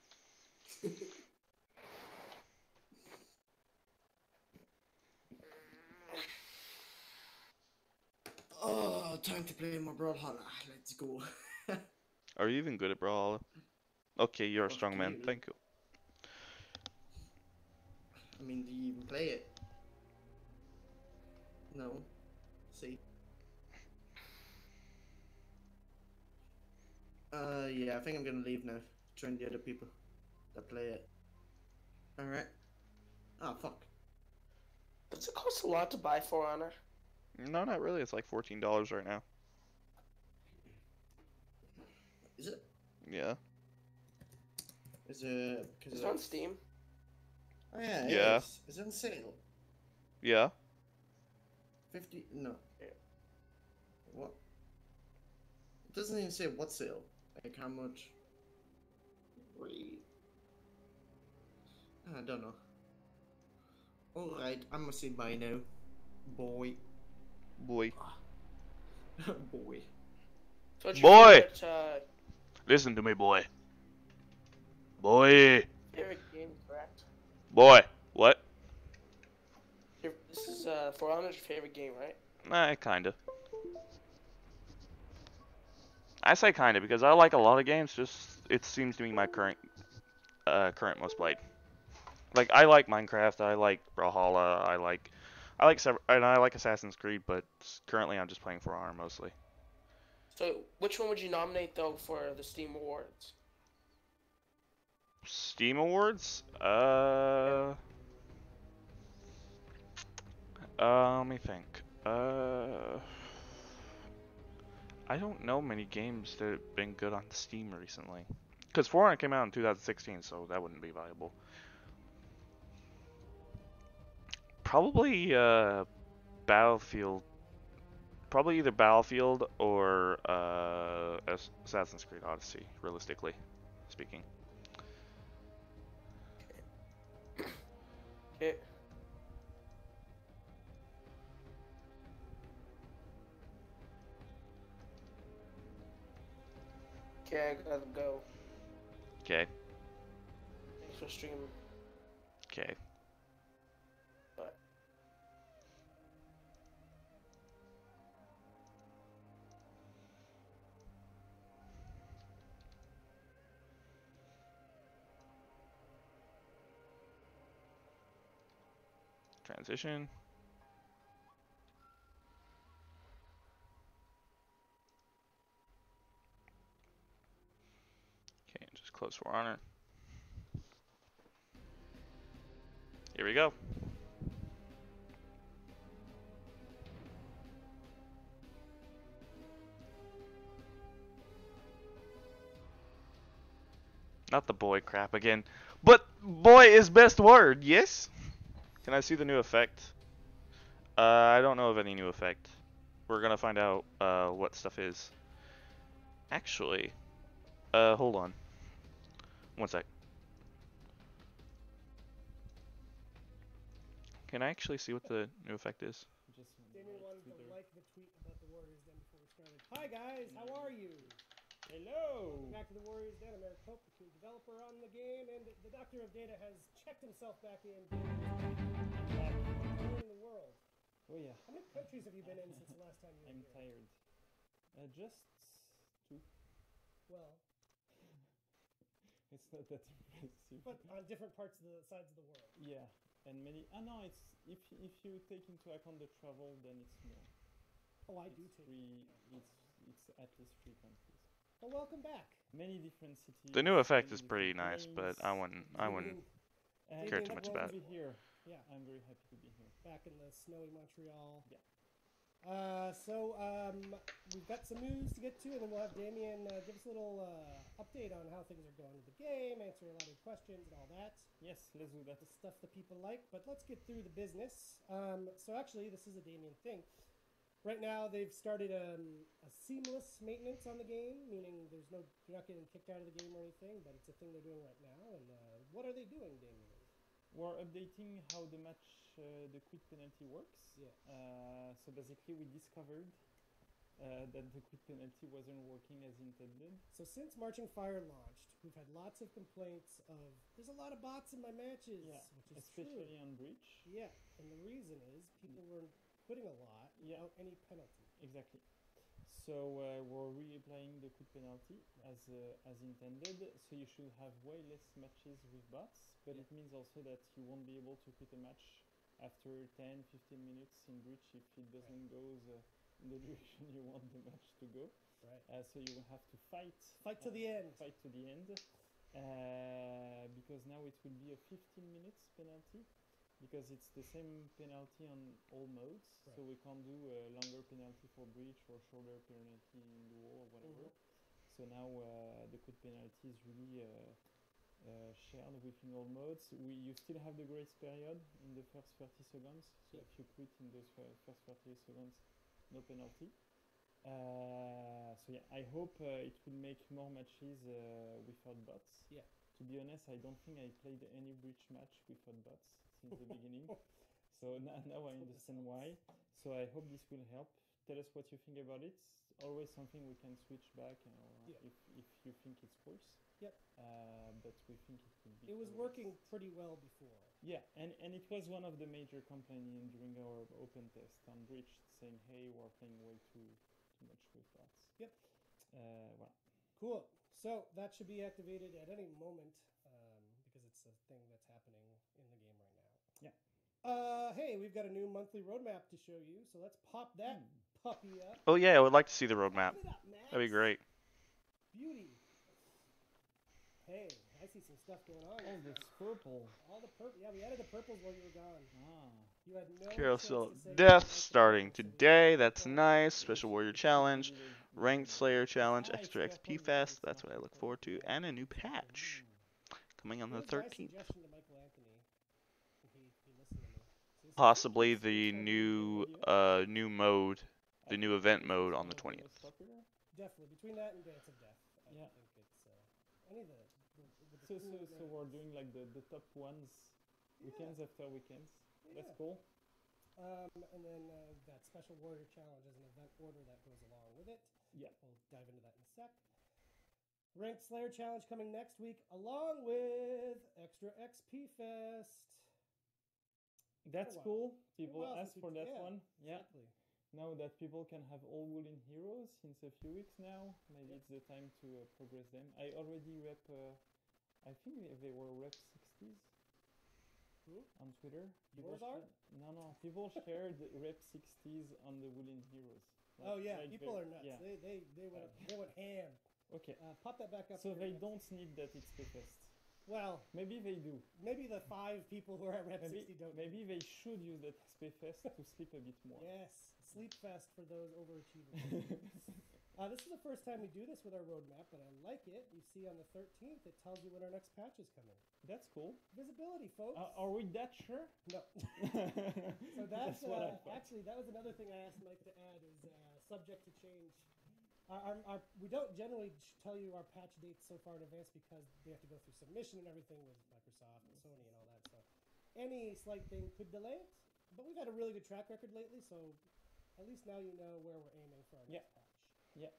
Oh, time to play more Brawlhalla. Let's go. Are you even good at Brawlhalla? Okay, you're a strong man. Clearly. Thank you. I mean, do you even play it? No. See? Yeah, I think I'm gonna leave now. Join the other people that play it. Alright. Oh, fuck. Does it cost a lot to buy For Honor? No, not really. It's like $14 right now. Is it? Yeah. Is it? Is it on Steam? Oh yeah, it Yeah. is. Is it on sale? Yeah. 50? No. What? It doesn't even say what sale. Like how much? I don't know. Alright, I'm gonna say bye now. Boy. Boy. Boy. So what's Boy! Favorite, Listen to me, boy. Boy. favorite game, correct? Boy. What? This is For Honor's your favorite game, right? Kinda. I say kinda because I like a lot of games. Just it seems to be my current most played. Like I like Minecraft. I like Brawlhalla. I like Assassin's Creed. But currently I'm just playing For Honor mostly. So which one would you nominate though for the Steam Awards? Steam Awards? Let me think. I don't know many games that have been good on Steam recently. Because For Honor came out in 2016, so that wouldn't be viable. Probably, Battlefield. Probably either Battlefield or, Assassin's Creed Odyssey, realistically speaking. Okay. Okay, I gotta go. Okay. Thanks for streaming. Okay. Bye. Transition. Okay, just close For Honor. Here we go. Not the boy crap again. But boy is best word, yes? Can I see the new effect? I don't know of any new effect. We're gonna find out what stuff is. Actually, hold on. One sec. Can I actually see what the new effect is? Daniel wanted to like the tweet about the Warriors Den before we started. Hi guys, how are you? Hello. Welcome back to the Warriors Den. I'm Eric Pope, the developer on the game, and the Doctor of Data has checked himself back in. Where in the world? Oh yeah, How many countries have you been in since the last time you were I'm here? tired. Just two. Well, It's not that impressive. but on different parts of the sides of the world. Yeah, and many. Ah no, it's if you take into account the travel, then it's more. Oh, I do It's too. it's at least 3 countries. Well, welcome back. Many different cities. The new effect many is pretty different nice, but lanes. I wouldn't And care Anything too that much rolls about to it. be here. Yeah, I'm very happy to be here. back in the snowy Montreal. Yeah. We've got some news to get to, and then we'll have Damien give us a little update on how things are going with the game, answer a lot of questions and all that. Yes, let's do that. The stuff that people like, but let's get through the business. So actually, this is a Damien thing. Right now, they've started a seamless maintenance on the game, meaning you're not getting kicked out of the game or anything, but it's a thing they're doing right now. And what are they doing, Damien? We're updating how the match, the quit penalty works. Yeah. So basically, we discovered that the quit penalty wasn't working as intended. So since Marching Fire launched, we've had lots of complaints of there's a lot of bots in my matches, which is especially true. on Breach. Yeah, and the reason is people were quitting a lot without any penalty. Exactly. So we're reapplying the quit penalty as intended. So you should have way less matches with bots, but it means also that you won't be able to quit a match after 10, 15 minutes in Breach if it doesn't go in the direction you want the match to go. Right. So you will have to fight to the end. Fight to the end, because now it will be a 15 minutes penalty, because it's the same penalty on all modes. Right. So we can't do a longer penalty for Breach or shorter penalty in duo or whatever. So now the quit penalty is really shared within all modes. You still have the grace period in the first 30 seconds. So if you quit in those first 30 seconds, no penalty. So yeah, I hope it will make more matches without bots. Yeah. To be honest, I don't think I played any Breach match without bots since the beginning. So now I understand why. So I hope this will help. Tell us what you think about it. It's always something we can switch back, if you think it's worse. Yep. But we think it will be. It was working pretty well before. Yeah, and it was one of the major complaints during our open test on Breach, saying, hey, we're playing way too much with bots. Yep. Voilà. Cool. So that should be activated at any moment, because it's a thing that's happening in the game right now. Yeah. Hey, we've got a new monthly roadmap to show you, so let's pop that puppy up. Oh yeah, I would like to see the roadmap. Pop it up, Max. That'd be great. Beauty. Hey, I see some stuff going on. Oh, this purple. All the purple. Yeah, we added the purples while you were gone. Ah. You had no Carousel chance to say Death goodbye to starting the purples, so we today. put That's them nice. Special Warrior Challenge, Ranked Slayer Challenge, Extra XP Fest. That's what I look forward to, and a new patch coming on the 13th. Suggestion to Michael Anthony. If he listened to me. So this is- Possibly the new mode, the new event mode on the 20th. Definitely between that and Dance of Death. I Yeah. think it's any of the So cool we're doing like the top ones, weekends after weekends. That's Yeah. cool. And then that Special Warrior Challenge is an event order that goes along with it. Yeah. We'll dive into that in a sec. Ranked Slayer Challenge coming next week, along with Extra XP Fest. That's wow. cool. People Well, ask since for we- that yeah, one. Yeah. Exactly. Now that people can have all Woolen Heroes since a few weeks now, maybe it's the time to progress them. I already rep, I think they were rep 60s Who? on Twitter. Yours are? No. People shared rep 60s on the Woolen Heroes. Oh yeah, like people very- are nuts. Yeah. They went ham. Okay. Pop that back up. So here they next. don't need that XP Fest. Well, Maybe they do. maybe the 5 people who are at Rep 60 don't. Maybe they should use that XP Fest to sleep a bit more. Yes, sleep fest for those overachievers. This is the first time we do this with our roadmap, but I like it. You see on the 13th, it tells you when our next patch is coming. That's cool. Visibility, folks. Are we that sure? No. So that's what I thought. actually that was another thing I asked Mike to add is subject to change. We don't generally tell you our patch dates so far in advance because they have to go through submission and everything with Microsoft and Sony and all that stuff. Any slight thing could delay it, but we've had a really good track record lately, so at least now you know where we're aiming for our next patch. Yeah.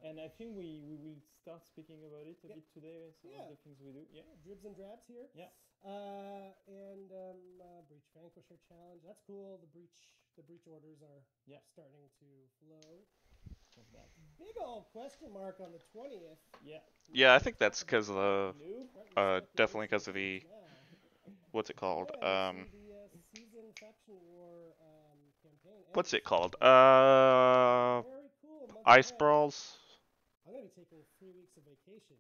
And I think we will start speaking about it a Yep. bit today, some of the things we do. Yeah. Dribs and drabs here. Yeah. And Breach Vanquisher Challenge. That's cool. The breach orders are starting to flow. Not bad. Big old question mark on the 20th. Yeah. Yeah, I think that's because of the New? definitely because of the what's it called? The season faction war campaign. What's it called? Very cool. month Ice ahead. Brawls. I'm gonna be taking 3 weeks of vacation.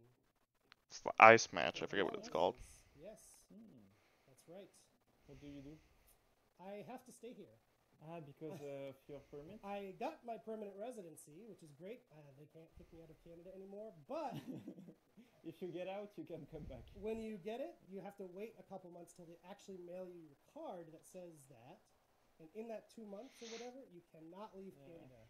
It's the ice match. I forget what it's called. Yes, Hmm. that's right. What do you do? I have to stay here. Because of your permit? I got my permanent residency, which is great. They can't kick me out of Canada anymore. But If you get out, you can come back. when you get it, you have to wait a couple months till they actually mail you your card that says that. And in that 2 months or whatever, you cannot leave Canada.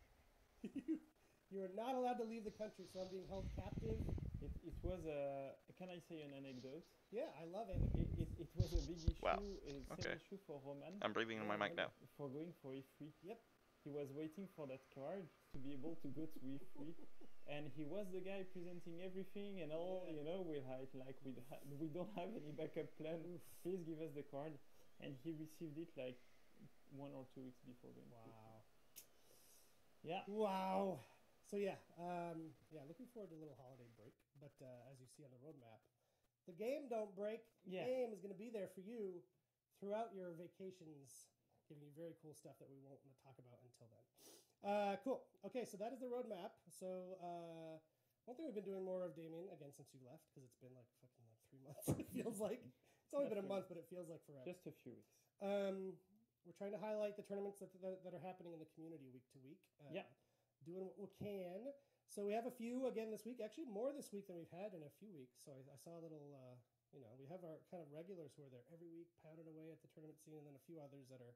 You are not allowed to leave the country, so I'm being held captive. It was a. Can I say an anecdote? Yeah, I love it. It was a big issue. Wow. It's Okay. an issue for Roman. I'm breathing in my mic now. For going for E3. Yep. He was waiting for that card to be able to go to E3, and he was the guy presenting everything and all. Yeah. You know, we don't have any backup plan. Please give us the card, and he received it like 1 or 2 weeks before going. Wow. Yeah. Wow. So yeah, looking forward to a little holiday break. But as you see on the roadmap, the game don't break. Yeah. The game is going to be there for you throughout your vacations, giving you very cool stuff that we won't talk about until then. Cool. Okay, so that is the roadmap. So one thing we've been doing more of, Damien, again since you left, because it's been like fucking like 3 months. It feels like it's only been a month, but it feels like forever. Just a few weeks. We're trying to highlight the tournaments that are happening in the community week to week. Yeah. Doing what we can. So we have a few again this week. Actually, more this week than we've had in a few weeks. So I saw a little, we have our kind of regulars who are there every week, pounding away at the tournament scene, and then a few others that are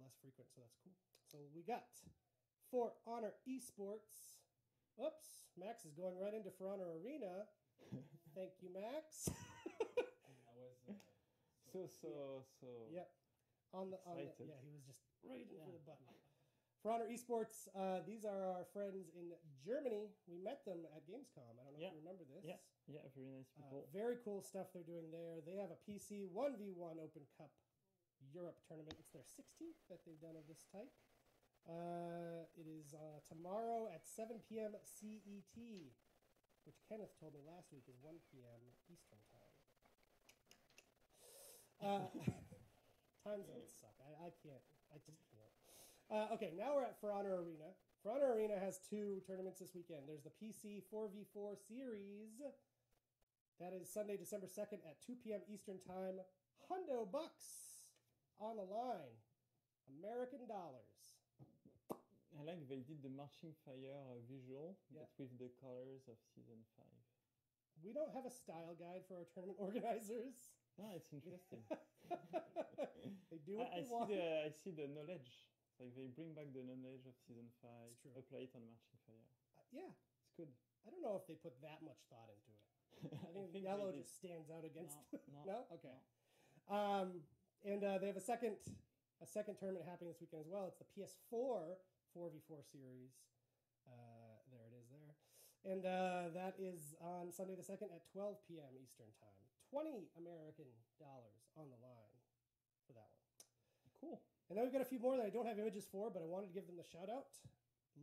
less frequent. So that's cool. So we got For Honor Esports. Oops, Max is going right into For Honor Arena. Thank you, Max. So. Yep. On the Excited. he was just right for the button. For Honor Esports, these are our friends in Germany. We met them at Gamescom. I don't know if you remember this. Yeah, very nice people. Very cool stuff they're doing there. They have a PC 1v1 Open Cup Europe tournament. It's their 16th that they've done of this type. It is tomorrow at 7 p.m. CET, which Kenneth told me last week is 1 p.m. Eastern time. Time zones suck. I can't. I just can't. Okay, now we're at For Honor Arena. For Honor Arena has 2 tournaments this weekend. There's the PC 4v4 Series. That is Sunday, December 2nd at 2 p.m. Eastern Time. Hundo Bucks on the line. American dollars. I like they did the Marching Fire visual, but with the colors of Season 5. We don't have a style guide for our tournament organizers. No, it's interesting. They do what they want. I see the knowledge. Like they bring back the knowledge of Season 5, It's true. apply it on Marching Fire. Yeah. It's good. I don't know if they put that much thought into it. I think they yellow did. just stands out against. No? No? Okay. No. And they have a second tournament happening this weekend as well. It's the PS4 4v4 series. There it is there. And that is on Sunday the 2nd at 12 p.m. Eastern Time. $20 American on the line for that one. Cool. And then we've got a few more that I don't have images for, but I wanted to give them the shout out.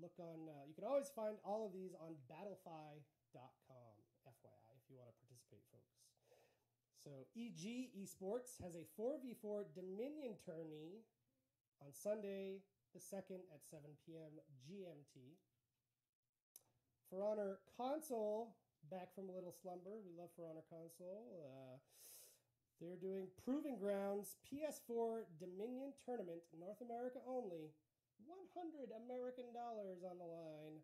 Look on, you can always find all of these on battlefy.com, FYI, if you want to participate, folks. So EG Esports has a 4v4 Dominion tourney on Sunday the 2nd at 7 p.m. GMT. For Honor Console, back from a little slumber. We love For Honor Console. They're doing Proving Grounds PS4 Dominion Tournament, North America only. $100 American on the line.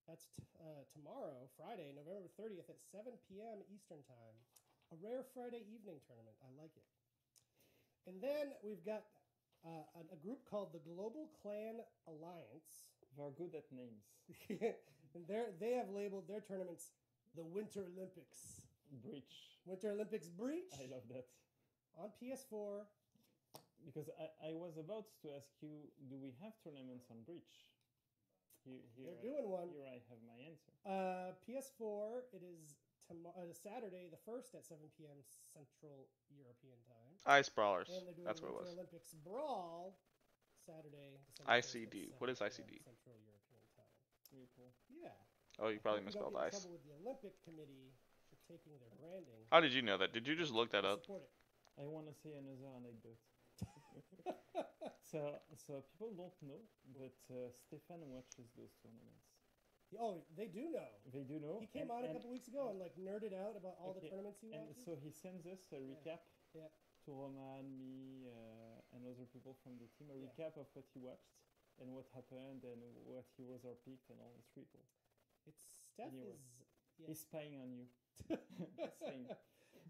That's tomorrow, Friday, November 30th at 7 p.m. Eastern Time. A rare Friday evening tournament. I like it. And then we've got a group called the Global Clan Alliance. They're good at names. And they have labeled their tournaments the Winter Olympics. Breach. Winter Olympics Breach. I love that. On PS4. Because I was about to ask you, do we have tournaments on Breach? They're doing one. Here I have my answer. PS4, it is Saturday the 1st at 7 p.m. Central European Time. Ice Brawlers. And they're doing That's the what it Winter was. Olympics Brawl Saturday. December 1st ICD. at What is 7 ICD? p.m. Central European Time. Really cool. Yeah. Oh, you probably We misspelled don't get in ice. trouble with the Olympic Committee for taking their branding. How did you know that? Did you just look that up? Support it. I want to say another anecdote. So people don't know, but Stefan watches those tournaments. Oh, they do know. They do know. He came on a couple weeks ago and like nerded out about all the tournaments he And watches. so he sends us a recap Yeah. to Roman, me, and other people from the team a Yeah. recap of what he watched and what happened and what heroes are picked and all. It's really cool. It's Steph Anyway. is. Yeah. He's spying on you. Just saying.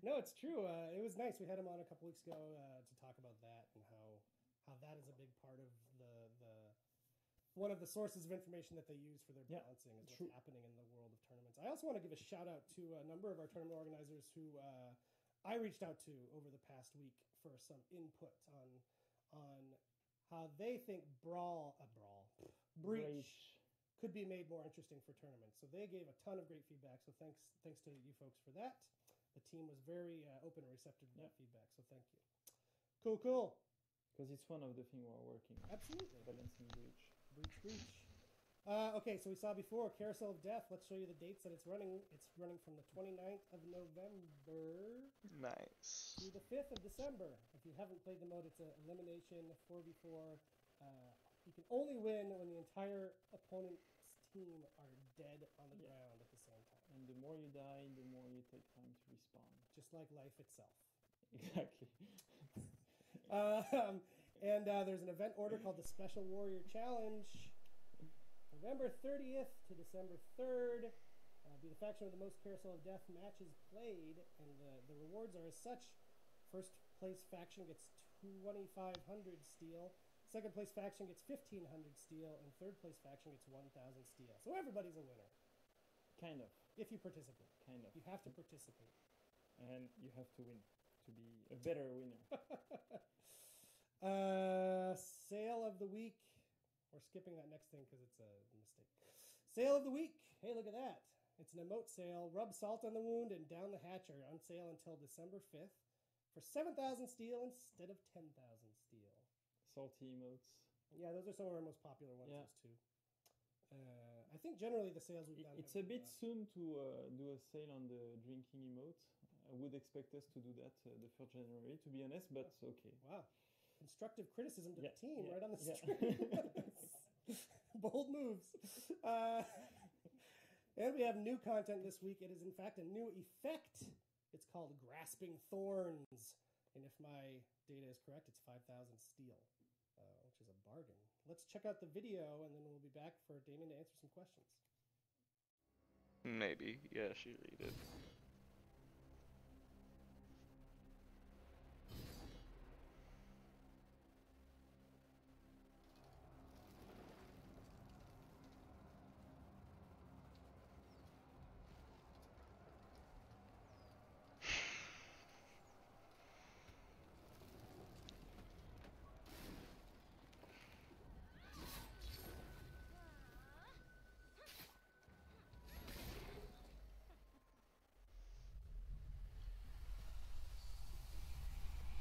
No, it's true. It was nice. We had him on a couple weeks ago to talk about that and how that is a big part of the one of the sources of information that they use for their Yeah, balancing is what's true. happening in the world of tournaments. I also want to give a shout out to a number of our tournament organizers who I reached out to over the past week for some input on how they think Breach could be made more interesting for tournaments. So they gave a ton of great feedback. So thanks to you folks for that. The team was very open and receptive to that feedback. So thank you. Cool. Because it's one of the things we're working on. Absolutely. Balancing Breach. Breach. Okay, so we saw before Carousel of Death. Let's show you the dates that it's running. It's running from the 29th of November Nice. to the 5th of December. If you haven't played the mode, it's an elimination 4v4. You can only win when the entire opponent's team are dead on the ground at the same time. And the more you die, the more you take time to respawn. Just like life itself. Exactly. And there's an event order called the Special Warrior Challenge. November 30th to December 3rd. Be the faction with the most Carousel of Death matches played. And the rewards are as such. First place faction gets 2,500 steel. Second place faction gets 1,500 steel. And third place faction gets 1,000 steel. So everybody's a winner. Kind of. If you participate. Kind of. You have to participate. And you have to win to be a better winner. Sale of the week. We're skipping that next thing because it's a mistake. Sale of the week. Hey, look at that. It's an emote sale. Rub salt on the wound and down the hatch are on sale until December 5th for 7,000 steel instead of 10,000 steel. Salty emotes. Yeah, those are some of our most popular ones, Yeah. those two. I think generally the sales we've done. It's a bit soon to do a sale on the drinking emote. I would expect us to do that the 1st January, to be honest, but okay. Wow. Constructive criticism to the team yeah, right on the yeah. stream. Bold moves. And we have new content this week. It is, in fact, a new effect. It's called Grasping Thorns. And if my data is correct, it's 5,000 steel, which is a bargain. Let's check out the video, and then we'll be back for Damien to answer some questions. Maybe. Yeah, she read it.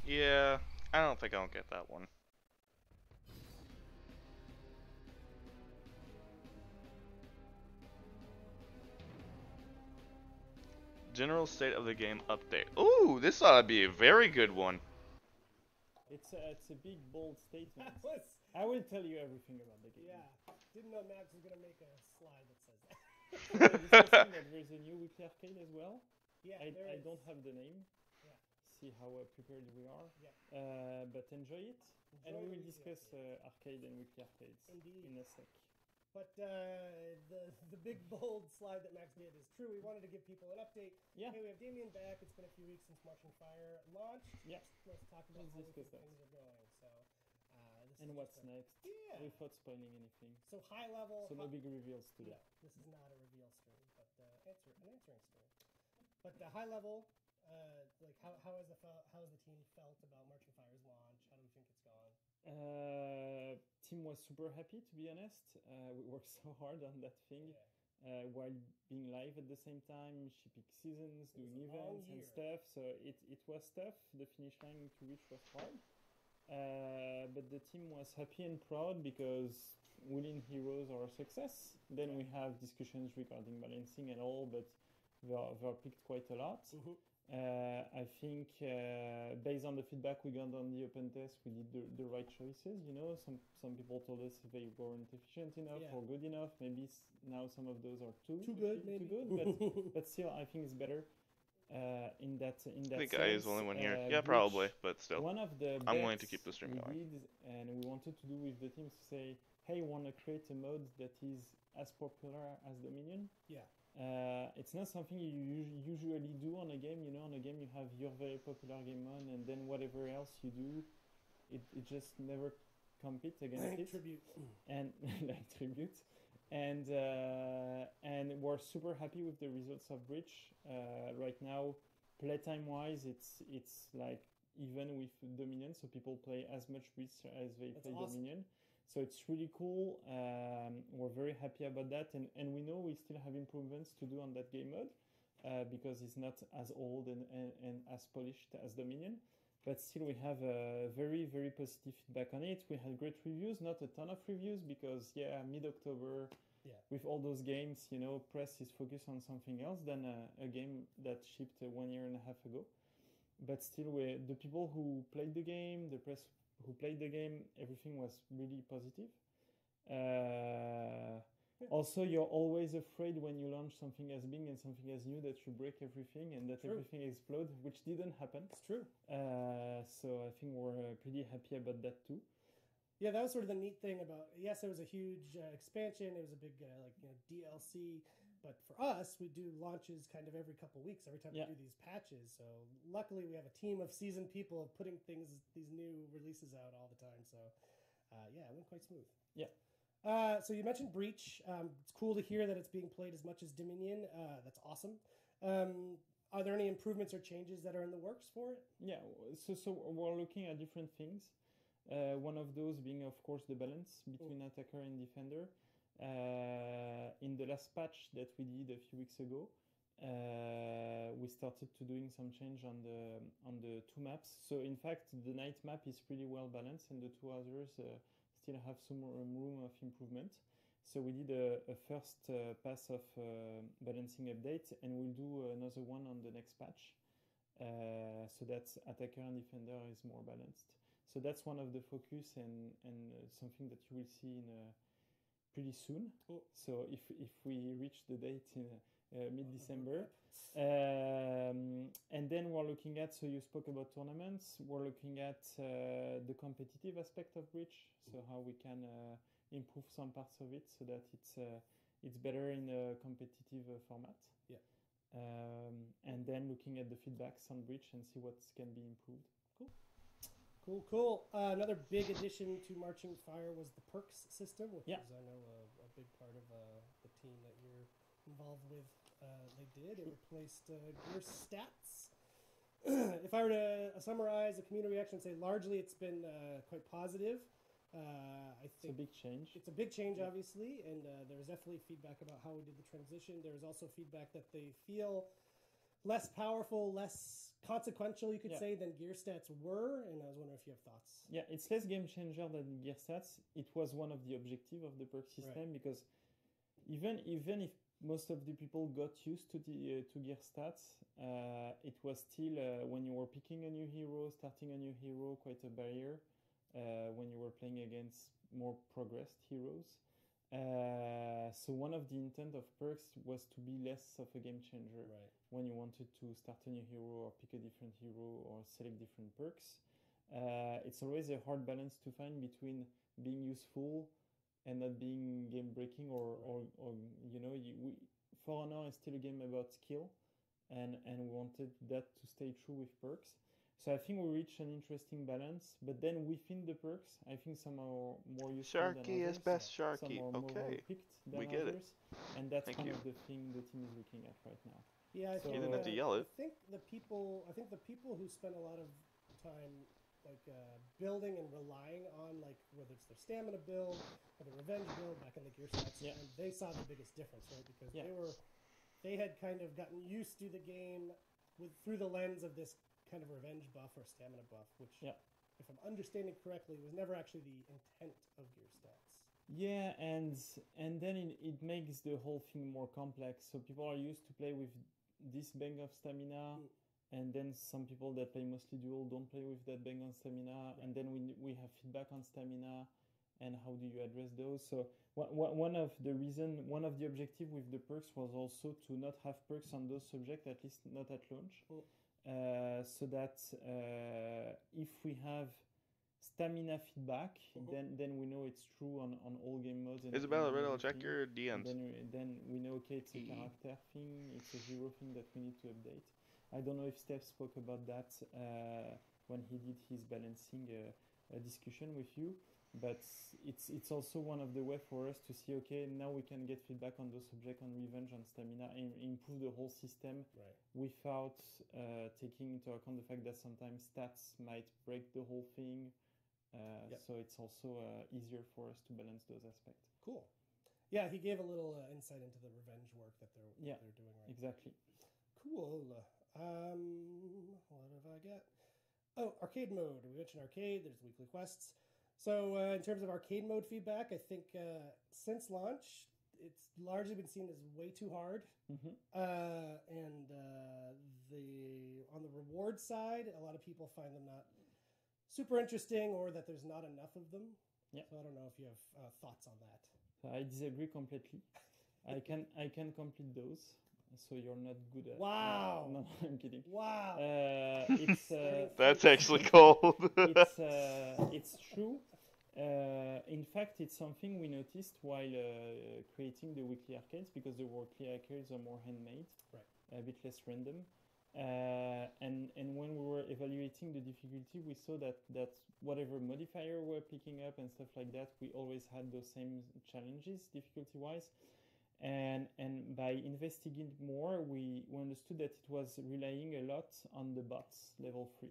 Yeah, I don't think I'll get that one. General state of the game update. Ooh, this ought to be a very good one. It's a big, bold statement. That was, I will tell you everything about the game. yeah. Didn't know Max was going to make a slide that says that. Discussing that there's a new weekly arcade as well. Yeah, I there is. don't have the name. Yeah. See how prepared we are. Yeah. But enjoy it. And Enjoy we the will weekly discuss arcade and weekly arcades Indeed. in a sec. But the big bold slide that Max did is true. We wanted to give people an update. Yeah. Hey, we have Damien back. It's been a few weeks since Marching Fire launched. Yeah. Let's talk about Let's how we discuss think that. things are going. So, this And is what's just a- next? Yeah. Without spoiling anything. So high level. So no big reveals today. No, this is not a reveal stream, but an answering stream. But the high level, like how has the team felt about Marching Fire's launch? How do we think it's gone? Team was super happy, to be honest. We worked so hard on that thing. While being live at the same time, shipping seasons, It was doing a long events and year. stuff. So it was tough. The finish line to reach was hard. But the team was happy and proud because winning heroes are a success. Then we have discussions regarding balancing and all, but they are picked quite a lot. Mm-hmm. I think based on the feedback we got on the open test, we did the right choices. You know, some people told us they weren't efficient enough Yeah. or good enough. Maybe now some of those are too Too good, maybe. but still, I think it's better. in that I think I is the only one here. Yeah, Breach, probably, but still. one of the I'm willing to bets keep the stream we going. did and we wanted to do with the teams to say, hey, we want to create a mode that is as popular as Dominion. Yeah. It's not something you usually do on a game. You know, on a game you have your very popular game mode, and then whatever else you do, it just never compete against Like it. tribute. And like tribute, and we're super happy with the results of Breach. Right now, playtime wise, it's like even with Dominion, so people play as much Breach as they That's play awesome. Dominion. So it's really cool. We're very happy about that, and we know we still have improvements to do on that game mode because it's not as old and as polished as Dominion. But still, we have very, very positive feedback on it. We had great reviews, not a ton of reviews because, yeah, mid-October, Yeah. with all those games, you know, press is focused on something else than a game that shipped 1 year and a half ago. But still, the people who played the game, the press who played the game, everything was really positive. Also, you're always afraid when you launch something as big and something as new that you break everything and that True. everything explodes, which didn't happen. It's true. So I think we're pretty happy about that too. Yeah, that was sort of the neat thing about. Yes, it was a huge expansion. It was a big DLC. But for us, we do launches kind of every couple weeks. Every time Yeah. we do these patches. So luckily, we have a team of seasoned people putting these new releases out all the time. So yeah, it went quite smooth. Yeah. So you mentioned Breach. It's cool to hear that it's being played as much as Dominion. That's awesome. Are there any improvements or changes that are in the works for it? Yeah, so we're looking at different things. One of those being, of course, the balance between attacker and defender. In the last patch that we did a few weeks ago, we started to doing some change on the two maps. So in fact, the night map is pretty well balanced, and the two others still have some room of improvement. So we did a first pass of balancing update, and we'll do another one on the next patch. So that's attacker and defender is more balanced. So that's one of the focus and something that you will see in pretty soon. Cool. So if we reach the date in mid-December. And then we're looking at, so you spoke about tournaments, we're looking at the competitive aspect of Breach, so how we can improve some parts of it so that it's better in a competitive format. Yeah. And then looking at the feedbacks on Breach and see what can be improved. Cool. Another big addition to Marching Fire was the perks system, which Yeah. is, I know, a big part of the team that you're involved with. They did. It replaced gear stats. If I were to summarize the community reaction and say largely it's been quite positive, I It's a think big change. it's a big change, obviously, and there was definitely feedback about how we did the transition. There was also feedback that they feel less powerful, less consequential, you could Yeah. say, than gear stats were, and I was wondering if you have thoughts. Yeah, it's less game changer than gear stats. It was one of the objectives of the perk system because even if most of the people got used to the to gear stats, it was still when you were picking a new hero, starting a new hero, quite a barrier when you were playing against more progressed heroes. So one of the intent of perks was to be less of a game changer when you wanted to start a new hero or pick a different hero or select different perks. It's always a hard balance to find between being useful and not being game breaking or you know, For Honor is still a game about skill, and we wanted that to stay true with perks. So I think we reached an interesting balance, but then within the perks, I think some are more useful than Sharky others. is best Some Sharky. are more Okay. picked than We get it. others, and that's Thank one you. of the things the team is looking at right now. Yeah, I So- think, You didn't have to yell it. I think the people who spend a lot of time building and relying on whether it's their stamina build or the revenge build back in the gear stats, Yeah. and they saw the biggest difference, right? Because Yeah. they had kind of gotten used to the game through the lens of this kind of revenge buff or stamina buff, which, Yeah. if I'm understanding correctly, was never actually the intent of gear stats. Yeah, and then it makes the whole thing more complex. So people are used to play with this bank of stamina, and then some people that play mostly dual don't play with that bank on stamina, and then we have feedback on stamina, and how do you address those. So one of the objective with the perks was also to not have perks on those subjects, at least not at launch, so that if we have stamina feedback, then we know it's true on all game modes. And Isabella, Riddle, everything. check your DMs. Then we know, okay, it's a character thing, it's a hero thing that we need to update. I don't know if Steph spoke about that when he did his balancing discussion with you, but it's also one of the way for us to see, okay, now we can get feedback on those subjects, on revenge, on stamina, and improve the whole system without taking into account the fact that sometimes stats might break the whole thing. So it's also easier for us to balance those aspects. Cool. Yeah, he gave a little insight into the revenge work that they're doing right exactly. Cool. What have I got? Oh, arcade mode. We mentioned arcade. There's weekly quests. So in terms of arcade mode feedback, I think since launch, it's largely been seen as way too hard. And on the reward side, a lot of people find them not super interesting, or that there's not enough of them. Yeah. So I don't know if you have thoughts on that. I disagree completely. I can complete those. So you're not good at. Wow. No, I'm kidding. Wow. It's That's actually cold. it's true. In fact, it's something we noticed while creating the weekly arcades, because the weekly arcades are more handmade, a bit less random. And when we were evaluating the difficulty, we saw that whatever modifier we're picking up and stuff like that, we always had those same challenges difficulty-wise. And by investigating more, we understood that it was relying a lot on the bots, level 3.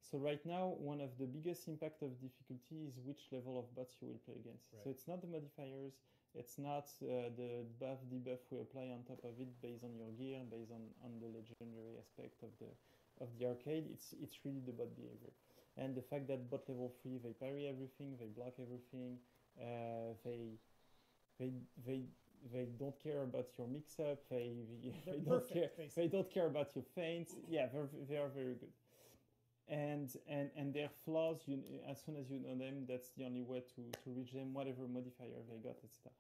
So right now, one of the biggest impact of difficulty is which level of bots you will play against. So it's not the modifiers, it's not the buff, debuff we apply on top of it based on your gear, based on the legendary aspect of the arcade. It's really the bot behavior. And the fact that bot level 3, they parry everything, they block everything, they don't care about your mix-up, they don't care about your feints. Yeah, they are very good. And their flaws, as soon as you know them, that's the only way to reach them, whatever modifier they got, etc.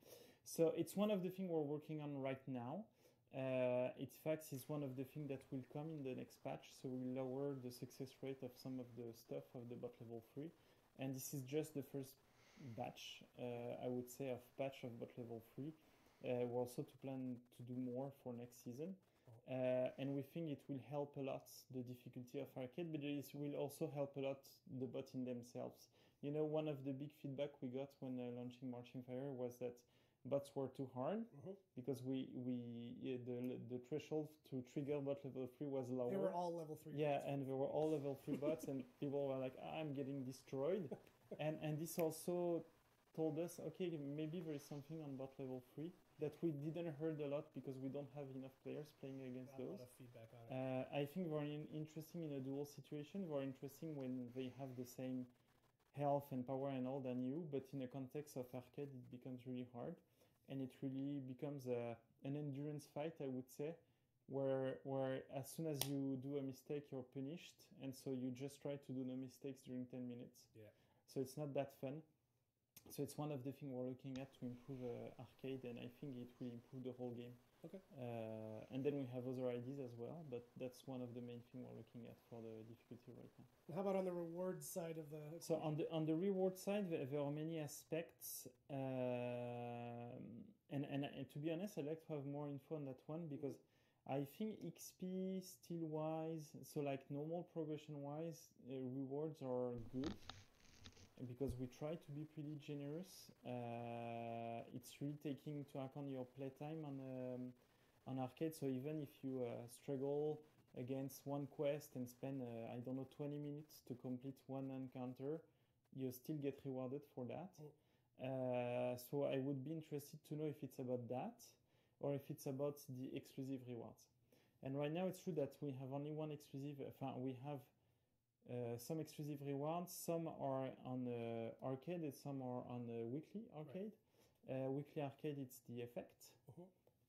So it's one of the things we're working on right now. In fact, it's one of the things that will come in the next patch, so we'll lower the success rate of some of the stuff of the bot level 3. And this is just the first batch, I would say, of patch of bot level 3. We're also to plan to do more for next season. And we think it will help a lot the difficulty of arcade, but it will also help a lot the bot in themselves. You know, one of the big feedback we got when launching Marching Fire was that bots were too hard, because the threshold to trigger bot level 3 was lower. They were all level 3 Yeah, bots. and they were all level 3 bots, and people were like, I'm getting destroyed. and this also told us, okay, maybe there is something on bot level 3 that we didn't heard a lot, because we don't have enough players playing against those. A lot of feedback on it. I think they're interesting in a dual situation. They're interesting when they have the same health and power and all than you, but in a context of arcade, it becomes really hard, and it really becomes an endurance fight, I would say, where as soon as you do a mistake, you're punished, and so you just try to do no mistakes during 10 minutes. Yeah. So it's not that fun. So it's one of the things we're looking at to improve arcade, and I think it will improve the whole game. Okay. And then we have other ideas as well, but that's one of the main things we're looking at for the difficulty right now. How about on the reward side of the... So on the reward side, there are many aspects, and to be honest, I'd like to have more info on that one, because I think XP still-wise, so like normal progression-wise, rewards are good, because we try to be pretty generous. It's really taking into account your playtime on arcade. So even if you struggle against one quest and spend, 20 minutes to complete one encounter, you still get rewarded for that. So I would be interested to know if it's about that, or if it's about the exclusive rewards. And right now it's true that we have only one exclusive, we have some exclusive rewards. Some are on arcade, and some are on weekly arcade. Right. Weekly arcade, it's the effect,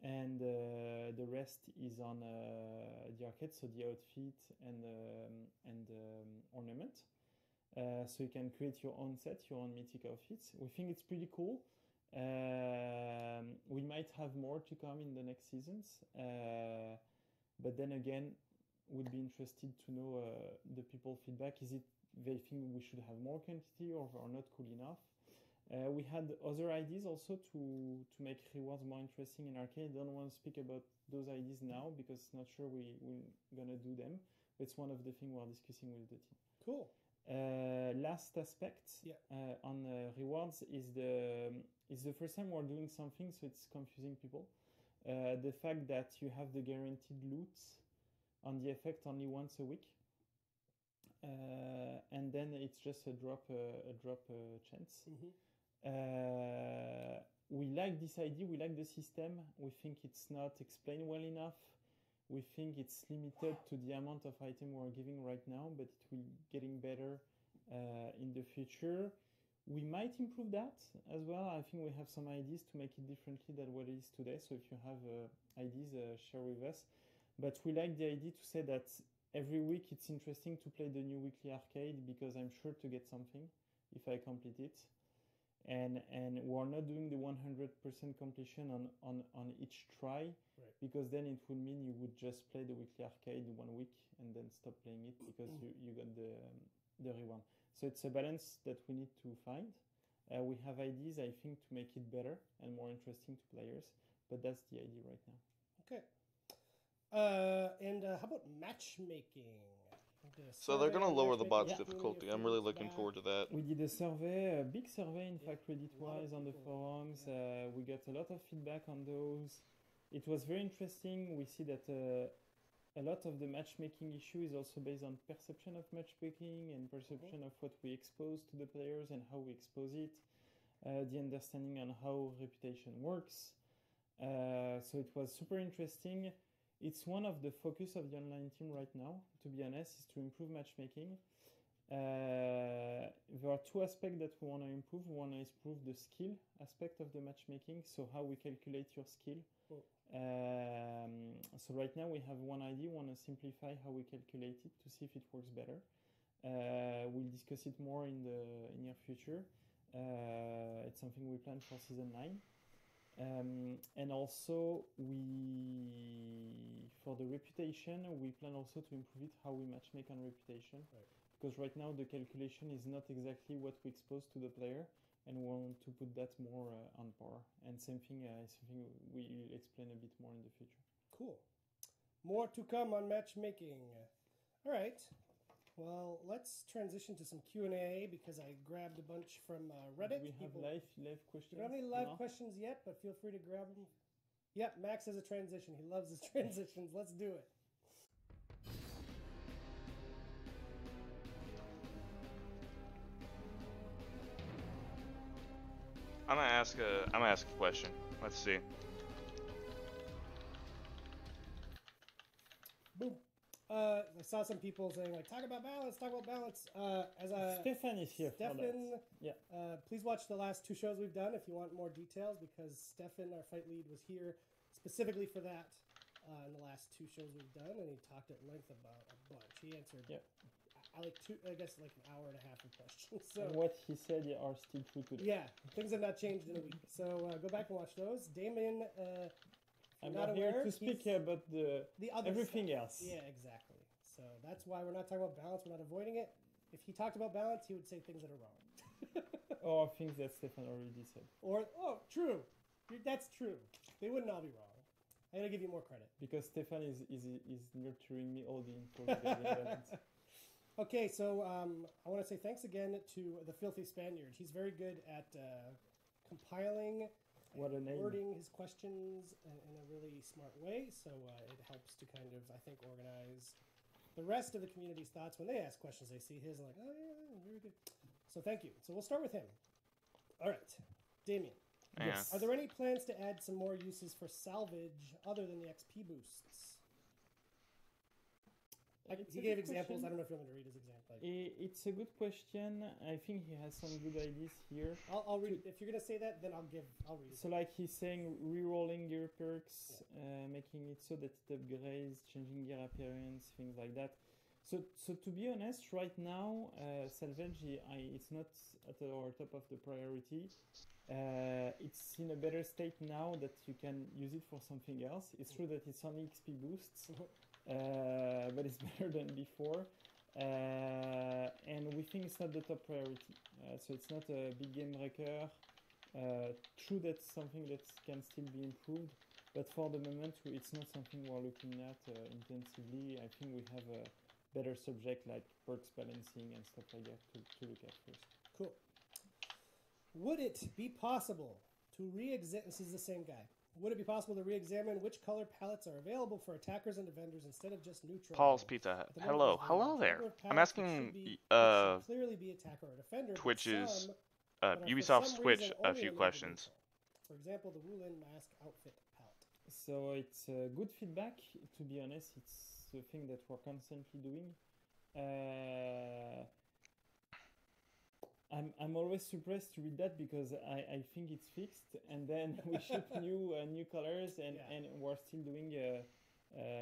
and the rest is on the arcade, so the outfit and ornament. So you can create your own set, your own mythic outfits. We think it's pretty cool. We might have more to come in the next seasons. But then again, we'd be interested to know the people feedback. Is it they think we should have more quantity or are not cool enough? We had other ideas also to make rewards more interesting in arcade. I don't want to speak about those ideas now because not sure we're gonna do them. It's one of the things we're discussing with the team. Cool. Last aspect on rewards is the first time we're doing something, so it's confusing people. The fact that you have the guaranteed loot on the effect only once a week, and then it's just a drop chance. Mm-hmm. We like this idea. We like the system. We think it's not explained well enough. We think it's limited to the amount of item we're giving right now, but it will getting better in the future. We might improve that as well. I think we have some ideas to make it differently than what it is today. So if you have ideas, share with us. But we like the idea to say that every week it's interesting to play the new weekly arcade because I'm sure to get something if I complete it. And we're not doing the 100% completion on each try, right, because then it would mean you would just play the weekly arcade 1 week and then stop playing it because you got the reward. So it's a balance that we need to find. We have ideas, I think, to make it better and more interesting to players, but that's the idea right now. Okay. And how about matchmaking? So they're going to lower the box Yeah. difficulty. I'm really looking forward to that. We did a survey, a big survey, in fact, Reddit-wise on the forums. We got a lot of feedback on those. It was very interesting. We see that a lot of the matchmaking issue is also based on perception of matchmaking and perception of what we expose to the players and how we expose it, the understanding on how reputation works. So it was super interesting. It's one of the focus of the online team right now, to be honest, is to improve matchmaking. There are two aspects that we want to improve. One is improve the skill aspect of the matchmaking, so how we calculate your skill. So right now we have one idea, we want to simplify how we calculate it to see if it works better. We'll discuss it more in the near future. It's something we plan for season 9. And also for the reputation, we plan also to improve it, how we matchmake on reputation. Right. Because right now the calculation is not exactly what we expose to the player, and we want to put that more on par. And same thing is something we'll explain a bit more in the future. Cool. More to come on matchmaking. All right. Well, let's transition to some Q&A because I grabbed a bunch from Reddit. Do we have live questions? We don't have any live questions yet, but feel free to grab them. Yep, Max has a transition. He loves his transitions. Let's do it. I'm gonna ask a question. Let's see. Boom. I saw some people saying, like, talk about balance. Stefan is here for that. Yeah. Please watch the last 2 shows we've done if you want more details, because Stefan, our fight lead, was here specifically for that in the last 2 shows we've done, and he talked at length about a bunch. He answered, I guess, like an hour and a half of questions. So and what he said are still true today. yeah, things have not changed in a week. So go back and watch those. Damon... I'm not here aware, to speak about the other everything stuff. else. Yeah, exactly. So that's why we're not talking about balance. We're not avoiding it. If he talked about balance, he would say things that are wrong. Or things that Stefan already said. Or, true. That's true. They wouldn't all be wrong. I'm going to give you more credit. Because Stefan is nurturing me all the info. Okay, so I want to say thanks again to the Filthy Spaniard. He's very good at compiling wording his questions in a really smart way, so it helps to kind of, I think, organize the rest of the community's thoughts. When they ask questions, they see his and like, oh yeah, very good. So thank you. So we'll start with him. All right, Damien. Yes. Are there any plans to add some more uses for salvage other than the XP boosts? He gave examples. I don't know if you want me to read his example. It's a good question. I think he has some good ideas here. I'll read it. If you're going to say that, then I'll read it. So like he's saying, re-rolling gear perks, making it so that it upgrades, changing gear appearance, things like that. So to be honest, right now, salvage it's not at our top of the priority. It's in a better state now that you can use it for something else. It's true that it's only XP boosts, but it's better than before. And we think it's not the top priority. So it's not a big game breaker. True, that's something that can still be improved, but for the moment, it's not something we're looking at intensively. I think we have a better subject like perks balancing and stuff like that to look at first. Cool. Would it be possible to re-examine? This is the same guy. Would it be possible to re-examine which color palettes are available for attackers and defenders instead of just neutral? Paul's mode? Pizza Hut. At the Hello, moment, there's hello a there. number of I'm palettes which asking should clearly be attacker or defender. but Twitch's some that are for Ubisoft's some Twitch reason a only few enabled questions. neutral. For example, the Wulin Mask outfit palette. So it's good feedback. To be honest, it's the thing that we're constantly doing. I'm always surprised to read that because I think it's fixed, and then we ship new colors, and we're still doing.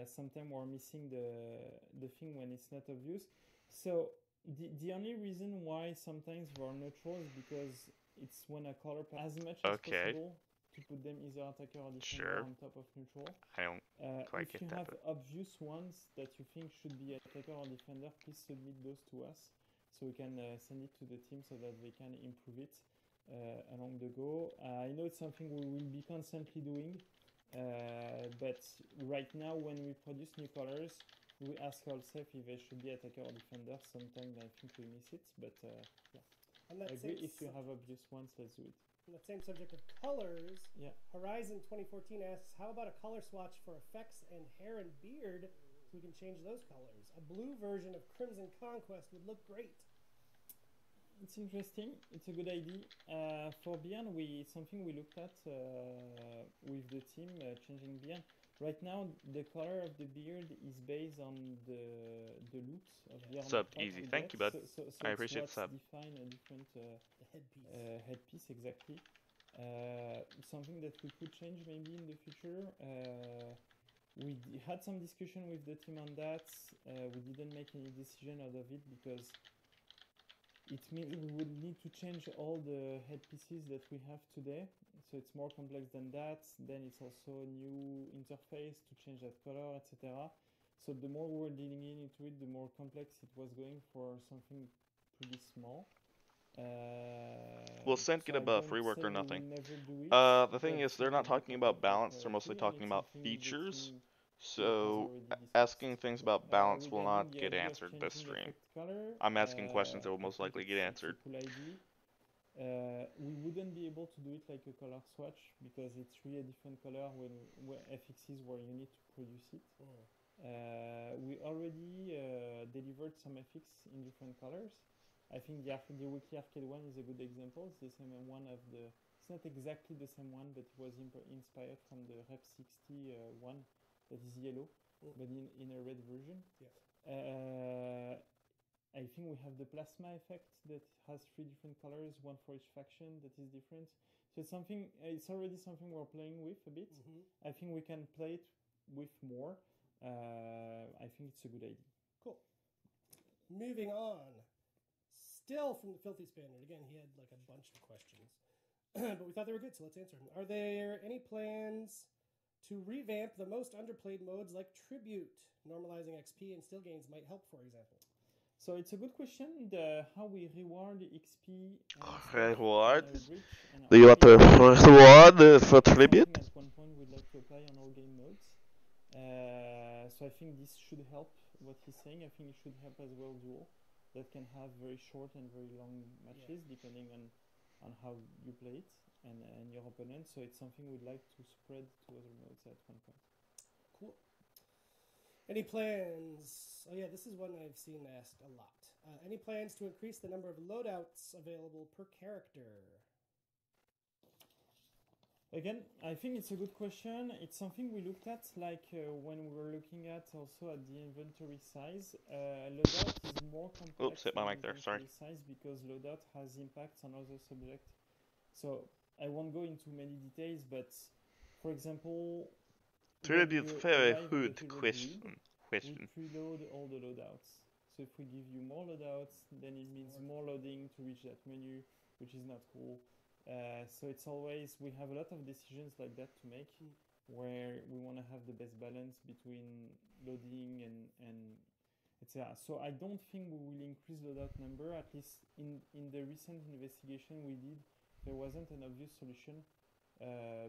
Sometimes we're missing the thing when it's not obvious. So the only reason why sometimes we're neutral is because it's when a color as much as possible to put them either attacker or defender on top of neutral. I don't quite if get you that. have obvious ones that you think should be attacker or defender, please submit those to us so we can send it to the team so that they can improve it along the go. I know it's something we will be constantly doing, but right now when we produce new colors, we ask ourselves if they should be attacker or defender. Sometimes I think we miss it, but On that I agree. same If you have obvious ones, let's do it. On the same subject of colors, Yeah. Horizon 2014 asks, how about a color swatch for effects and hair and beard so we can change those colors? A blue version of Crimson Conquest would look great. It's interesting. It's a good idea. For Bjorn, something we looked at with the team, changing Bjorn. Right now, the color of the beard is based on the loot of Bjorn. Sub easy. Thank you, bud. So I appreciate it's sub. define a different The headpiece. headpiece, exactly. Something that we could change maybe in the future. We had some discussion with the team on that. We didn't make any decision out of it because it means we would need to change all the headpieces that we have today. So it's more complex than that. Then it's also a new interface to change that color, etc. So the more we were digging into it, the more complex it was going for something pretty small. Will Sent get a buff, rework or nothing? The thing is, they're not talking about balance, they're mostly talking about features. So, asking things about balance will not get answered this stream. I'm asking questions that will most likely get answered. We wouldn't be able to do it like a color swatch because it's really a different color when FXs where you need to produce it. We already delivered some FX in different colors. I think the Weekly Arcade one is a good example. It's the same one of the. It's not exactly the same one, but it was inspired from the Rep 60 one that is yellow, but in a red version. Yeah. I think we have the plasma effect that has 3 different colors, one for each faction that is different. So it's something. It's already something we're playing with a bit. I think we can play it with more. I think it's a good idea. Cool. Moving on. Still from the Filthy Spaniard. Again, he had like a bunch of questions, but we thought they were good, so let's answer them. Are there any plans to revamp the most underplayed modes like Tribute? Normalizing XP and skill gains might help, for example. So it's a good question. How we reward XP. Reward? Do you want to reward for Tribute? At one point, we'd like to apply on all game modes. So I think this should help what he's saying. I think it should help as well duo. That can have very short and very long matches depending on how you play it and your opponent. So it's something we'd like to spread to other modes at one point. Cool. Any plans? Oh yeah, this is one I've seen asked a lot. Any plans to increase the number of loadouts available per character? Again, I think it's a good question. It's something we looked at, like when we were looking at also at the inventory size. Loadout is more complex. Oops, hit my mic there. Sorry. Size because loadout has impacts on other subjects. So I won't go into many details, but for example, Tribute very good question. We preload all the loadouts. So if we give you more loadouts, then it means more loading to reach that menu, which is not cool. So it's always, we have a lot of decisions like that to make, where we want to have the best balance between loading and etc. So I don't think we will increase loadout number, at least in the recent investigation we did. There wasn't an obvious solution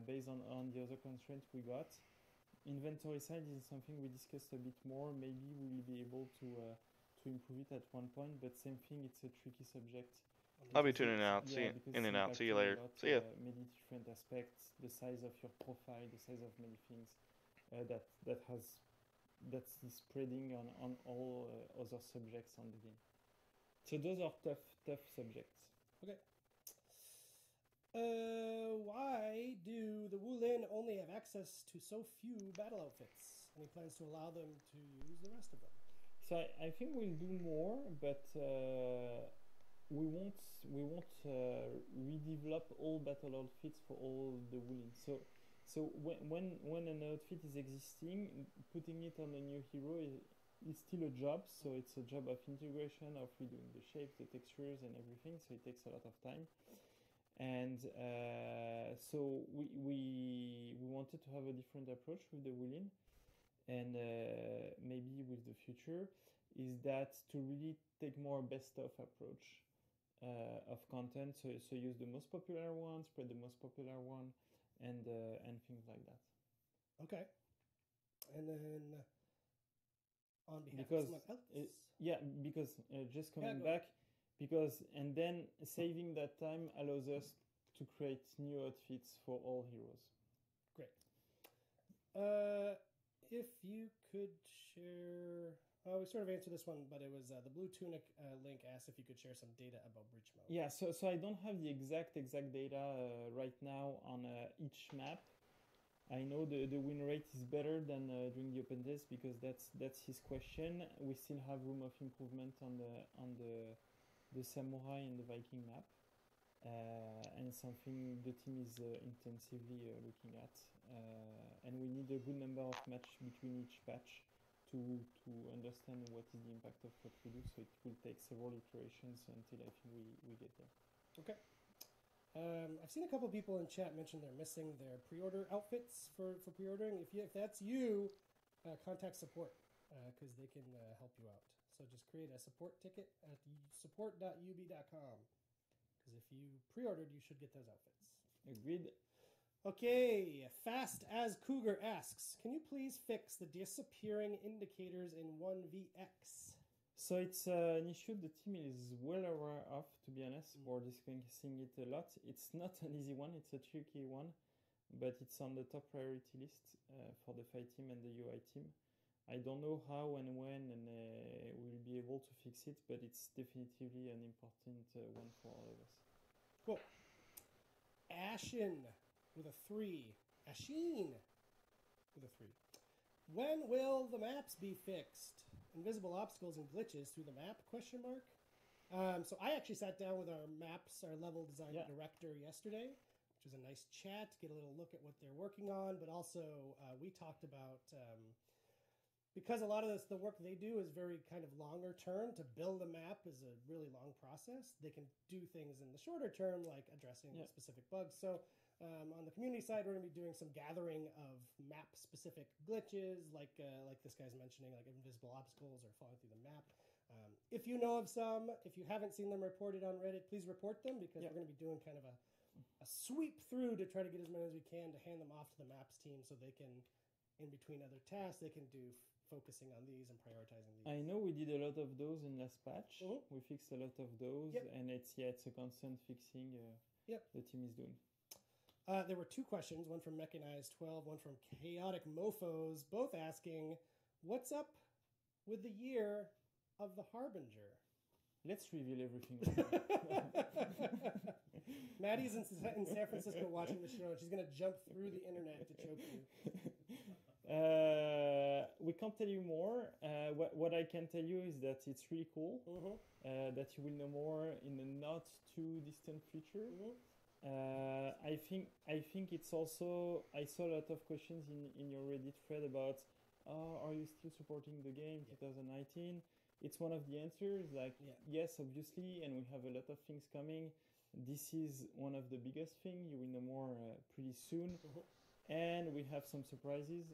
based on the other constraints we got. Inventory side is something we discussed a bit more. Maybe we'll be able to improve it at one point, but same thing, it's a tricky subject. I'll be tuning out. Yeah, In and out. See you impacting a later. lot, See ya. Many different aspects, the size of your profile, the size of many things that's spreading on all other subjects on the game. So those are tough subjects. Okay. Why do the Wulin only have access to so few battle outfits? And he plans to allow them to use the rest of them. So I think we'll do more, but we won't redevelop all battle outfits for all the Wulin. So when an outfit is existing, putting it on a new hero is still a job. So it's a job of integration, of redoing the shapes, the textures, and everything. So it takes a lot of time. And so we wanted to have a different approach with the Wulin, and maybe with the future, is that to really take more best of approach of content. So use the most popular one, spread the most popular one, and things like that. Okay. And then on behalf Because of someone else. because just coming back, because and then saving that time allows us to create new outfits for all heroes. Great. If you could share, we sort of answered this one, but it was the Blue Tunic link asked if you could share some data about breach mode. Yeah, so I don't have the exact data right now on each map. I know the win rate is better than during the open test, because that's his question. We still have room of improvement on the Samurai and the Viking map, and something the team is intensively looking at. And we need a good number of matches between each patch to understand what is the impact of what we do. So it will take several iterations until I think we get there. Okay. I've seen a couple people in chat mention they're missing their pre-order outfits for pre-ordering. If that's you, contact support because they can help you out. So just create a support ticket at support.ub.com because if you pre-ordered, you should get those outfits. Agreed. Okay, Fast as Cougar asks, can you please fix the disappearing indicators in 1vx? So it's an issue the team is well aware of, to be honest. We're discussing it a lot. It's not an easy one, it's a tricky one, but it's on the top priority list for the fight team and the UI team. I don't know how and when and we'll be able to fix it, but it's definitively an important one for all of us. Cool. Ashen with a 3. Ashin with a 3. When will the maps be fixed? Invisible obstacles and glitches through the map, question mark. So I actually sat down with our level design director yesterday, which was a nice chat to get a little look at what they're working on, but also we talked about, because a lot of the work they do is very kind of longer term, to build a map is a really long process. They can do things in the shorter term, like addressing specific bugs. So on the community side, we're going to be doing some gathering of map-specific glitches, like this guy's mentioning, like invisible obstacles or falling through the map. If you know of some, if you haven't seen them reported on Reddit, please report them, because we're going to be doing kind of a sweep through to try to get as many as we can to hand them off to the maps team so they can, in between other tasks, they can do focusing on these and prioritizing these. I know we did a lot of those in last patch. We fixed a lot of those, and it's a constant fixing the team is doing. There were 2 questions, one from Mechanized 12, one from Chaotic Mofos, both asking, what's up with the year of the Harbinger? Let's reveal everything. Maddie's in San Francisco watching the show, and she's going to jump through the internet to choke you. We can't tell you more. What I can tell you is that it's really cool, that you will know more in the not too distant future. I think it's also, I saw a lot of questions in your Reddit thread about, are you still supporting the game 2019? it's one of the answers. Like, Yeah. yes, obviously, and we have a lot of things coming. This is one of the biggest thing. You will know more pretty soon, and we have some surprises.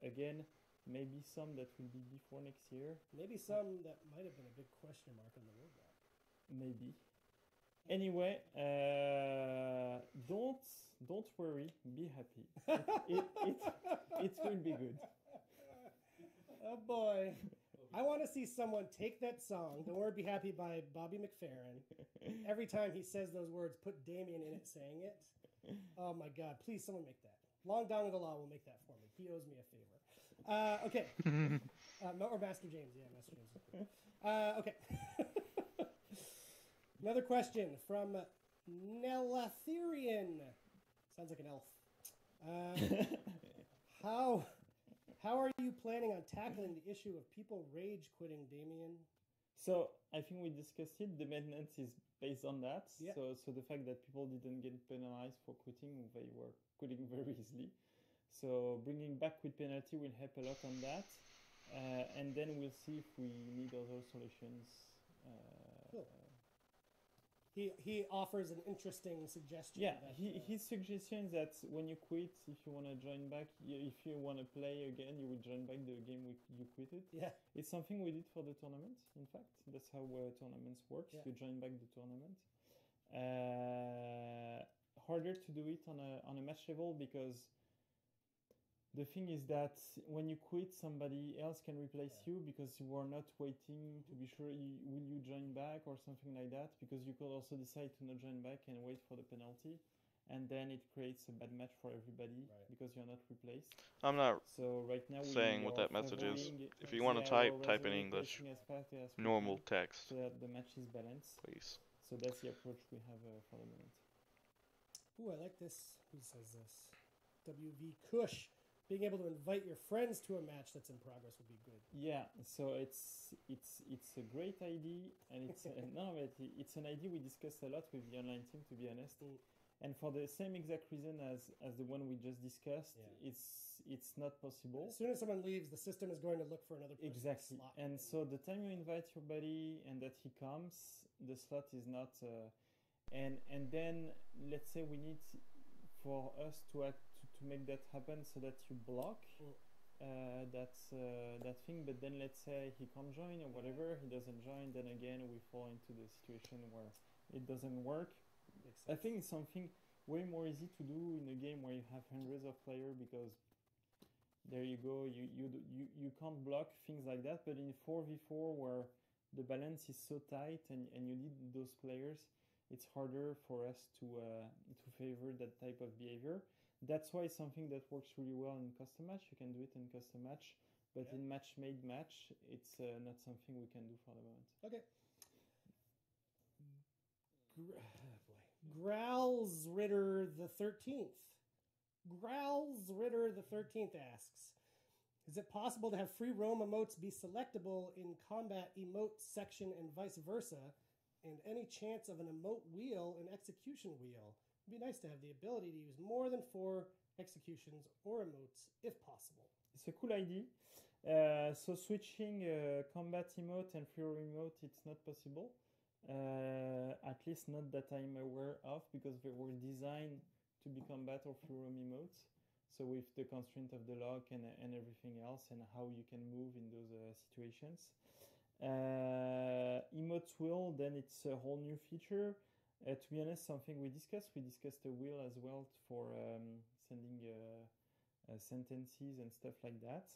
Again, maybe some that will be before next year. Maybe some that might have been a big question mark on the roadmap. Maybe. Anyway, don't worry. Be happy. It will be good. Oh boy. I want to see someone take that song, "Don't Worry, Be Happy" by Bobby McFerrin. Every time he says those words, put Damien in it saying it. Oh my God. Please, someone make that. Long Dong of the Law will make that for me. He owes me a favor. Okay. Or Master James. Yeah, Master James. Okay. Another question from Nelatherian. Sounds like an elf. How are you planning on tackling the issue of people rage quitting, Damien? So I think we discussed it. The maintenance is based on that. Yeah. So the fact that people didn't get penalized for quitting, they were quitting very easily. So bringing back quit penalty will help a lot on that. And then we'll see if we need other solutions. Cool. He offers an interesting suggestion. Yeah, that, his suggestion is that when you quit, if you want to join back, if you want to play again, you will join back the game you quitted. Yeah. It's something we did for the tournament, in fact. That's how tournaments work. Yeah. You join back the tournament. Harder to do it on a match level because the thing is that when you quit, somebody else can replace you because you are not waiting to be sure will you join back or something like that, because you could also decide to not join back and wait for the penalty, and then it creates a bad match for everybody because you're not replaced. I'm not So right now saying what that message is. If you want to type in English, normal text, so that the match is balanced. please. So that's the approach we have for the moment. Ooh, I like this. Who says this? WV Kush. Being able to invite your friends to a match that's in progress would be good. Yeah, so it's a great idea, and it's it's an idea we discussed a lot with the online team, to be honest. And for the same exact reason as the one we just discussed, it's not possible. As soon as someone leaves, the system is going to look for another person. Exactly. Slot. And so the time you invite your buddy and that he comes, the slot is not. And then let's say we need for us to make that happen, so that you block that thing. But then let's say he can't join or whatever, he doesn't join. Then again, we fall into the situation where it doesn't work. I think it's something way more easy to do in a game where you have hundreds of players, because there you go, you can't block things like that. But in 4v4 where the balance is so tight and you need those players, it's harder for us to favor that type of behavior. That's why something that works really well in custom match, you can do it in custom match, but in match-made match, it's not something we can do for the moment. Okay. Growls Ritter the 13th. Growls Ritter the 13th asks, is it possible to have free roam emotes be selectable in combat emote section and vice versa? And any chance of an emote wheel and execution wheel? It'd be nice to have the ability to use more than 4 executions or emotes if possible. It's a cool idea. So switching combat emote and free roam emote, it's not possible. At least not that I'm aware of, because they were designed to be combat or free roam emotes. So with the constraint of the lock and everything else, and how you can move in those situations. Emotes wheel, then it's a whole new feature. To be honest, something we discussed a wheel as well for sending sentences and stuff like that.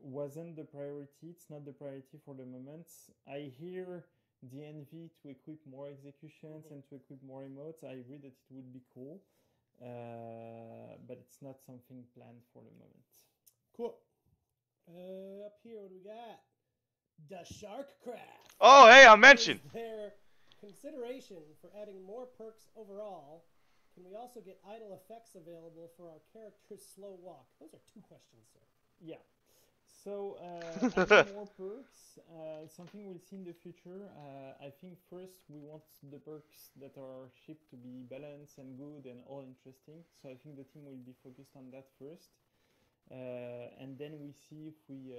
Wasn't the priority. It's not the priority for the moment. I hear DNV to equip more executions and to equip more emotes. I agree that it would be cool, but it's not something planned for the moment. Cool. Up here, what do we got? The Sharkcraft. Oh, hey, I mentioned. Is there consideration for adding more perks overall? Can we also get idle effects available for our character's slow walk? Those are 2 questions, sir. Yeah. So adding more perks, something we'll see in the future. I think first we want the perks that are shipped to be balanced and good and all interesting. So I think the team will be focused on that first. And then we see if we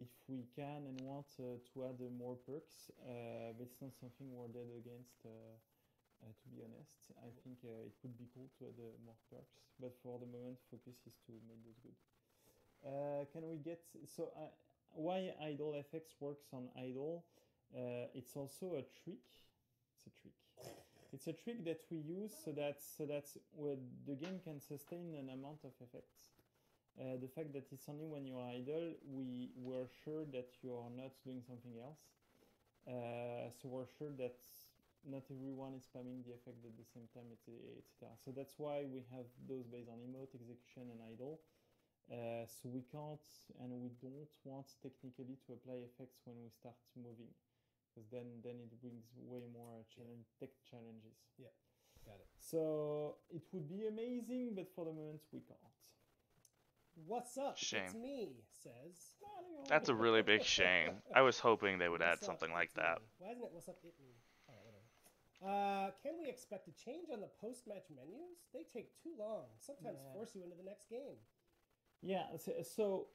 if we can and want to add more perks, but it's not something we're dead against. To be honest, I think it would be cool to add more perks, but for the moment, focus is to make those good. Can we get why idle effects works on idle? It's also a trick. It's a trick. It's a trick that we use so that the game can sustain an amount of effects. The fact that it's only when you're idle, we're sure that you are not doing something else. So we're sure that not everyone is spamming the effect at the same time, etc. So that's why we have those based on emote, execution, and idle. So we can't and we don't want technically to apply effects when we start moving, because then it brings way more tech challenges. Yeah, got it. So it would be amazing, but for the moment we can't. What's up? Shame. It's me, says. That's a really big shame. I was hoping they would add What's up? something like It's that. me. Why isn't it what's up? It me. All right, whatever. Can we expect a change on the post-match menus? They take too long. Sometimes force you into the next game. Yeah. So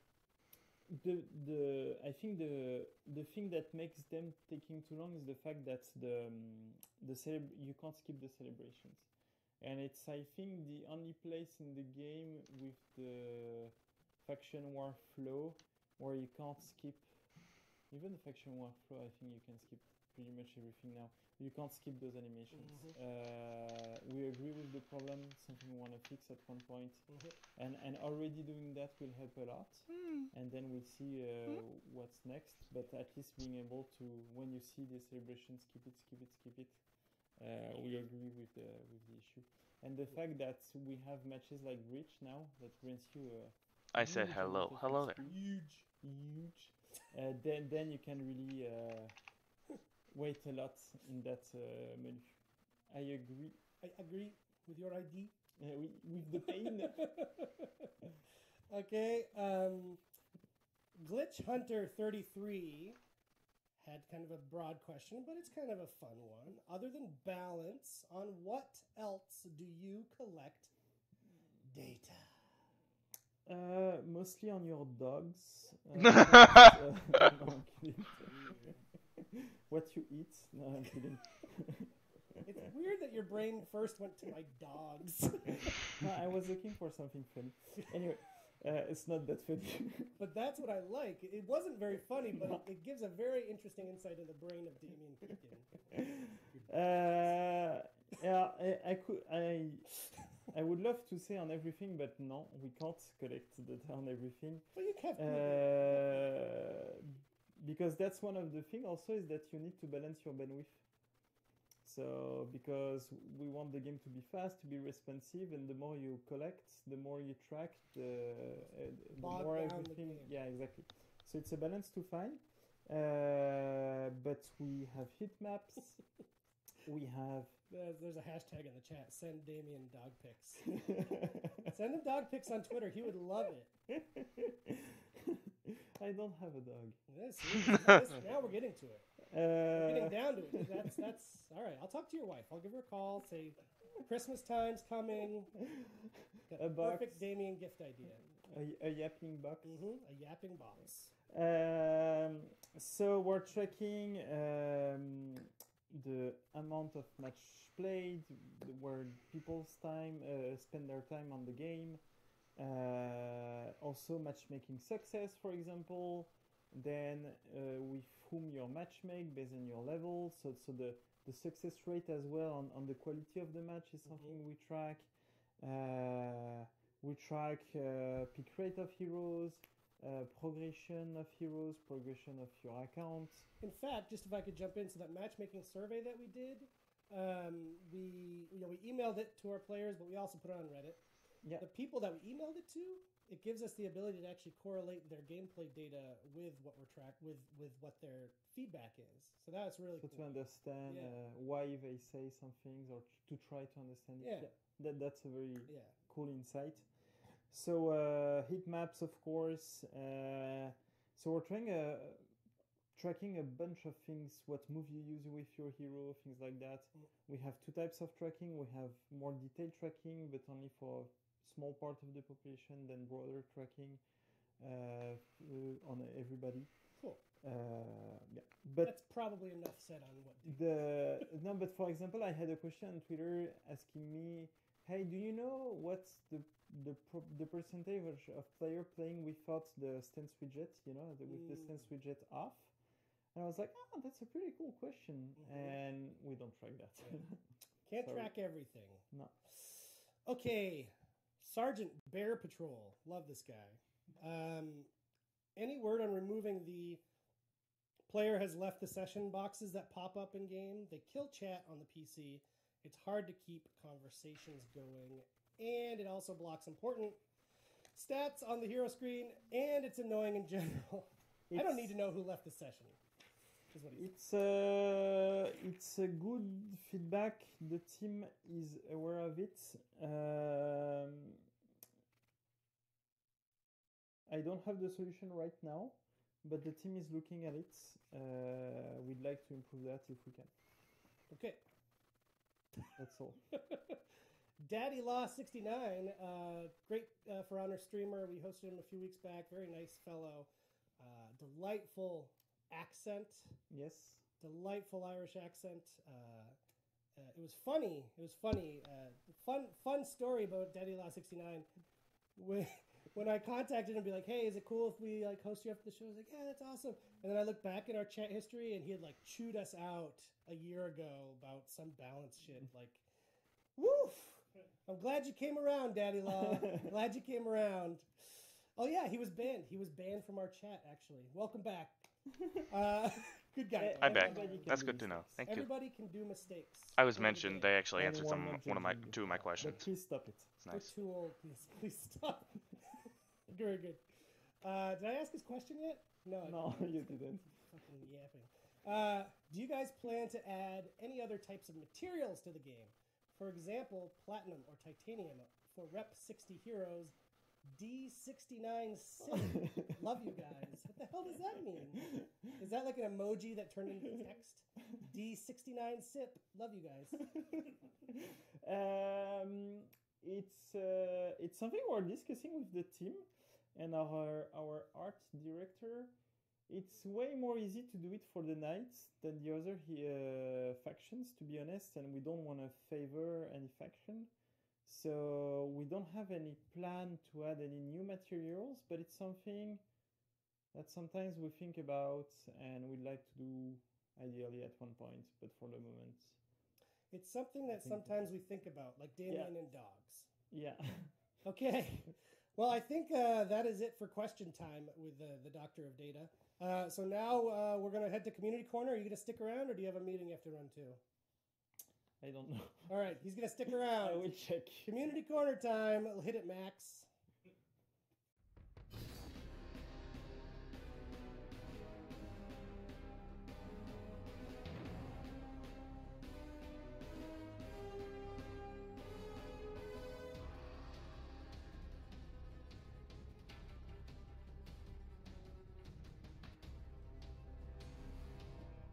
I think the thing that makes them taking too long is the fact that you can't skip the celebrations, and it's I think the only place in the game with the faction war flow where you can't skip. Even the faction war flow, I think you can skip pretty much everything now. You can't skip those animations. We agree with the problem, something we want to fix at one point, and already doing that will help a lot. And then we'll see what's next. But at least being able to, when you see the celebration, skip it. We agree with the issue, and the fact that we have matches like Breach now that grants you. I said hello there. Huge. Then you can really. Wait a lot in that menu. I agree. I agree with your ID. With the pain. Okay. Glitch Hunter 33 had kind of a broad question, but it's kind of a fun one. Other than balance, on what else do you collect data? Mostly on your dogs. What you eat? No, I'm kidding. It's weird that your brain first went to my dogs. No, I was looking for something funny. Anyway, it's not that funny. But that's what I like. It wasn't very funny, but it gives a very interesting insight in the brain of Damien Pipkin. Yeah, I would love to say on everything, but no, we can't collect data on everything. But you can't. Because that's one of the things also is that you need to balance your bandwidth. So because we want the game to be fast, to be responsive, and the more you collect, the more you track, the more everything. Yeah, exactly. So it's a balance to find. But we have heat maps. We have. There's a hashtag in the chat. Send Damien dog pics. Send him dog pics on Twitter. He would love it. I don't have a dog. Now we're getting to it. We're getting down to it. That's all right. I'll talk to your wife. I'll give her a call. Say, Christmas time's coming. Got a perfect Damien gift idea. A yapping box. A yapping box. So we're tracking the amount of match played, where people's time spend their time on the game. Also matchmaking success, for example, then with whom you matchmake based on your level, so the success rate as well on the quality of the match is something we track. We track pick rate of heroes, progression of heroes, progression of your account. In fact, just if I could jump in, so that matchmaking survey that we did, we emailed it to our players, but we also put it on Reddit. Yeah. The people that we emailed it to, it gives us the ability to actually correlate their gameplay data with what we're with what their feedback is. So that's really cool. To understand why they say some things, or to try to understand it. Yeah. That's a very cool insight. So heat maps, of course. So we're tracking a bunch of things, what move you use with your hero, things like that. We have two types of tracking. We have more detailed tracking, but only for small part of the population, then broader tracking. on everybody. Cool. Yeah, but That's probably enough said on what. no, but for example, I had a question on Twitter asking me, "Hey, do you know what's the percentage of player playing without the stance widget? You know, with the stance widget off?" And I was like, "Oh, that's a pretty cool question," and we don't track that. Can't Sorry. track everything. No. Okay, Sergeant Bear Patrol. Love this guy. Any word on removing the player has left the session boxes that pop up in game? They kill chat on the PC. It's hard to keep conversations going, and it also blocks important stats on the hero screen, and it's annoying in general. I don't need to know who left the session. Is what he said. It's a good feedback. The team is aware of it. I don't have the solution right now, but the team is looking at it. We'd like to improve that if we can. Okay. That's all. Daddy Law 69, great For Honor streamer. We hosted him a few weeks back. Very nice fellow. Delightful accent. Yes. Delightful Irish accent. It was funny. Fun story about Daddy Law 69. When I contacted him and be like, "Hey, is it cool if we like host you after the show?" I was like, "Yeah, that's awesome." And then I look back at our chat history, and he had like chewed us out a year ago about some balance shit. Like, woof! I'm glad you came around, Daddy Law. Glad you came around. Oh yeah, he was banned. He was banned from our chat. Actually, welcome back. Good guy. I'm back. Everybody can That's do good to know. mistakes. Thank you. Everybody can do mistakes. I was mentioned. They actually answered Anyone not two of my judging you. questions. But please stop it. It's We're nice. too old. Please stop. Very good. Did I ask his question yet? No. No, you didn't. Fucking yapping. Do you guys plan to add any other types of materials to the game? For example, platinum or titanium for Rep 60 heroes. D69 Sip. Love you guys. What the hell does that mean? Is that like an emoji that turned into text? D69 Sip. Love you guys. It's something we're discussing with the team and our art director. It's way more easy to do it for the knights than the other factions, to be honest, and we don't want to favor any faction. So we don't have any plan to add any new materials, but it's something that sometimes we think about and we'd like to do ideally at one point, but for the moment. It's something that sometimes we think about, like Damien and dogs. Yeah. Okay. Well, I think that is it for question time with the Doctor of Data. So now we're going to head to Community Corner. Are you going to stick around, or do you have a meeting you have to run to? I don't know. All right, he's going to stick around. I will check. Community Corner time. I'll hit it, Max.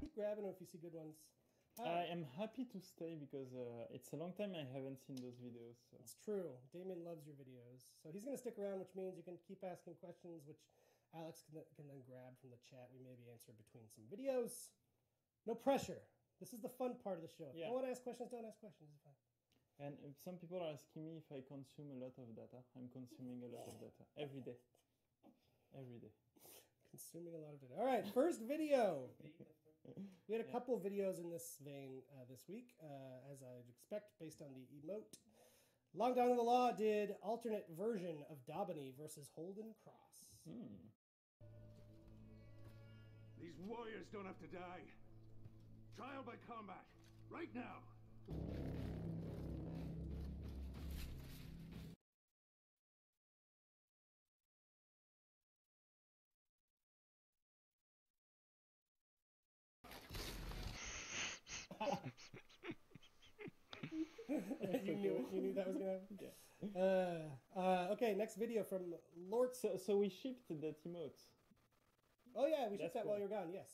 Keep grabbing them if you see good ones. I am happy to stay because it's a long time I haven't seen those videos. So. It's true. Damien loves your videos. So he's going to stick around, which means you can keep asking questions, which Alex can then grab from the chat. We maybe answer between some videos. No pressure. This is the fun part of the show. If you don't want to ask questions, don't ask questions. It's fine. And some people are asking me if I consume a lot of data. I'm consuming a lot of data every day. Every day. Consuming a lot of data. All right, first video. We had a couple videos in this vein this week, as I'd expect, based on the emote. Long Down in the Law did alternate version of Daubeny versus Holden Cross. These warriors don't have to die. Trial by combat, right now. You knew that was going to happen? Okay, next video from Lord. So we shipped that emote. Oh yeah, we shipped That's that cool. while you were gone, yes.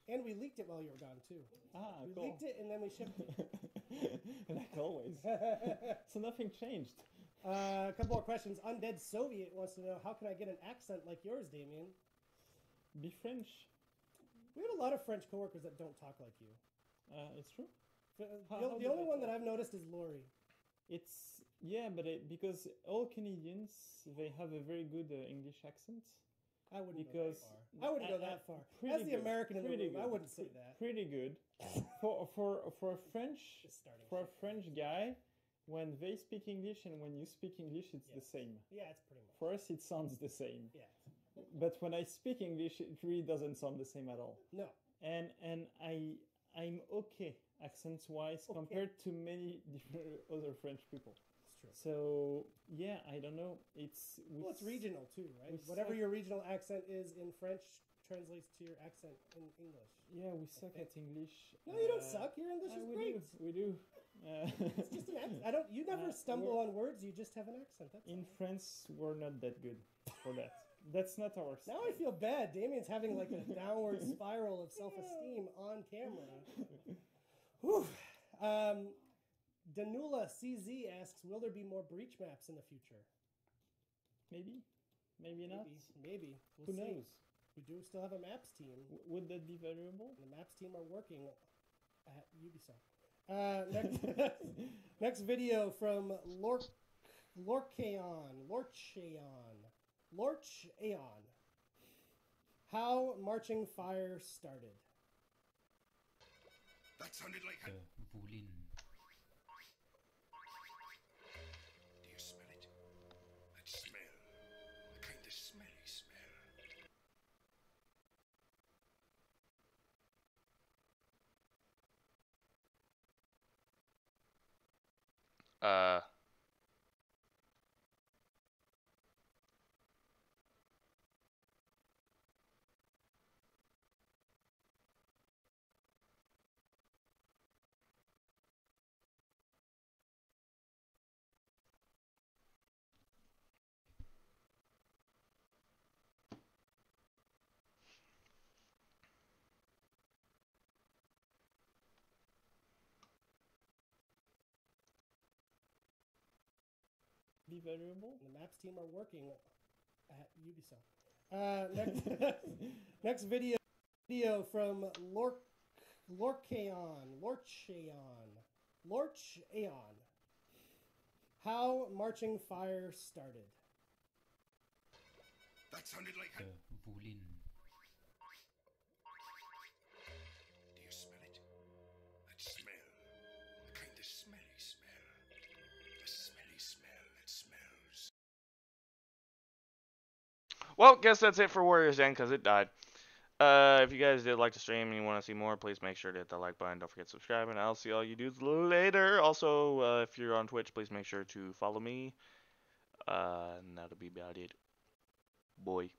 And we leaked it while you were gone, too. We Cool. leaked it and then we shipped it. Like always. So nothing changed. A couple more questions. Undead Soviet wants to know, how can I get an accent like yours, Damien? Be French. We have a lot of French coworkers that don't talk like you. It's true. The only one that I've noticed is Lori. It's but because all Canadians they have a very good English accent. I wouldn't because go that far. I wouldn't go that far. pretty As the good, American in the pretty room, I good, wouldn't say that. Pretty good for a French Just starting. French guy. When they speak English and when you speak English, it's the same. Yeah, it's pretty much. For us, it sounds the same. Yeah. But when I speak English, it really doesn't sound the same at all. No. And I'm okay accents wise compared to many different other French people. It's true. So yeah, I don't know. It's regional too, right? we Whatever suck- your regional accent is in French translates to your accent in English. Yeah, we suck at English. No, you don't suck. Your English is we great. We do. It's just an accent. You never stumble on words. You just have an accent. That's In all. France, we're not that good for that. That's not our Now I feel bad. Damien's having like a downward spiral of self-esteem on camera. Whew. Danula CZ asks, will there be more breach maps in the future? Maybe not. Maybe. Who We'll see. knows? We do still have a maps team. Would that be valuable? The maps team are working at Ubisoft. Next video from Lorchaeon. How Marching Fire started. That sounded like a... Wulin. Do you smell it? That smell. A kind of smelly smell. Be valuable? The maps team are working at Ubisoft. Next video from Lorchaeon. How Marching Fire started. That sounded like a... Wulin. Do you smell it? That smell. A kind of smelly smell. A smelly smell that smells. Well, guess that's it for Warriors Den because it died. If you guys did like the stream and you want to see more, please make sure to hit the like button. Don't forget to subscribe, and I'll see all you dudes later. Also, if you're on Twitch, please make sure to follow me. And that'll be about it. Boy.